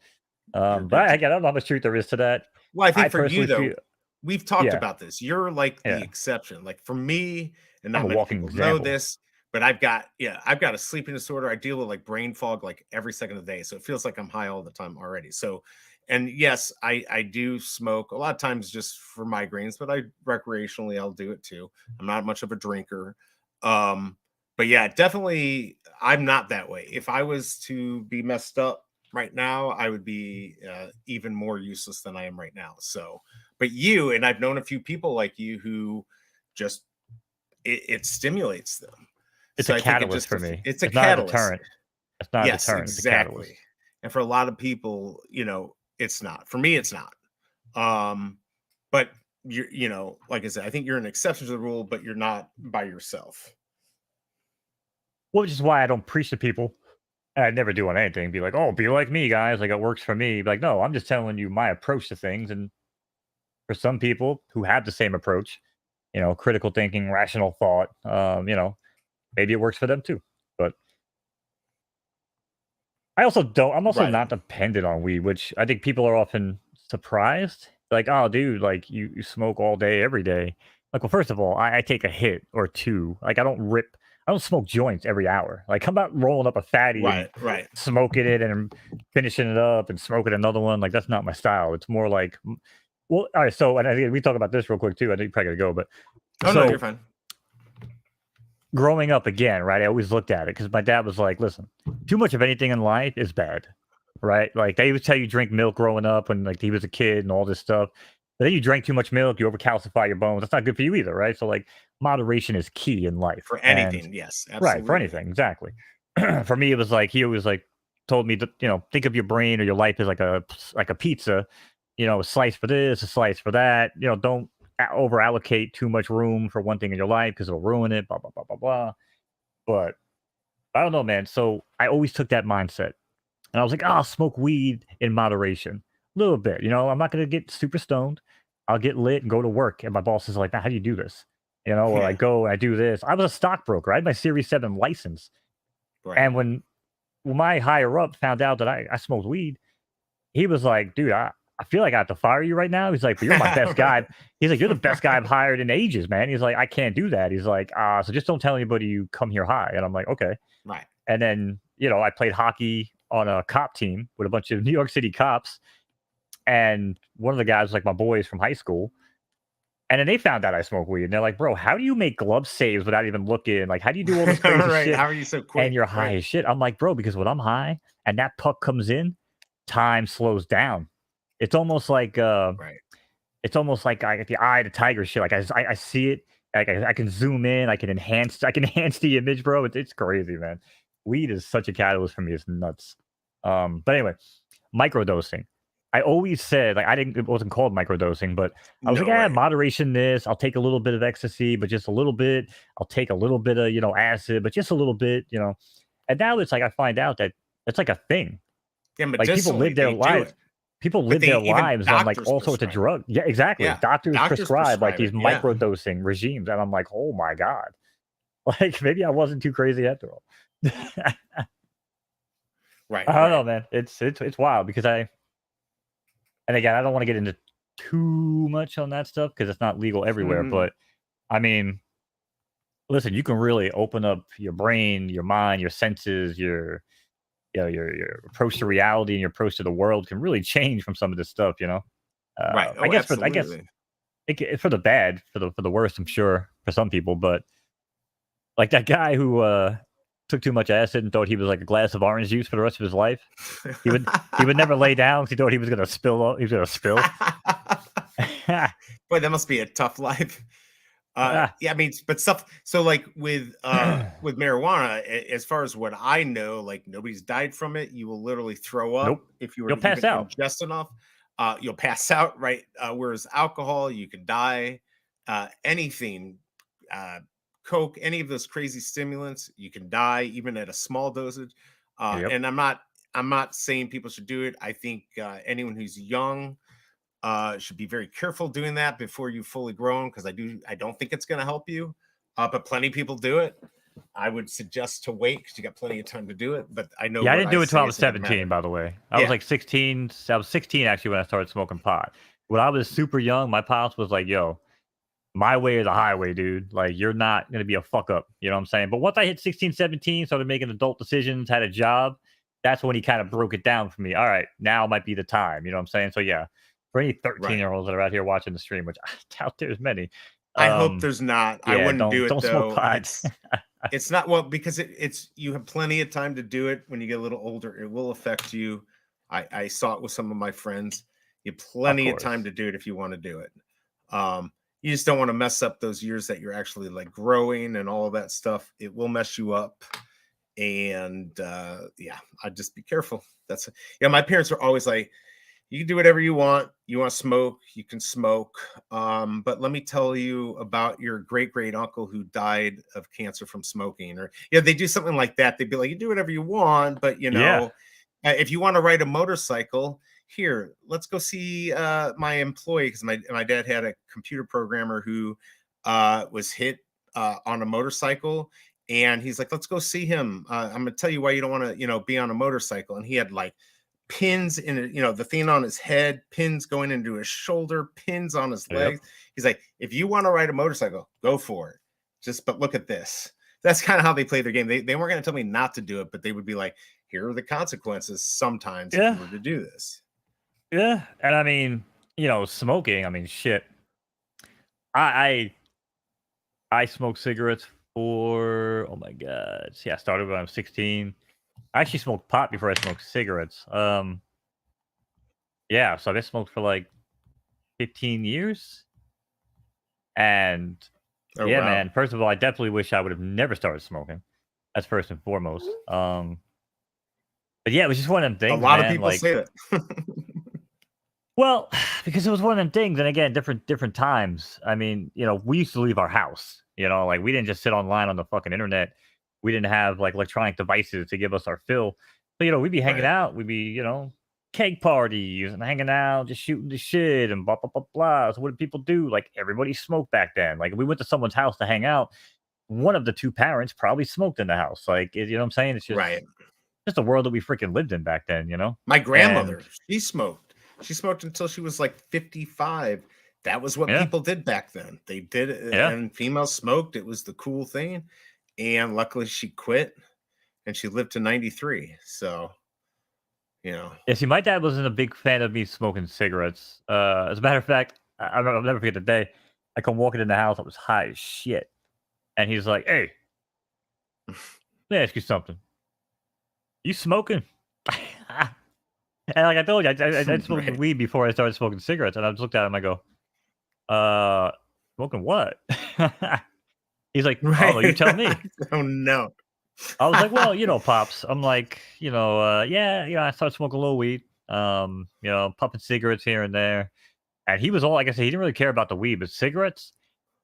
you're But good to I don't know how much truth there is to that. Well, I I think for you personally though, feel, we've talked yeah, about this. You're like the yeah. exception. Like for me, and I'm not a many walking people know example. this, but I've got a sleeping disorder. I deal with like brain fog like every second of the day. So it feels like I'm high all the time already. So And yes, I do smoke a lot of times just for migraines, but I recreationally I'll do it too. I'm not much of a drinker. Um, but yeah, definitely I'm not that way. If I was to be messed up right now, I would be even more useless than I am right now. So, but you and I've known a few people like you who just it stimulates them. It's a So I think it catalyst just for me. it's a It's not a catalyst. deterrent. It's not a Yes, deterrent. It's a catalyst. exactly. And for a lot of people, it's not. For me, it's not. But like I said, I think you're an exception to the rule, but you're not by yourself. Well, which is why I don't preach to people. And I never do on anything. Be like, oh, be like me, guys. Like it works for me. Be like, no, I'm just telling you my approach to things. And for some people who have the same approach, critical thinking, rational thought, maybe it works for them too. But I also don't. I'm also Right. not dependent on weed, which I think people are often surprised. Like, oh, dude, like you smoke all day, every day. Like, well, first of all, I take a hit or two. Like, I don't smoke joints every hour. Like, I'm not rolling up a fatty and Right. Right. smoking it and finishing it up and smoking another one. Like, that's not my style. It's more like, well, all right. So, and I think we talk about this real quick too. I think you probably gotta go, but Oh no, so you're fine. growing up again, right? I always looked at it because my dad was like, listen, too much of anything in life is bad, right? Like they would tell you drink milk growing up when like he was a kid and all this stuff. But then you drink too much milk, you overcalcify your bones. That's not good for you either, right? So like moderation is key in life. For And anything, yes, right, for absolutely. anything, exactly. For me, it was like he always like told me to, think of your brain or your life as like a pizza, a slice for this, a slice for that. Don't over allocate too much room for one thing in your life because it'll ruin it, blah, blah, blah, blah, blah. But I don't know, man. So I always took that mindset. And I was like, oh, I'll smoke weed in moderation. A little bit. I'm not going to get super stoned. I'll get lit and go to work. And my boss is like, "Now, how do you do this?" Or I Yeah. go and I do this. I was a stockbroker. I had my Series 7 license. Right. And when my higher up found out that I smoked weed, he was like, dude, I feel like I have to fire you right now. He's like, but you're my best guy. He's like, you're the best guy I've hired in ages, man. He's like, I can't do that. He's like, so just don't tell anybody you come here high. And I'm like, okay. Right. And then, I played hockey on a cop team with a bunch of New York City cops. And one of the guys was like my boys from high school. And then they found out I smoke weed. And they're like, bro, how do you make glove saves without even looking? Like, how do you do all this crazy Right. shit? How are you so And quick? you're high Right. as shit. I'm like, bro, because when I'm high and that puck comes in, time slows down. It's almost like Right. I get the eye of the tiger shit. Like I see it. Like I can zoom in. I can enhance the image, bro. It's crazy, man. Weed is such a catalyst for me. It's nuts. But anyway, microdosing. I always said like it wasn't called microdosing, but I was like, No. Right. moderation. This I'll take a little bit of ecstasy, but just a little bit. I'll take a little bit of acid, but just a little bit. And now it's like I find out that it's like a thing. Yeah. Like people Medicinally, live their they do lives. it, People but live they their even lives on like doctors all sorts of prescribe it. drugs. Yeah, exactly. Yeah. Doctors Doctors prescribe like prescribe these it. Yeah. microdosing regimes, and I'm like, oh my god, like maybe I wasn't too crazy after all. Right. I don't Right. know, man. It's wild because and again I don't want to get into too much on that stuff because it's not legal everywhere. Mhm. But I mean, listen, you can really open up your brain, your mind, your senses, your approach to reality and your approach to the world can really change from some of this stuff. Right. I Oh, guess absolutely. for the bad, for the worst, I'm sure for some people. But like that guy who took too much acid and thought he was like a glass of orange juice for the rest of his life. He would never lay down because he thought he was gonna spill. He was gonna spill. Boy, that must be a tough life. Ah. Yeah, I mean, but stuff. So, like with marijuana, as far as what I know, like nobody's died from it. You will literally throw up Nope. if you were You'll to pass even out. ingest enough. You'll pass out, right? Whereas alcohol, you can die. Anything, uh, coke, any of those crazy stimulants, you can die even at a small dosage. Yep. And I'm not saying people should do it. I think anyone who's young should be very careful doing that before you fully grown because I don't think it's going to help you. But plenty of people do it. I would suggest to wait because you got plenty of time to do it. But I know Yeah, I what didn't I do it until I say was isn't going to 17. matter. By the way, I was Yeah. like 16. I was 16 actually when I started smoking pot. When I was super young, my pops was like, "Yo, my way or the highway, dude. Like, you're not gonna be a fuck up." You know what I'm saying? But once I hit 16, 17, started making adult decisions, had a job. that's when he kind of broke it down for me. All right, now might be the time. You know what I'm saying? So yeah, for any 13 Right. year olds that are out here watching the stream, which I doubt there's many. I hope there's not. I Yeah, wouldn't don't do it don't smoke though. pot. It's not well because it's you have plenty of time to do it when you get a little older. It will affect you. I saw it with some of my friends. You have Of plenty of time course, to do it if you want to do it. You just don't want to mess up those years that you're actually like growing and all of that stuff. It will mess you up. And yeah, I'd just be careful. That's yeah, my parents were always like, you can do whatever you want. You want to smoke, you can smoke. But let me tell you about your great great uncle who died of cancer from smoking. Or yeah, they do something like that. They'd be like, you do whatever you want, but you yeah, know, if you want to ride a motorcycle, here, let's go see my employee because my dad had a computer programmer who was hit on a motorcycle. And he's like, let's go see him. I'm gonna tell you why you don't want to, be on a motorcycle. And he had like pins in it, the thing on his head, pins going into his shoulder, pins on his yep, legs. He's like, if you want to ride a motorcycle, go for it. But look at this. That's kind of how they play their game. They weren't going to tell me not to do it, but they would be like, here are the consequences sometimes if you yeah, were to do this. yeah. And I mean, smoking. I mean, shit. I I smoked cigarettes for oh my god. Yeah, I started when I was 16. I actually smoked pot before I smoked cigarettes. Yeah, so I smoked for like 15 years. And Oh, yeah, wow. man, first of all, I definitely wish I would have never started smoking. That's first and foremost. But yeah, it was just one of them A things, lot of man. people Like, say that. well, because it was one of them things, and again, different times. I mean, we used to leave our house. Like we didn't just sit online on the fucking internet. We didn't have like electronic devices to give us our fill. So we'd be hanging Right. out. We'd be cake parties and hanging out, just shooting the shit and blah blah blah blah. So what did people do? Like everybody smoked back then. Like if we went to someone's house to hang out, one of the two parents probably smoked in the house. Like you know what I'm saying? It's Right. just a world that we freaking lived in back then. My And grandmother, she smoked. She smoked until she was like 55. That was what yeah, people did back then. They did it, yeah. and females smoked. It was the cool thing. And luckily she quit and she lived to 93. So, you know, Yeah, see, my dad wasn't a big fan of me smoking cigarettes. As a matter of fact, I'll never forget the day I come walking in the house. I was high as shit, and he's like, "Hey, let me ask you something. You smoking?" And like I told you, I'd smoking right. weed before I started smoking cigarettes, and I just looked at him. I go, smoking what?" He's like, "I don't know. You Right. tell me." Oh no. I was like, "Well, Pops." I'm like, yeah, I started smoking a little weed. Puffing cigarettes here and there. And he was all like I said, he didn't really care about the weed, but cigarettes,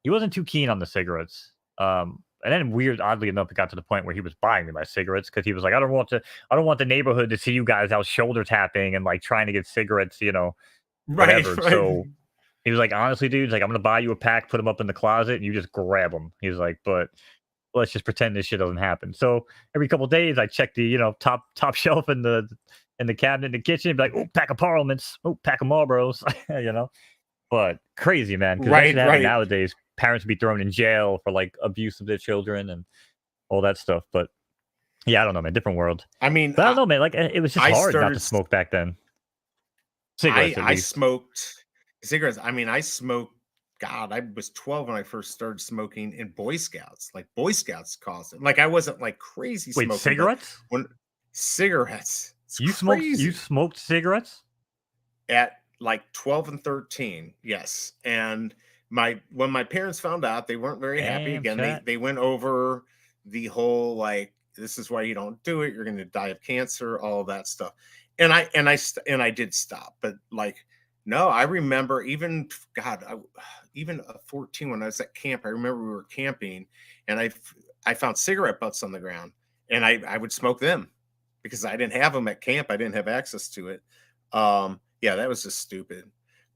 he wasn't too keen on the cigarettes. And then oddly enough, it got to the point where he was buying me my cigarettes because he was like, I don't want the neighborhood to see you guys out shoulder tapping and like trying to get cigarettes, Right, whatever. right. So he was like, honestly, dude, he's like, I'm gonna buy you a pack, put them up in the closet, and you just grab them. He's like, but let's just pretend this shit doesn't happen. So every couple of days, I check the top shelf in the cabinet in the kitchen, be like, oh, pack of Parliaments, oh, pack of Marlboros, But crazy, man, because that should Right, happen right. nowadays. Parents would be thrown in jail for like abuse of their children and all that stuff. But yeah, I don't know, man. Different world. I mean, But I don't know, man. Like it was just I hard not started to smoke back then. Cigarettes, at I least. smoked cigarettes. I mean, I smoked God, I was 12 when I first started smoking in Boy Scouts. Like Boy Scouts caused it. Like I wasn't like crazy Wait, smoking, but cigarettes? when cigarettes, it's You crazy. smoked cigarettes? At like 12 and 13, yes. And my when my parents found out, they weren't very happy. Damn, Again, chat. they went over the whole like this is why you don't do it. You're going to die of cancer, all that stuff. And I did stop, but like no, I remember even God, even 14 when I was at camp. I remember we were camping, and I found cigarette butts on the ground, and I would smoke them because I didn't have them at camp. I didn't have access to it. Yeah, that was just stupid.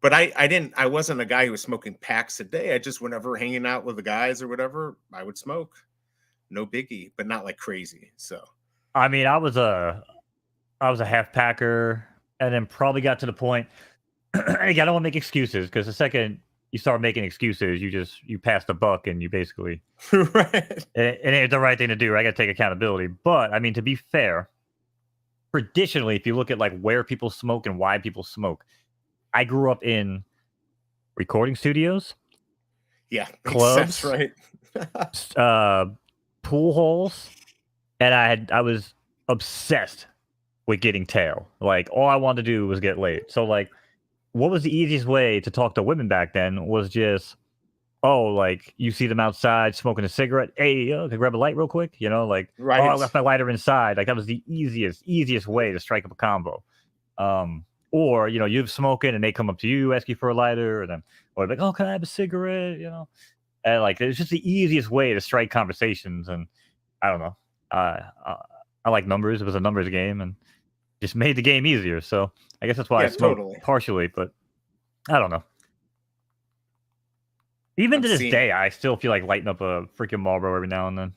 But I wasn't a guy who was smoking packs a day. I just whenever hanging out with the guys or whatever, I would smoke. No biggie, but not like crazy. So I mean, I was a half packer, and then probably got to the point. Again, I don't want to make excuses because the second you start making excuses, you pass the buck and you basically right. it ain't the right thing to do. I got to take accountability. But I mean, to be fair, traditionally, if you look at like where people smoke and why people smoke, I grew up in recording studios, Yeah, makes sense, clubs, right? uh, pool halls, and I was obsessed with getting tail. Like all I wanted to do was get laid. So like, what was the easiest way to talk to women back then? Was just like you see them outside smoking a cigarette. Hey, can I grab a light real quick? Like, oh, I Right. left my lighter inside. Like that was the easiest way to strike up a combo. Or you're smoking and they come up to you, ask you for a lighter, and then or like, oh, can I have a cigarette? And like it's just the easiest way to strike conversations. And I don't know. I like numbers. It was a numbers game, and just made the game easier. So I guess that's why I Yeah, smoke totally. partially, but I don't know. Even I'm to this seeing. day, I still feel like lighting up a freaking Marlboro every now and then.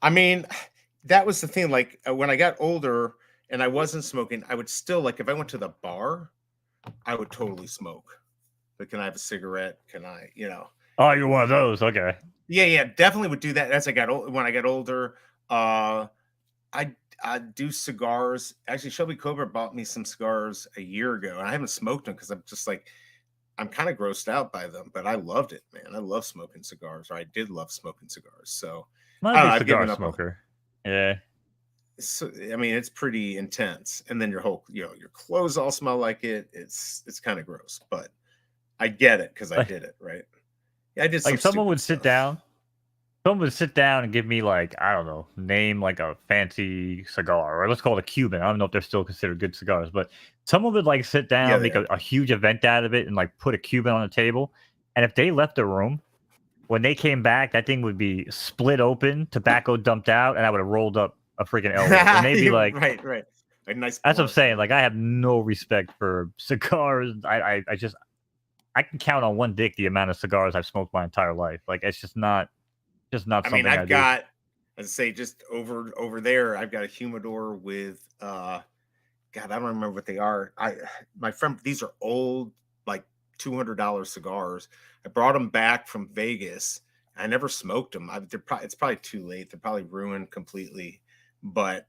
I mean, that was the thing. Like when I got older and I wasn't smoking, I would still like if I went to the bar, I would totally smoke. Like, can I have a cigarette? Can I, Oh, you're one of those. Okay. Yeah, definitely would do that as I got old. When I got older, uh, I I do cigars. Actually, Shelby Cobra bought me some cigars a year ago, and I haven't smoked them because I'm just like I'm kind of grossed out by them. But I loved it, man. I love smoking cigars, or I did love smoking cigars. So I'm not I a don't know. big I've cigar given up on. smoker. Yeah. So, I mean, it's pretty intense, and then your whole, your clothes all smell like it. It's kind of gross, but I get it because I Like, did it, right? Yeah, I did like some if someone stupid would sit stuff. down, someone would sit down and give me like, I don't know, name like a fancy cigar, or let's call it a Cuban. I don't know if they're still considered good cigars, but someone would like sit Yeah, down, they make are. a huge event out of it, and like put a Cuban on the table. And if they left the room, when they came back, that thing would be split open, tobacco dumped out, and I would have rolled up a freaking Elwood. And they'd be like, Right. A nice that's what I'm blunt, saying. right? Like I have no respect for cigars. I can count on one dick the amount of cigars I've smoked my entire life. Like it's just not I mean, something I I've do. got, let's say, just over there, I've got a humidor with God, I don't remember what they are. My friend, these are old, like $200 cigars. I brought them back from Vegas. I never smoked them. It's probably too late. They're probably ruined completely. But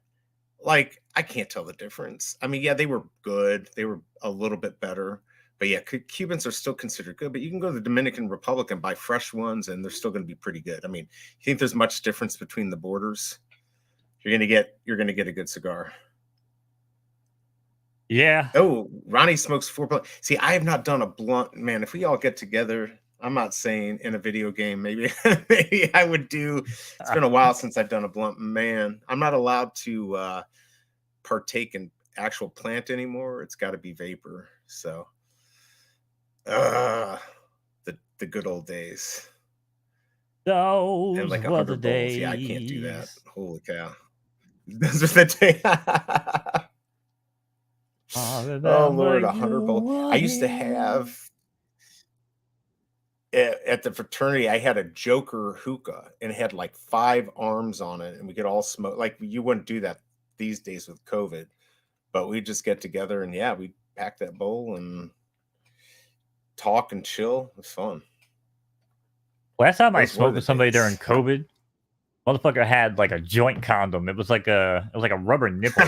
like, I can't tell the difference. I mean, yeah, they were good. They were a little bit better. But yeah, Cubans are still considered good. But you can go to the Dominican Republic and buy fresh ones, and they're still going to be pretty good. I mean, you think there's much difference between the borders? You're gonna get a good cigar. Yeah. Oh, Ronnie smokes 4 blunt. See, I have not done a blunt. Man, if we all get together, I'm not saying in a video game, maybe maybe I would do. It's been a while since I've done a blunt. Man, I'm not allowed to partake in actual plant anymore. It's got to be vapor. So, uh, the good old days and Those like a were the 100 bowls. Yeah, I can't do that. days. Holy cow! Those are the day. I Oh remember Lord, a you 100 bowl. I were used to here. have at the fraternity, I had a Joker hookah and it had like 5 arms on it, and we could all smoke. Like you wouldn't do that these days with COVID, but we'd just get together and yeah, we'd pack that bowl and talk and chill. It was fun. Last time I Those were smoked the with somebody during days. COVID, motherfucker had like a joint condom. It was like a rubber nipple.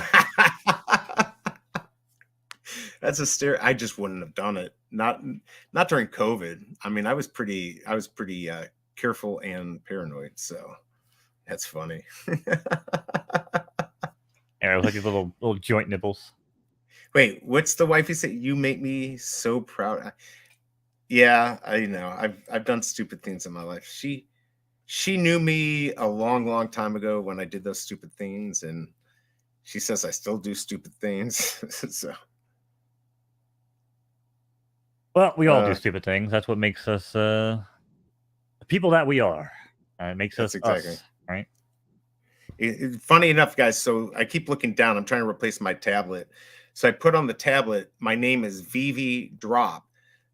That's a stare. I just wouldn't have done it. Not during COVID. I mean, I was pretty careful and paranoid. So that's funny. And it was like these little joint nipples. Wait, what's the wife you say? You make me so proud. Yeah, I know. I've done stupid things in my life. She knew me a long, long time ago when I did those stupid things, and she says I still do stupid things. So Well, we all do uh, stupid things. That's what makes us the people that we are. It makes that's us exactly. us, right? Funny enough, guys. So I keep looking down. I'm trying to replace my tablet. So I put on the tablet. My name is Veve Drop.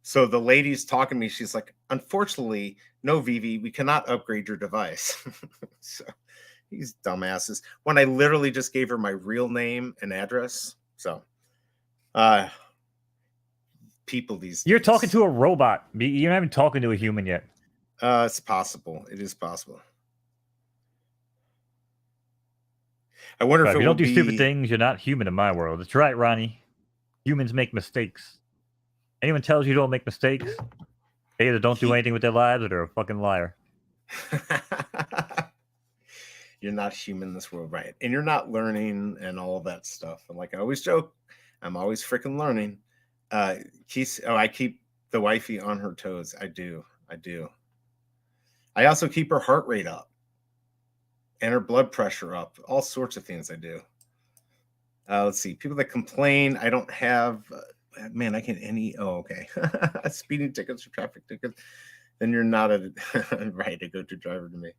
So the lady's talking to me. She's like, "Unfortunately, no, Veve, we cannot upgrade your device." So these dumbasses. When I literally just gave her my real name and address. So uh people these You're talking days. to a robot. You're not even talking to a human yet. It's possible. It is possible. I wonder But if if it you will don't do stupid be. things, you're not human in my world. That's right, Ronnie. Humans make mistakes. Anyone tells you don't make mistakes, they either don't do He, anything with their lives or they're a fucking liar. you're not human in this world, right? And you're not learning and all of that stuff. And like I always joke, I'm always freaking learning. I keep the wifey on her toes. I do. I do. I also keep her heart rate up and her blood pressure up. All sorts of things I do. Let's see. People that complain, I don't have. Man, I can any. Oh, okay. Speeding tickets or traffic tickets. Then you're not a right a go-to driver to me.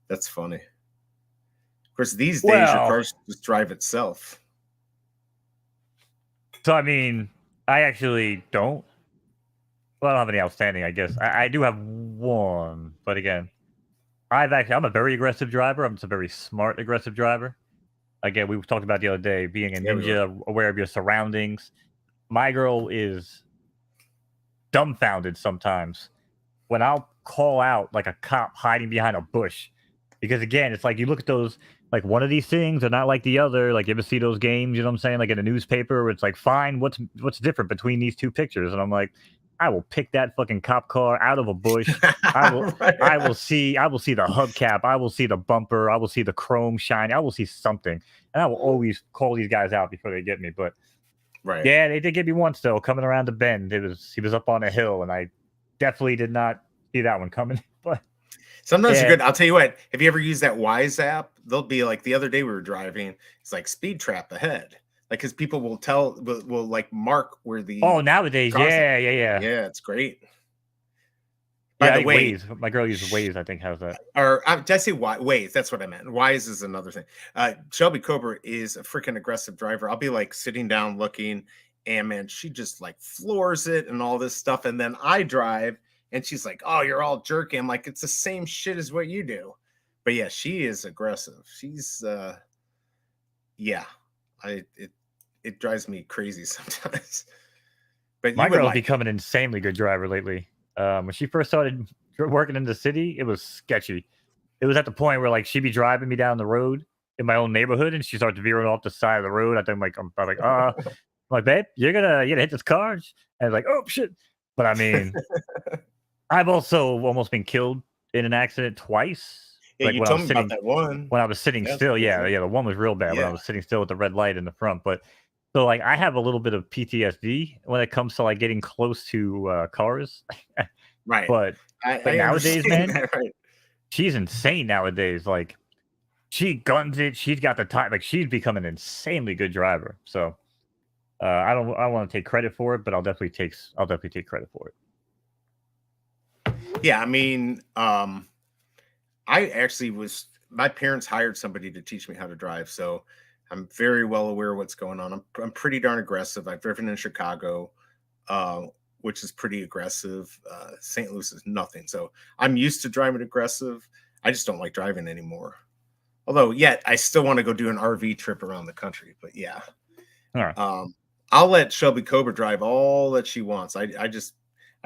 That's funny. Of course, these days your Well, car just drive itself. so I mean, I actually don't. Well, I don't have any outstanding, I guess. I do have one, but again, I'm a very aggressive driver. I'm just a very smart aggressive driver. Again, we talked about the other day being a Yeah, we were. ninja, aware of your surroundings. My girl is dumbfounded sometimes when I'll call out like a cop hiding behind a bush. Because again, it's like you look at those, like one of these things are not like the other. Like you ever see those games, you know what I'm saying? Like in a newspaper where it's like, fine, what's different between these two pictures? And I'm like, I will pick that fucking cop car out of a bush. I will I Right. will see I will see the hubcap, I will see the bumper, I will see the chrome shine, I will see something. And I will always call these guys out before they get me. But Right. yeah, they did get me once though, coming around the bend. He was up on a hill and I definitely did not see that one coming. But Sometimes they're yeah. good. I'll tell you what. Have you ever used that Wise app? They'll be like the other day we were driving. It's like speed trap ahead. Like because people will like mark where Oh, the nowadays, cars. yeah, yeah, yeah. Yeah, it's great. By Yeah, I the think way, Waze. My girl uses Waze, I think, has that. or did I say Waze? That's what I meant. Wise is another thing. Shelby Cobra is a freaking aggressive driver. I'll be like sitting down looking, and man, she just like floors it and all this stuff. And then I drive, and she's like, "Oh, you're all jerky." I'm like, "It's the same shit as what you do." But yeah, she is aggressive. She's yeah, I it drives me crazy sometimes. But you My would girl's like it. become an insanely good driver lately. When she first started working in the city, it was sketchy. It was at the point where like she'd be driving me down the road in my own neighborhood, and she started veering off the side of the road. I think I'm like, I'm like, babe, you're gonna hit this car, and like, oh shit. But I mean, I've also almost been killed in an accident twice. Yeah, Like you told me about that one. when I was sitting Yeah, still. Yeah, yeah, the one was real bad when I yeah, was sitting still with the red light in the front. But so like I have a little bit of PTSD when it comes to like getting close to cars. right. but I but nowadays, understand man, that. Right. she's insane nowadays. Like she guns it. She's got the time. Like she's become an insanely good driver. So I don't want to take credit for it, but I'll definitely take credit for it. Yeah, I mean, I actually was my parents hired somebody to teach me how to drive, so I'm very well aware of what's going on. I'm pretty darn aggressive. I've driven in Chicago, uh, which is pretty aggressive. St. Louis is nothing, so I'm used to driving aggressive. I just don't like driving anymore. Although, yet I still want to go do an RV trip around the country. But yeah, All right. um, I'll let Shelby Cobra drive all that she wants. I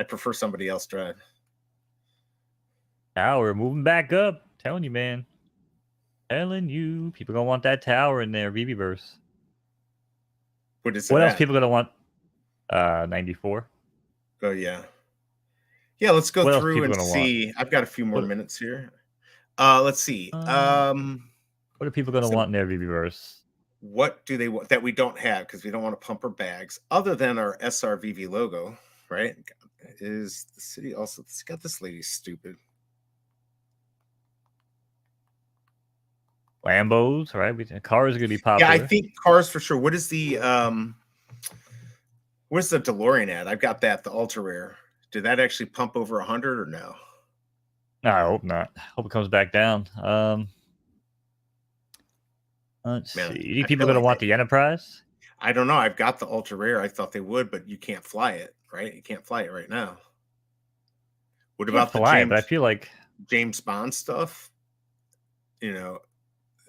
prefer somebody else drive. Now we're moving back up. Telling you, man. Telling you, people gonna want that tower in their VB-verse. What is it What else at? people gonna want? 94. Oh yeah. Yeah, let's go What else through people and gonna want? see. I've got a few more What minutes here. Let's see. uh, what are people gonna So want in their VB-verse? what do they want that we don't have because we don't want to pump our bags other than our SRVV logo, right? Is the city also it's got this lady stupid? Lambos, right? Cars are gonna be Yeah, I popular. think cars for sure. Where's the DeLorean at? I've got that, the ultra rare. Did that actually pump over 100 or no? No, I hope not. Hope it comes back down. Let's Man, see. Do you think I people feel are gonna like want the Enterprise? I don't know. I've got the ultra rare. I thought they would, but you can't fly it, right? You can't fly it right now. What Can't about the fly it, but I feel like James Bond stuff? You know,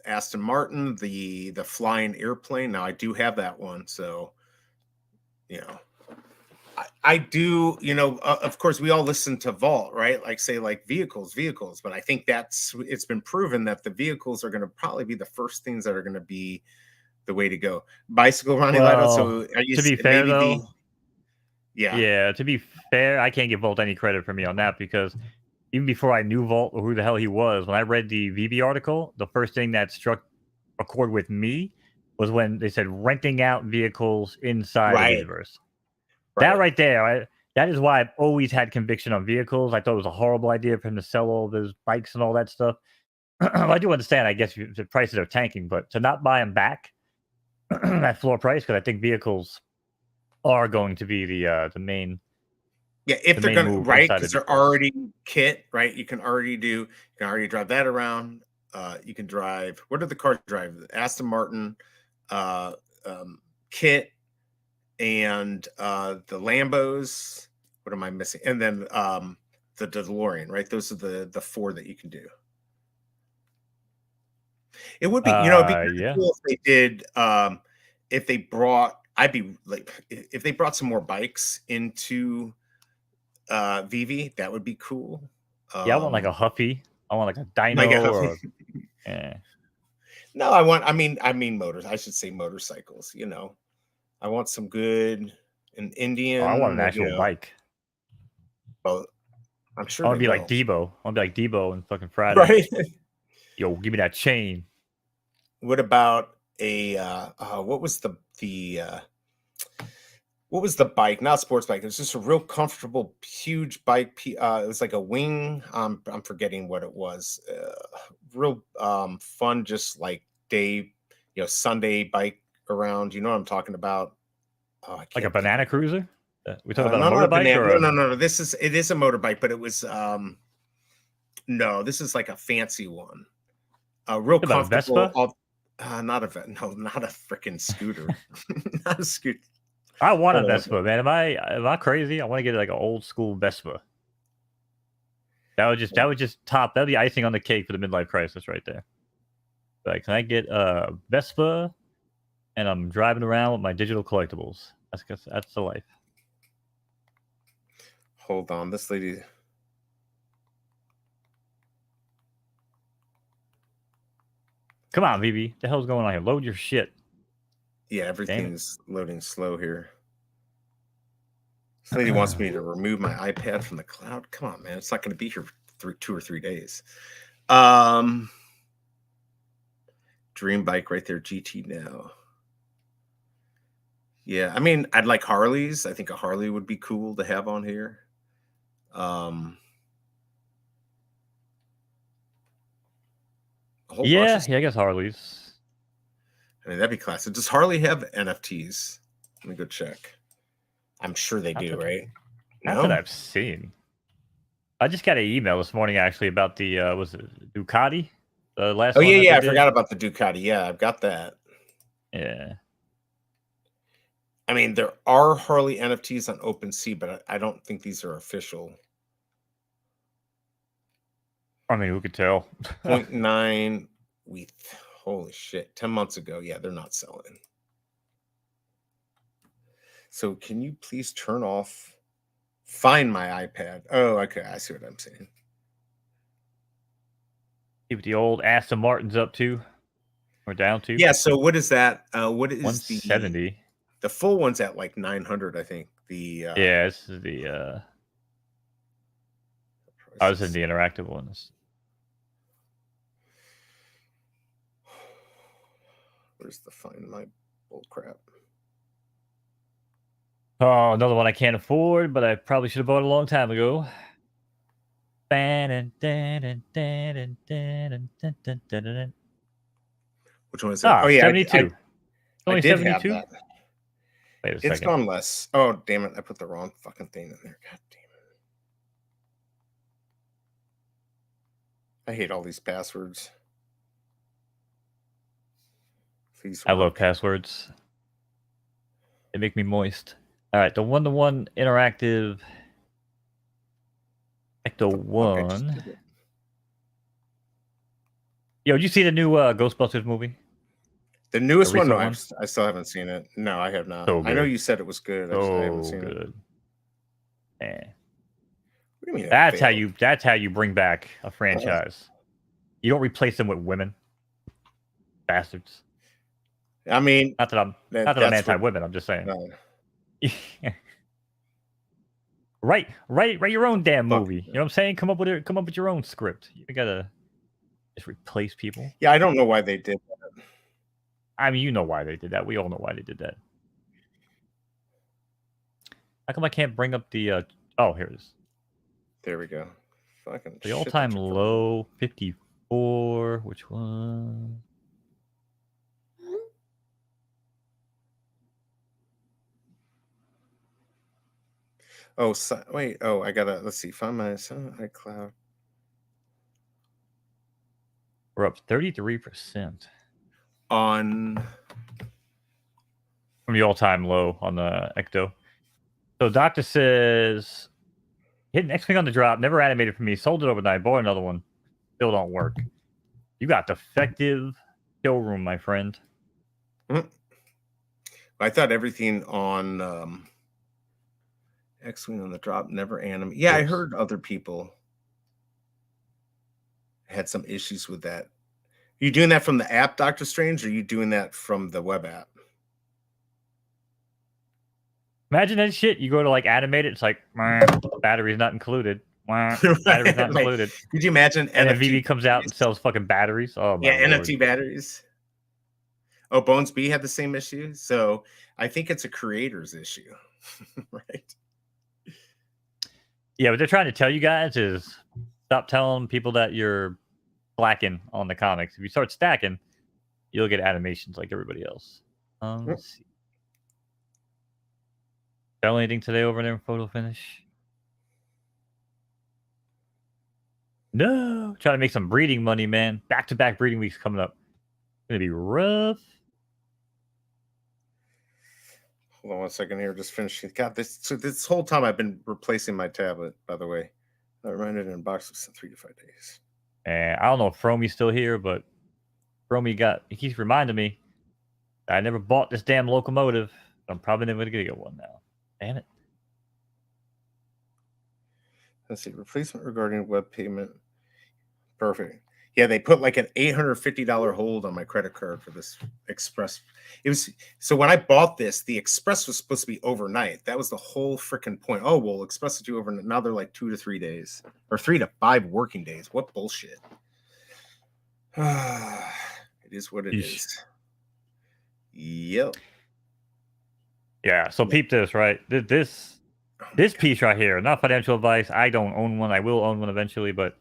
Aston Martin, the flying airplane. Now I do have that one, so you know, I do, of course, we all listen to Vault, right? Like say like vehicles, but I think it's been proven that the vehicles are going to probably be the first things that are going to be the way to go. Bicycle Ronnie Lido. Well, So are you to be saying fair maybe though, yeah, yeah, to be fair, I can't give Volt any credit for me on that because even before I knew Volt or who the hell he was, when I read the VB article, the first thing that struck a chord with me was when they said renting out vehicles inside the right, Veveverse. That right. right there, that is why I've always had conviction on vehicles. I thought it was a horrible idea for him to sell all of his bikes and all that stuff. I do understand, I guess, the prices are tanking, but to not buy them back at floor price, because I think vehicles are going to be the main Yeah, if the they're main gonna move right, inside the because they're Veveverse. already kit, right? You can already drive that around. You can drive what do the cars drive? The Aston Martin, uh, kit, and the Lambos. What am I missing? And then the DeLorean, right? Those are the four that you can do. It would be, it'd be kind of Yeah. cool if they did. If they brought, I'd be like, if they brought some more bikes into Veve, that would be cool. Yeah, I want like a Um, Huffy. I want like a like Dino or eh. no, I mean motors. I should say motorcycles. I want some good an Oh, I want Indian. an actual bike. Well, I'm I sure want they to be like will. Debo. I want to be like Debo and fucking Friday. Right. Yo, give me that chain. What about a what was the bike? Not a sports bike. It was just a real comfortable, huge bike. It was like a wing. I'm forgetting what it was. Real fun, just like day, Sunday bike around. You know what I'm talking about? Oh, I Like a can't think of banana it. cruiser? We talking about a No, not a motorbike banana. or No, a no, no, no. It is a motorbike, but it was no. This is like a fancy one. Real about a comfortable. Vespa? Not a no, not a freaking scooter. Not a scooter. I want a Hold on. Vespa, man. Am I crazy? I want to get like an old school Vespa. That would just top. That'd be icing on the cake for the midlife crisis right there. Like, can I get a Vespa and I'm driving around with my digital collectibles? That's the life. Hold on. This lady. Come on, VB. The hell's going on here? Load your shit. Yeah, Damn it. everything's loading slow here. This lady wants me to remove my iPad from the cloud. Come on, man. It's not going to be here for 2 or 3 days. Um, Dream bike right there, GT now. Yeah, I mean, I'd like Harleys. I think a Harley would be cool to have on here. A whole bunch of Yeah, stuff. I guess Harleys. I mean, that'd be classic. Does Harley have NFTs? Let me go check. I'm sure they Not do, that, right? not that No? I've seen. I just got an email this morning actually about the was it Ducati, the last Oh, one yeah, that yeah. they I forgot did. about the Ducati. Yeah, I've got that. Yeah, I mean, there are Harley NFTs on OpenSea, but I don't think these are official. I mean, who could tell? Point 0.9 holy shit, 10 months ago. Yeah, they're not selling. So can you please find my iPad? Oh, okay. I see what I'm saying. See what the old Aston Martin's up to or down to. Yeah. So what is that? What is the 170. full one's at like 900, I think. Yeah, this is the I was in the interactive ones. Where's the find my bull crap? Oh, another one I can't afford, but I probably should have bought a long time ago. Which one is it? Oh yeah, 72. I Only did have 72? that. Wait a It's second. gone less. Oh damn it! I put the wrong fucking thing in there. God damn it! I hate all these passwords. Please I love work. passwords. They make me moist. All right, the one-to-one interactive Ecto Fuck! I just 1. did it. Yo, did you see the new Ghostbusters movie? The The newest one, no, recent one? I still haven't seen it. No, I have not. So I know good. you said it was good. I haven't So seen it. good. Eh. What do you mean? That's how you bring back a franchise. You don't replace them with women. Bastards. I mean, not that I'm anti-women. I'm just saying. Write your own damn movie. You know what I'm saying? Come up with your own script. You gotta just replace people. Yeah, I don't know why they did that. I mean, you know why they did that. We all know why they did that. How come I can't bring up the? Oh, here it is. There we go. Fucking the all-time low 54. Which one? Oh, wait. Oh, I gotta. Let's see. Find my iCloud. We're up 33% on from the all-time low on the Ecto. So Doctor says, hit an X-Wing on the drop, never animated for me, sold it overnight, bought another one, still don't work. You got defective showroom, my friend. Mm-hmm. I thought everything on X-Wing on the drop never animated. Yeah, I heard other people had some issues with that. Are you doing that from the app, Doctor Strange, or are you doing that from the web app? Imagine that shit. You go to like animate it, it's like battery's not included. Battery's not included. Could you imagine? And then Veve comes out and sells fucking batteries. Oh my yeah, Lord. NFT batteries. Oh, Bonez B had the same issue, so I think it's a creator's issue, right? Yeah, what they're trying to tell you guys is stop telling people that you're slacking on the comics. If you start stacking, you'll get animations like everybody else. Let's see. Sell anything today over there in photo finish? No. Trying to make some breeding money, man. Back-to-back breeding weeks coming up. It's gonna be rough. Hold on 1 second here. Just finishing. God, this whole time I've been replacing my tablet, by the way. I reminded in boxes in 3 to 5 days. And I don't know if Frommy's still here, but Fromy he keeps reminding me I never bought this damn locomotive. I'm probably never gonna get one now. Damn it. Let's see. Replacement regarding web payment. Perfect. Yeah, they put like an $850 hold on my credit card for this Express. It was so when I bought this, the Express was supposed to be overnight. That was the whole freaking point. Oh, well, Express is due overnight. Now they're like 2 to 3 days or 3 to 5 working days. What bullshit. It is what it is. Yep. Yeah, so peep this, right? This piece right here, not financial advice. I don't own one. I will own one eventually, but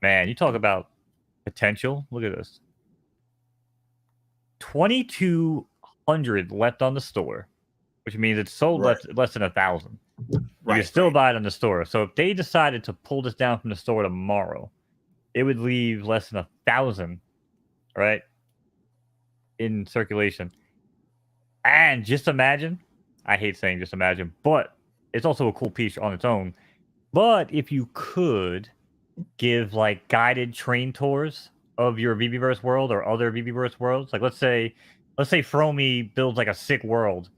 man, you talk about potential. Look at this. 2,200 left on the store, which means it's sold less than 1,000. You can still buy it on the store. So if they decided to pull this down from the store tomorrow, it would leave less than 1,000, right, in circulation. And just imagine, I hate saying just imagine, but it's also a cool piece on its own. But if you could give like guided train tours of your Veveverse world or other Veveverse worlds, like let's say Fromy builds like a sick world,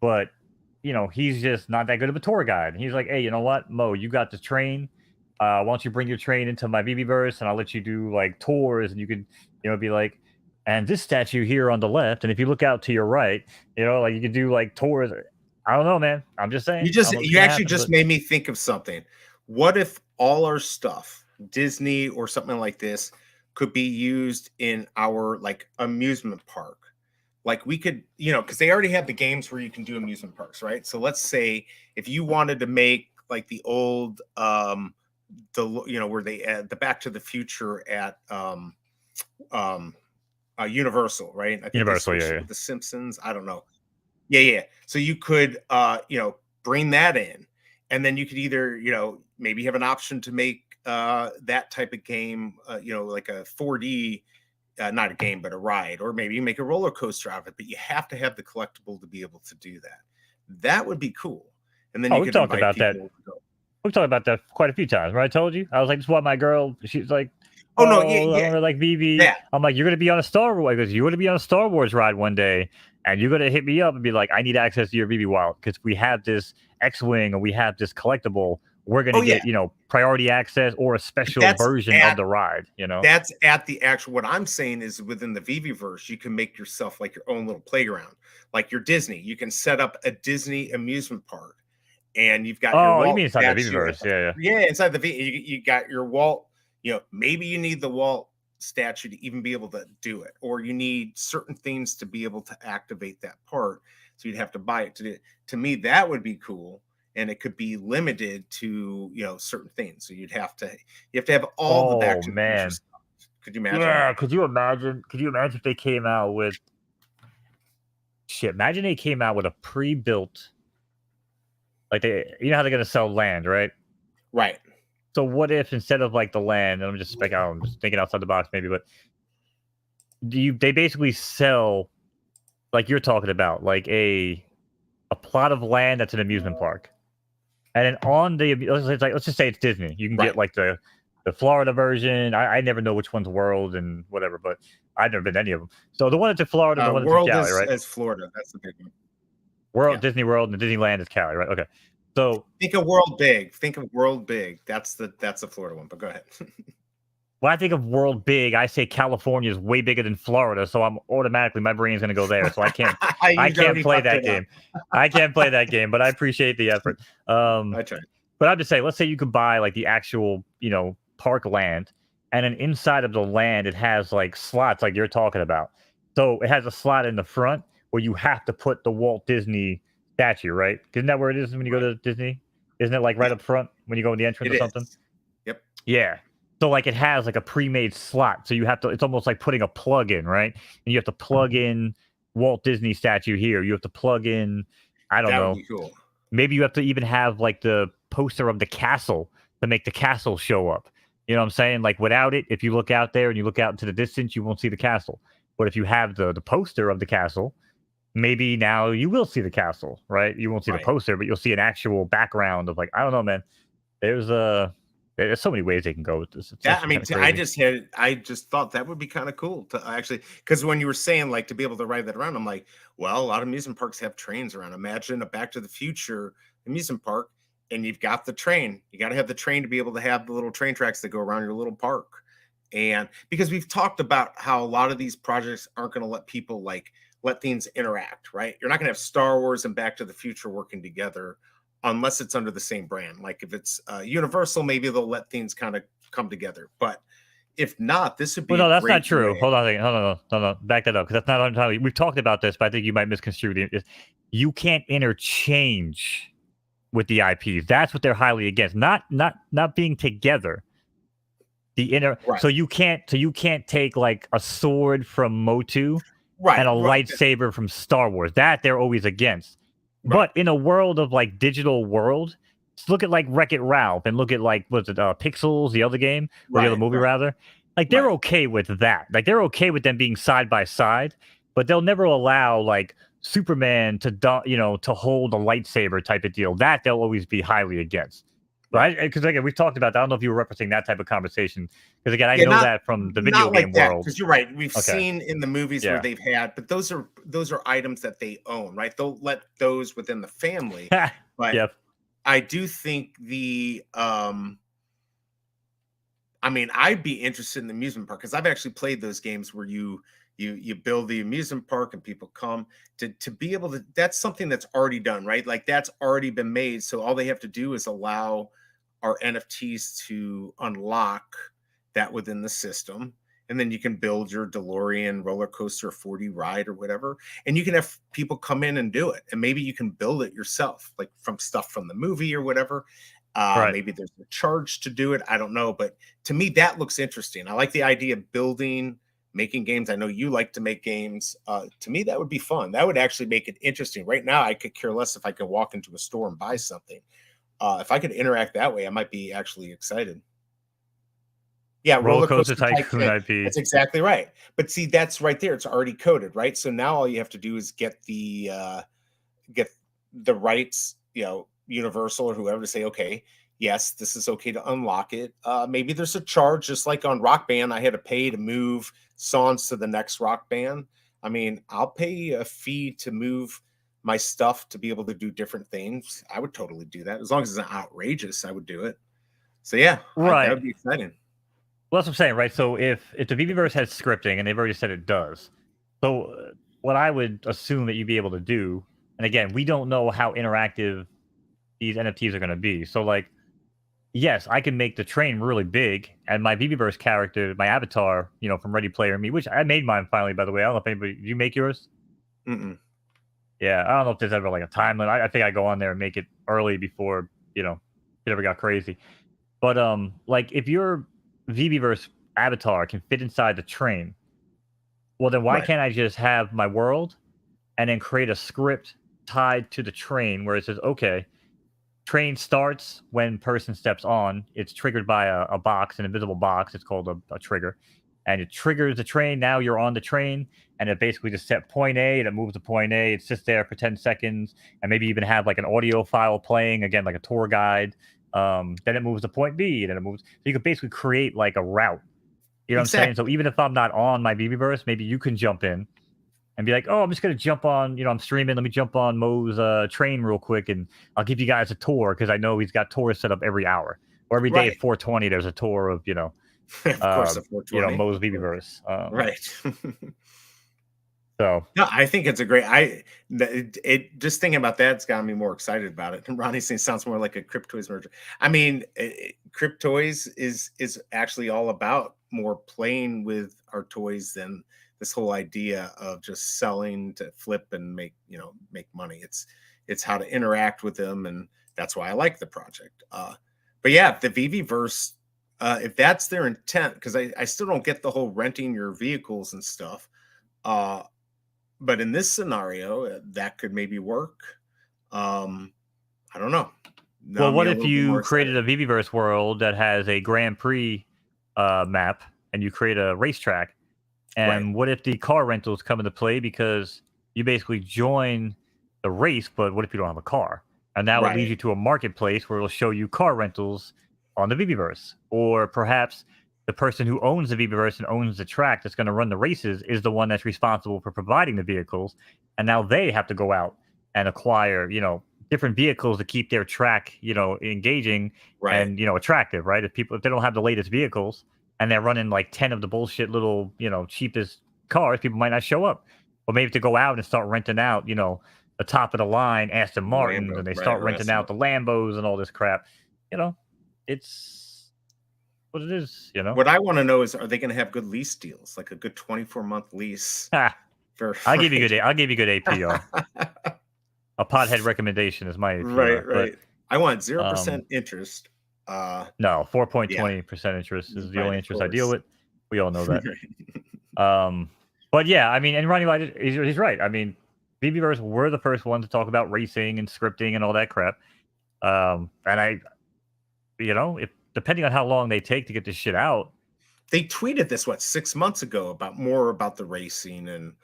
but you know he's just not that good of a tour guide. And he's like, hey, you know what, Mo, you got the train. Why don't you bring your train into my Veveverse and I'll let you do like tours, and you could, you know, be like, and this statue here on the left, and if you look out to your right, you know, like you could do like tours. I don't know, man. I'm just saying. You actually made me think of something. What if all our stuff, Disney or something like this, could be used in our like amusement park? Like we could, you know, because they already have the games where you can do amusement parks, right? So let's say if you wanted to make like the old, where they add the Back to the Future at Universal, right? I think Universal, yeah. With the Simpsons, I don't know. Yeah. So you could, bring that in, and then you could either, maybe have an option to make that type of game, like a 4D, not a game, but a ride, or maybe you make a roller coaster out of it. But you have to have the collectible to be able to do that. That would be cool. And then you could talk about that. We've talked about that quite a few times, right? I told you. I was like, this is what my girl, she's like, I don't like Veve. Yeah. I'm like, you're going to be on a Star Wars. Because you're going to be on a Star Wars ride one day, and you're going to hit me up and be like, I need access to your Veve wallet because we have this X-wing or we have this collectible, we're gonna Oh yeah, get priority access or a special that's version of the ride. that's at the actual. What I'm saying is within the Veveverse, you can make yourself like your own little playground, like your Disney. You can set up a Disney amusement park, and you've got your Oh, you Walt mean inside the statue. Veveverse? Yeah, yeah. Yeah, inside the V, you got your Walt. Maybe you need the Walt statue to even be able to do it, or you need certain things to be able to activate that part. So you'd have to buy it to do it. To me, that would be cool, and it could be limited to certain things. So you have to have all the Back Oh to the Future man. stuff. Could you imagine? Yeah, could you imagine? Could you imagine if they came out with shit? Imagine they came out with a pre-built, like how they're gonna sell land, right? Right. So what if instead of like the land, I'm just I'm just thinking outside the box maybe, but they basically sell like you're talking about, like a plot of land that's an amusement park, and then on the let's just say it's Disney. You can get Right. like the Florida version. I never know which one's World and whatever, but I've never been to any of them. So the one that's in Florida, and the one that's in World Cali, right? is Florida. That's the big one. World Yeah. Disney World and Disneyland is Cali, right? Okay. So Think of World Big. Think of World Big. That's the Florida one. But go ahead. when I think of World Big, I say California is way bigger than Florida, so I'm automatically my brain's gonna go there. So I can't play that game. I can't play that game, but I appreciate the effort. I tried. But I'm just saying, let's say you could buy like the actual, park land, and then inside of the land it has like slots like you're talking about. So it has a slot in the front where you have to put the Walt Disney statue, right? Isn't that where it is when you go to Disney? Isn't it like right up front when you go in the entrance It or something? is. Yep. Yeah. So like it has like a pre-made slot. So you have to, it's almost like putting a plug in, right? And you have to plug in Walt Disney statue here. You have to plug in, I don't That know. would be cool. Maybe you have to even have like the poster of the castle to make the castle show up. You know what I'm saying? Like without it, if you look out there and you look out into the distance, you won't see the castle. But if you have the poster of the castle, maybe now you will see the castle, right? You won't see the poster, but you'll see an actual background of like, I don't know, man. There's so many ways they can go with this. Yeah, I mean, I just thought that would be kind of cool to actually, because when you were saying like to be able to ride that around, I'm like, well, a lot of amusement parks have trains around. Imagine a Back to the Future amusement park, and you've got the train. You got to have the train to be able to have the little train tracks that go around your little park. And because we've talked about how a lot of these projects aren't going to let people like let things interact, right? You're not going to have Star Wars and Back to the Future working together unless it's under the same brand. Like if it's Universal, maybe they'll let things kind of come together. But if not, this would be. Well, no, that's not true. Hold on a second. Hold on. Back that up, because that's not entirely. We've talked about this, but I think you might misconstrue it. You can't interchange with the IPs. That's what they're highly against. Not being together. So you can't take like a sword from Motu and a lightsaber from Star Wars. That they're always against. But in a world of like digital world, look at like Wreck-It Ralph and look at like Pixels, the other game, or the other movie rather. Like they're okay with that. Like they're okay with them being side by side, but they'll never allow like Superman to to hold a lightsaber type of deal. That they'll always be highly against. Right? Because again, we've talked about that. I don't know if you were referencing that type of conversation. Because again, I know that from the video game world. Because you're right. We've seen in the movies where they've had, but those are items that they own, right? They'll let those within the family. But I do think I mean, I'd be interested in the amusement park because I've actually played those games where you build the amusement park and people come to be able to. That's something that's already done, right? Like that's already been made. So all they have to do is allow our NFTs to unlock that within the system. And then you can build your DeLorean roller coaster 4D ride or whatever. And you can have people come in and do it. And maybe you can build it yourself, like from stuff from the movie or whatever. Maybe there's a charge to do it. I don't know. But to me, that looks interesting. I like the idea of building, making games. I know you like to make games. To me, that would be fun. That would actually make it interesting. Right now, I could care less if I could walk into a store and buy something. If I could interact that way, I might be actually excited. Yeah, roller coaster tycoon IP. That's exactly right. But see, that's right there. It's already coded, right? So now all you have to do is get the rights, Universal or whoever to say, okay, yes, this is okay to unlock it. Maybe there's a charge, just like on Rock Band, I had to pay to move songs to the next Rock Band. I mean, I'll pay a fee to move my stuff to be able to do different things, I would totally do that. As long as it's not outrageous, I would do it. So yeah, that Right. would be exciting. Well, that's what I'm saying, right? So if the VBverse has scripting, and they've already said it does, so what I would assume that you'd be able to do, and again, we don't know how interactive these NFTs are going to be. So like, yes, I can make the train really big, and my VBverse character, my avatar, from Ready Player Me, which I made mine finally, by the way. I don't know if anybody, did you make yours? Mm-mm. Yeah, I don't know if there's ever like a time limit. I think I go on there and make it early before it ever got crazy. But like if your VBverse avatar can fit inside the train, well then why Right, can't I just have my world and then create a script tied to the train where it says, okay, train starts when person steps on. It's triggered by a box, an invisible box. It's called a trigger. And it triggers the train. Now you're on the train, and it basically just set point A, and it moves to point A. It sits there for 10 seconds, and maybe even have like an audio file playing, again, like a tour guide. Then it moves to point B, and then it moves. So you could basically create like a route. You know what I'm saying? So exactly. even if I'm not on my BBverse, maybe you can jump in and be like, "Oh, I'm just gonna jump on. I'm streaming. Let me jump on Mo's train real quick, and I'll give you guys a tour because I know he's got tours set up every hour or every day Right. at 4:20. There's a tour of Of course, a 420. Mo's Of course. Verse. Right. So No, I think it's a great. It just thinking about that's got me more excited about it. And Ronnie saying sounds more like a Cryptoys merger. I mean, Cryptoys is actually all about more playing with our toys than this whole idea of just selling to flip and make money. It's how to interact with them, and that's why I like the project. But yeah, the VV verse, if that's their intent, because I still don't get the whole renting your vehicles and stuff. Uh, but in this scenario, that could maybe work. Um, I don't know. Now well, I'm what getting a if little bit more you excited. created a VBverse world that has a Grand Prix map, and you create a racetrack? Right, And what if the car rentals come into play because you basically join the race, but what if you don't have a car? And now it leads right, you to a marketplace where it'll show you car rentals on the VBverse. Or perhaps the person who owns the VBverse and owns the track that's going to run the races is the one that's responsible for providing the vehicles. And now they have to go out and acquire, different vehicles to keep their track, engaging right. and, attractive, right? If they don't have the latest vehicles, and they're running like 10 of the bullshit little, cheapest cars, people might not show up. Or maybe to go out and start renting out, the top of the line Aston Martins, Lambo, and they right, start or renting out the Lambos and all this crap. You know, it's what it is. What I want to know is, are they going to have good lease deals, like a good 24-month lease Ah, for I'll give you right? good. I'll give you good APR. A pothead recommendation is my Right, APR, but right. I want um, 0% interest. no, Yeah, 4.20% interest is the right, only of interest I deal course. with. We all know that. But yeah, I mean, and Ronnie White, he's right. I mean, BBverse were the first one to talk about racing and scripting and all that crap. And if depending on how long they take to get this shit out, They tweeted this 6 months ago about more about the racing and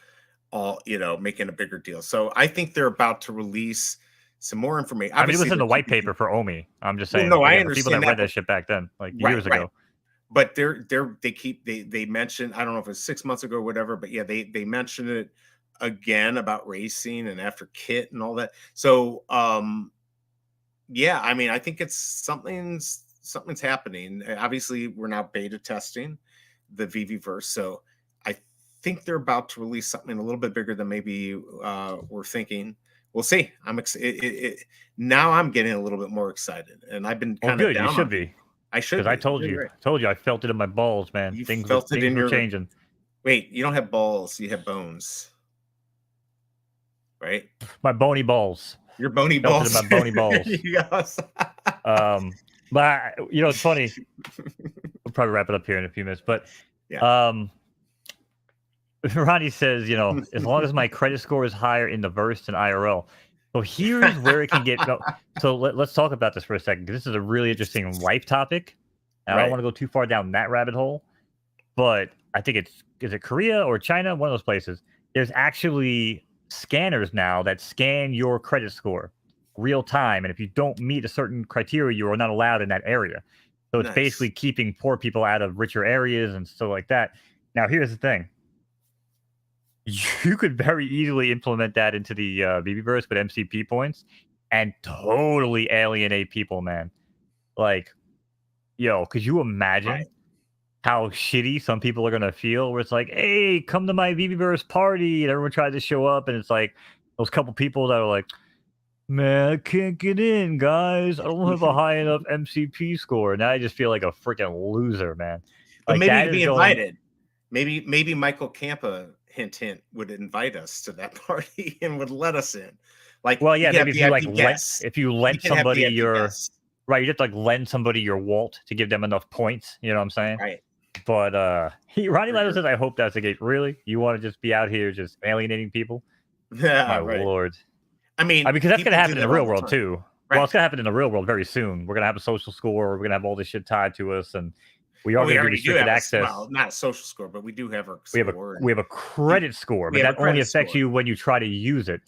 all, making a bigger deal. So I think they're about to release some more information. I mean, it was Obviously, in they're the white keeping paper things. for Omi. I'm just Well, saying, no, I again, for people understand that read that, but that shit back then, like right, years right. ago. But they mentioned, I don't know if it's 6 months ago or whatever, but yeah, they mentioned it again about racing and after Kit and all that. So yeah, I mean, I think it's something's happening. Obviously, we're now beta testing the VV verse, so I think they're about to release something a little bit bigger than maybe we're thinking. We'll see. Now I'm getting a little bit more excited, and I've been Well, kind of good, you down should on V. be, I should because be. You're right. I told you, I felt it in my balls, man. You Things were felt it in your changing. wait. You don't have balls. You have bones, right? My bony balls. Your bony Felt it in balls. my bony There balls. you go. But it's funny. We'll probably wrap it up here in a few minutes. But Yeah. Ronnie says, as long as my credit score is higher in the verse than IRL. So here's where it can get. No, so let's talk about this for a second, because this is a really interesting life topic. And I don't Right. want to go too far down that rabbit hole, but I think is it Korea or China? One of those places. There's actually scanners now that scan your credit score real time. And if you don't meet a certain criteria, you are not allowed in that area. So it's Nice. basically keeping poor people out of richer areas and stuff like that. Now, here's the thing. you could very easily implement that into the Viviverse with MCP points and totally alienate people, man. Like, yo, could you Right. imagine how shitty some people are gonna feel? Where it's like, hey, come to my Viviverse party, and everyone tries to show up, and it's like those couple people that are like, man, I can't get in, guys. I don't have a high enough MCP score. Now I just feel like a freaking loser, man. But Like maybe you that could is be going. invited. Maybe Michael Campa, hint hint, would invite us to that party and would let us in. Like Well, you yeah, can have maybe VIP guests. if you We lent can have somebody VIP your guests. right, you just like lend somebody your Walt to give them enough points. You know what I'm saying? Right. But Ronnie For Lando sure. says, "I hope that's the case." Really, you want to just be out here just alienating people? Yeah, My right. lord. I I mean, mean, because that's gonna people do happen in the that all real the world time. too. Well, Right. it's gonna happen in the real world very soon. We're gonna have a social score. We're gonna have all this shit tied to us, and we are Well, we gonna do already do restricted have access. well, not a social score, but we do have our We have a score, and we have a you, credit score, we but have a that only credit affects score. you when you try to use it.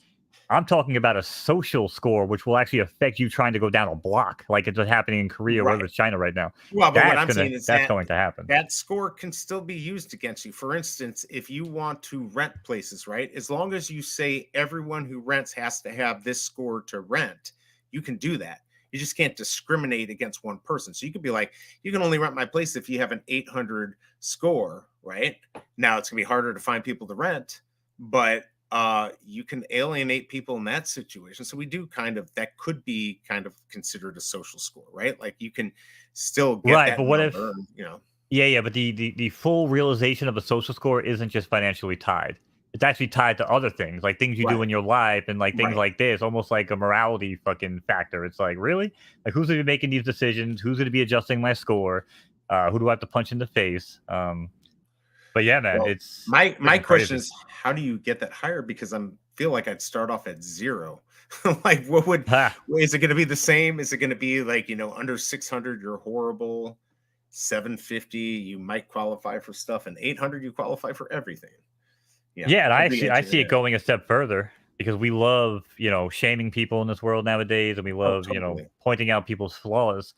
I'm talking about a social score, which will actually affect you trying to go down a block, like it's happening in Korea, wherever Right. it's China right now. Well, but what I'm saying is That's going to happen. that score can still be used against you. For instance, if you want to rent places, right? As long as you say everyone who rents has to have this score to rent, you can do that. You just can't discriminate against one person. So you could be like, you can only rent my place if you have an 800 score, right? Now it's gonna be harder to find people to rent, but you can alienate people in that situation. So we do kind of that could be kind of considered a social score, right? Like you can still get Right, that but what number, if? and, you know. Yeah, but the full realization of a social score isn't just financially tied. It's actually tied to other things, like things you do Right, in your life and like things right. like this, almost like a morality fucking factor. It's like, really? Like who's gonna be making these decisions? Who's gonna be adjusting my score? Who do I have to punch in the face? But yeah, man, Well, it's my freaking question crazy. is, how do you get that higher? Because I'm feel like I'd start off at zero. Like, what would Ha. is it going to be the same? Is it going to be like under 600? You're horrible. 750, you might qualify for stuff, and 800, you qualify for everything. Yeah, Yeah, and I'd be I into see it that. going a step further because we love, shaming people in this world nowadays, and we Oh, love, totally. pointing out people's flaws.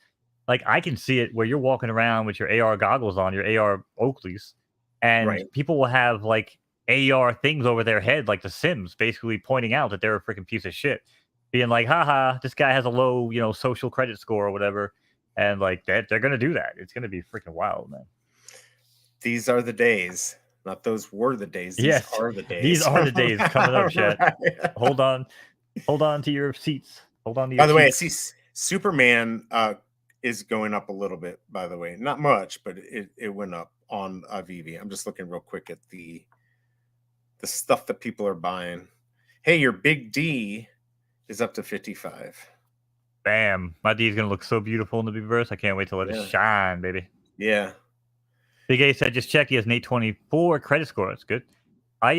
Like I can see it where you're walking around with your AR goggles on, your AR Oakleys, and Right. people will have like AR things over their head, like The Sims, basically pointing out that they're a freaking piece of shit, being like, haha, this guy has a low, social credit score or whatever. And like that, they're gonna do that. It's gonna be freaking wild, man. These are the days. Not those were the days. These Yes, are the these days. are the days coming up, chat. Right. Hold on. Hold on to your seats. Hold on to your By the way, I see seats. Superman is going up a little bit. By the way, not much, but it went up on Veve. I'm just looking real quick at the stuff that people are buying. Hey, your big D is up to 55. Bam. My D is gonna look so beautiful in the Beaverse. I can't wait to let it Yeah, shine, baby. yeah, Big A said just check. He has an 824 credit score. That's good. I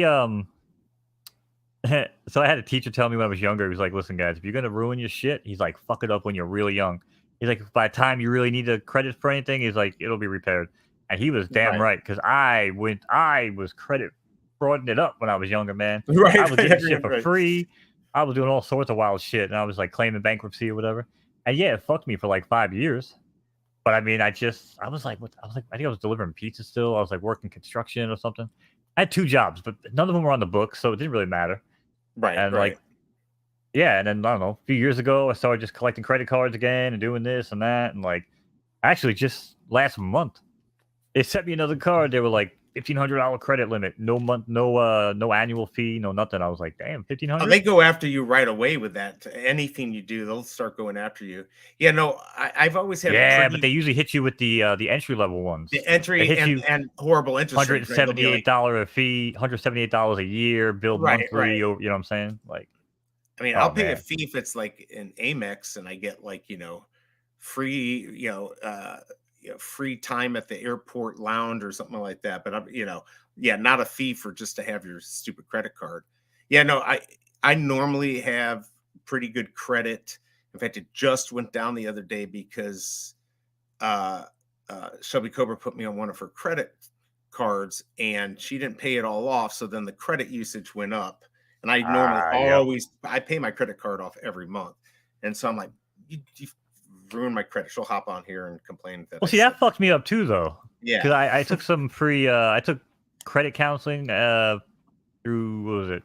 so I had a teacher tell me when I was younger, he was like, listen, guys, if you're gonna ruin your shit, he's like, fuck it up when you're really young. He's like, by the time you really need a credit for anything, he's like, it'll be repaired. And he was damn right, right, because I was credit frauding it up when I was younger, man. I right, was right, getting shit everyone, for right. free. I was doing all sorts of wild shit, and I was like claiming bankruptcy or whatever. And yeah, it fucked me for like 5 years. But I mean, I was like, what? I was like, I think I was delivering pizza still. I was like working construction or something. I had two jobs, but none of them were on the books, so it didn't really matter. Right, And right. like, yeah, and then I don't know, a few years ago, I started just collecting credit cards again and doing this and that, and like, actually, just last month, they sent me another card. They were like $1,500 credit limit, no month, no annual fee, no nothing. I was like, damn, fifteen Oh, hundred. they go after you right away with that. Anything you do, they'll start going after you. Yeah, no, I've always had Yeah, but they pretty usually hit you with the entry level ones. the They entry hit you and horrible interest hundred and rates, right? They'll be seventy eight like, dollar a fee, $178 a year, billed right, monthly. right. You know what I'm saying? Like, I mean, I'll oh pay a man, fee if it's like an Amex and I get like, free, free time at the airport lounge or something like that. But yeah, not a fee for just to have your stupid credit card. Yeah, no, I normally have pretty good credit. In fact, it just went down the other day because uh Shelby Cobra put me on one of her credit cards and she didn't pay it all off. So then the credit usage went up. And I normally yep. always I pay my credit card off every month. And so I'm like, you ruined my credit. She'll hop on here and complain that Well, I see, said that that. fucked me up too, though, because Yeah. I took some free, I took credit counseling through, what was it?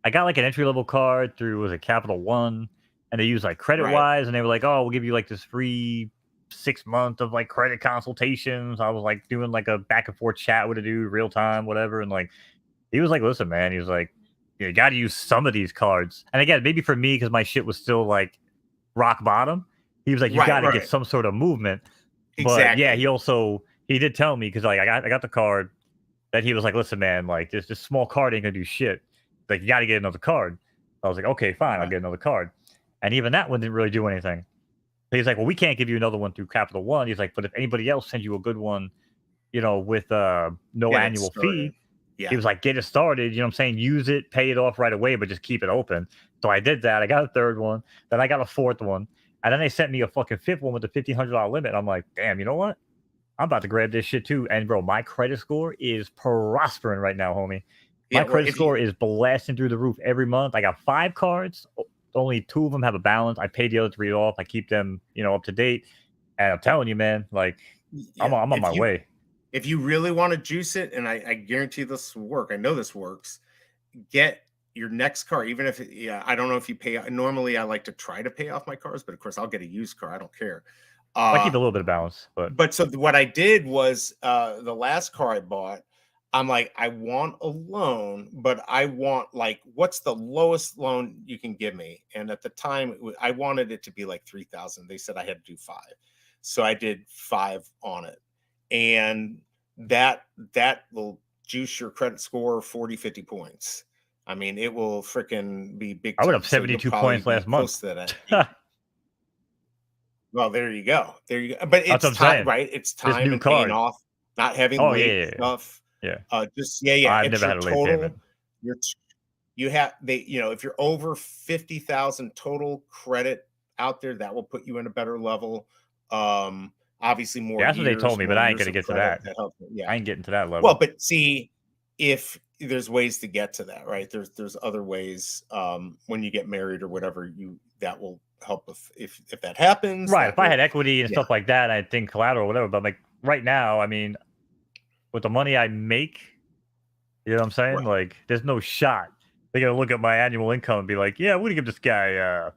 I got like an entry level card through, was it Capital One, and they use like credit Right. wise, and they were like, oh, we'll give you like this free 6 month of like credit consultations. I was like doing like a back and forth chat with a dude, real time, whatever, and like he was like, listen, man, he was like, you got to use some of these cards. And again, maybe for me because my shit was still like rock bottom. He was like, you got Right. to get Right. some sort of movement. But yeah, Exactly. he did tell me because like I got the card that he was like, listen, man, like this small card ain't gonna do shit. Like you got to get another card. I was like, okay, fine, I'll Right. get another card. And even that one didn't really do anything. He's like, well, we can't give you another one through Capital One. He's like, but if anybody else sends you a good one, with no Get it annual started. fee, he Yeah. was like, get it started. You know what I'm saying? Use it, pay it off right away, but just keep it open. So I did that. I got a third one. Then I got a fourth one. And then they sent me a fucking fifth one with a $1,500 limit. I'm like, damn, you know what? I'm about to grab this shit too. And bro, my credit score is prospering right now, homie. My Yeah. Well, credit if you score is blasting through the roof every month. I got 5 cards. Only 2 of them have a balance. I pay the other 3 off. I keep them, up to date. And I'm telling you, man, like yeah, I'm on my way. if you really want to juice it, and I guarantee this will work. I know this works. Get your next car, even if I don't know if you pay. Normally, I like to try to pay off my cars, but of course, I'll get a used car. I don't care. I Uh, keep a little bit of balance, but but so what I did was the last car I bought, I'm like, I want a loan, but I want like, what's the lowest loan you can give me? And at the time, I wanted it to be like 3,000. They said I had to do 5, so I did 5 on it, and that will juice your credit score 40, 50 points. I mean, it will freaking be big I went time. up So you'll 72 probably points be last month. close to that. Well, there you go. There you go. But That's what it's I'm time, saying. right? It's This time new and paying card. off, not having Oh yeah, late yeah, yeah. stuff. Yeah. Just yeah. I've It's never your had a late payment. total. Your you have if you're over 50,000 total credit out there, that will put you in a better level. Obviously, Yeah, that's what they told me, but more I ain't years gonna of get to credit that. that helps. I Yeah. ain't getting to that Well, level. but see, if there's ways to get to that, right? There's other ways. When you get married or whatever, that will help if that happens. Right. That If I will, had equity and yeah, stuff like that, I think collateral or whatever. But like right now, I mean, with the money I make, you know what I'm saying? right. Like, there's no shot. They're gonna look at my annual income and be like, yeah, we're gonna give this guy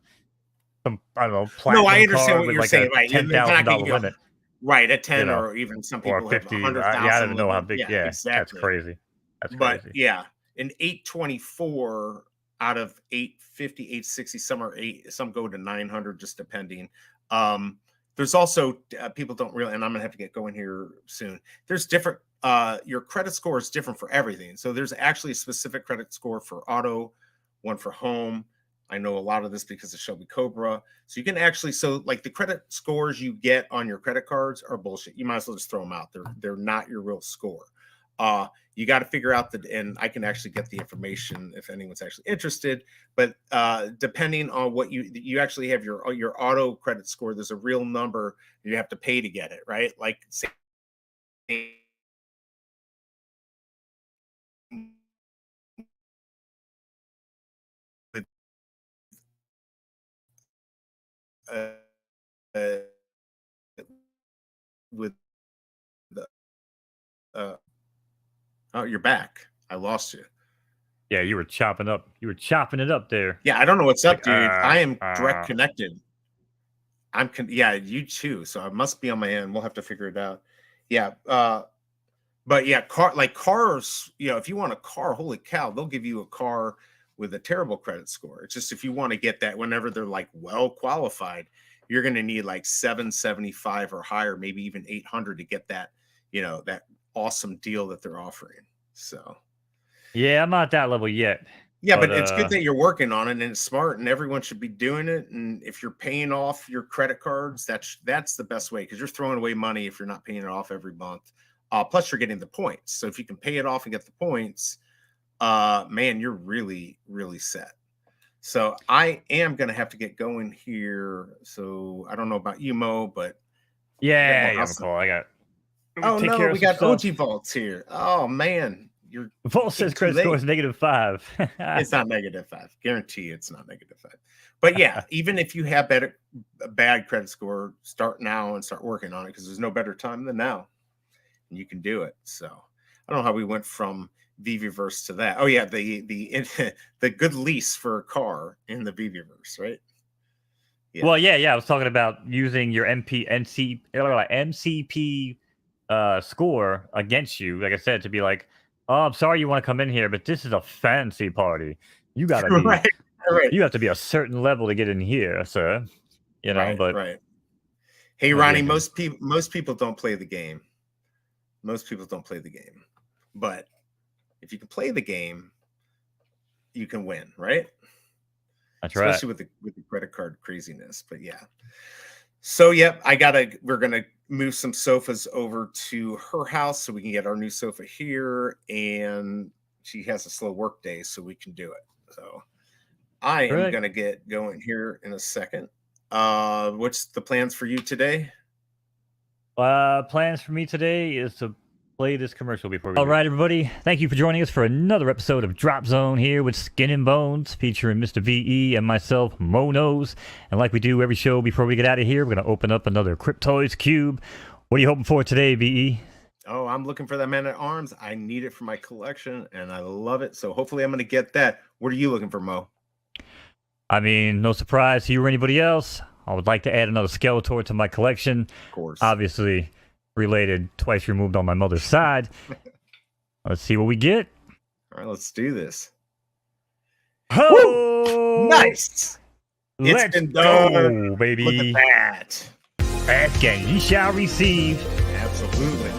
some, I don't know, No, I platinum understand card what with you're like a saying, right? ten They're not thousand gonna dollar give you limit, right, a you 10, know, or even some or people have a 50. hundred Yeah, I don't thousand even know how limit. big. Yeah, Yeah, that's exactly. crazy. That's But crazy. yeah, an 824 out of 850, 860, some go to 900, just depending. Um, there's also people don't really, and I'm gonna have to get going here soon. There's different your credit score is different for everything. So there's actually a specific credit score for auto, one for home. I know a lot of this because of Shelby Cobra. So you can actually, so like the credit scores you get on your credit cards are bullshit. You might as well just throw them out. They're not your real score. You got to figure out and I can actually get the information if anyone's actually interested. But depending on what you actually have your auto credit score, there's a real number you have to pay to get it, right? Like say, with uh, uh, with the oh, you're back. I lost you. Yeah, you were chopping up. You were chopping it up there. Yeah, I don't know what's up, Like, dude. I am direct connected. Yeah, you too. So I must be on my end. We'll have to figure it out. Yeah. But yeah, cars, if you want a car, holy cow, they'll give you a car with a terrible credit score. It's just if you want to get that whenever they're like well qualified, you're going to need like 775 or higher, maybe even 800 to get that, that awesome deal that they're offering. So yeah, I'm not at that level yet. yeah, But but it's good that you're working on it and it's smart and everyone should be doing it. And if you're paying off your credit cards, that's the best way because you're throwing away money if you're not paying it off every month. Plus you're getting the points. So if you can pay it off and get the points, man, you're really, really set. So I am gonna have to get going here. So I don't know about you, Mo, but I got yeah, more yeah, house. McCall. I got Oh take no, care of we some got OG stuff. Vaults here. Oh man, you're Vault came says too credit score late. is -5. It's not -5. Guarantee it's not -5. But yeah, even if you have a bad credit score, start now and start working on it because there's no better time than now. And you can do it. So I don't know how we went from Veveverse to that. Oh yeah, the good lease for a car in the Veveverse, right? Yeah. Well, yeah. I was talking about using your MCP score against you. Like I said, to be like, oh, I'm sorry you want to come in here, but this is a fancy party. You gotta be, right, you have to be a certain level to get in here, sir. But right. Hey, Ronnie, most people don't play the game. Most people don't play the game, but if you can play the game, you can win, right? That's especially right. with the credit card craziness. But yeah. So yep, we're gonna move some sofas over to her house so we can get our new sofa here. And she has a slow work day, so we can do it. So I am gonna get going here in a second. What's the plans for you today? Plans for me today is to play this commercial before we. All right, everybody. Thank you for joining us for another episode of Drop Zone here with Skin and Bones, featuring Mr. VE and myself, Monos. And like we do every show before we get out of here, we're going to open up another Cryptoids Cube. What are you hoping for today, VE? Oh, I'm looking for that Man at Arms. I need it for my collection, and I love it. So hopefully I'm going to get that. What are you looking for, Mo? I mean, no surprise to you or anybody else. I would like to add another Skeletor to my collection. Of course. Obviously related, twice removed on my mother's side. Let's see what we get. All right, let's do this. Oh, nice! Let's been done, go, baby. Look at that. Ask and ye shall receive. Absolutely.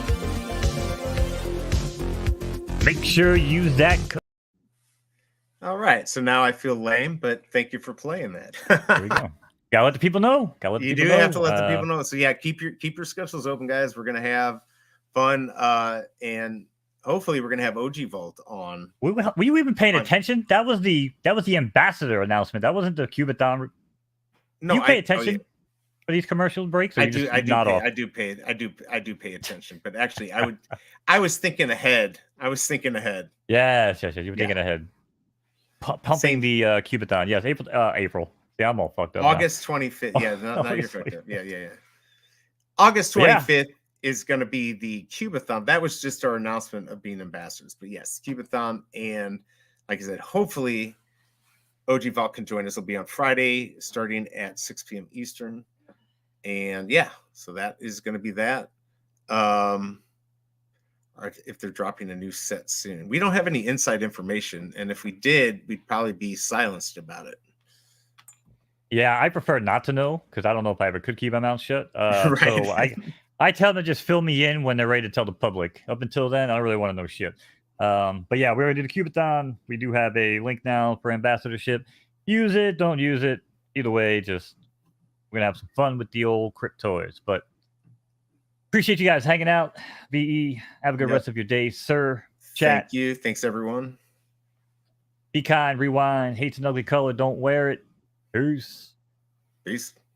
Make sure you use that. All right, so now I feel lame, but thank you for playing that. There we go. Gotta let the people know. You do have to let the people know. So yeah, keep your schedules open, guys. We're gonna have fun, and hopefully we're gonna have OG Vault on. Were you even paying attention? That was the ambassador announcement. That wasn't the Cubathon. No, you pay attention for these commercial breaks. I do pay attention, but actually, I was thinking ahead. Yes, you were thinking ahead. Pumping the Cubathon. Yes, April. Yeah, I'm all fucked up. August 25th. Yeah, not you're fucked up. Yeah. August 25th is going to be the Cubathon. That was just our announcement of being ambassadors. But yes, Cubathon. And like I said, hopefully OG Vault can join us. It'll be on Friday starting at 6 p.m. Eastern. And yeah, so that is going to be that. If they're dropping a new set soon. We don't have any inside information. And if we did, we'd probably be silenced about it. Yeah, I prefer not to know because I don't know if I ever could keep my mouth shut. Right. So I tell them to just fill me in when they're ready to tell the public. Up until then, I don't really want to know shit. But yeah, we already did the Cubathon. We do have a link now for ambassadorship. Use it, don't use it. Either way, just we're gonna have some fun with the old Cryptoids. But appreciate you guys hanging out. VE, have a good rest of your day, sir. Chat. Thank you. Thanks, everyone. Be kind, rewind. Hates an ugly color, don't wear it. Peace.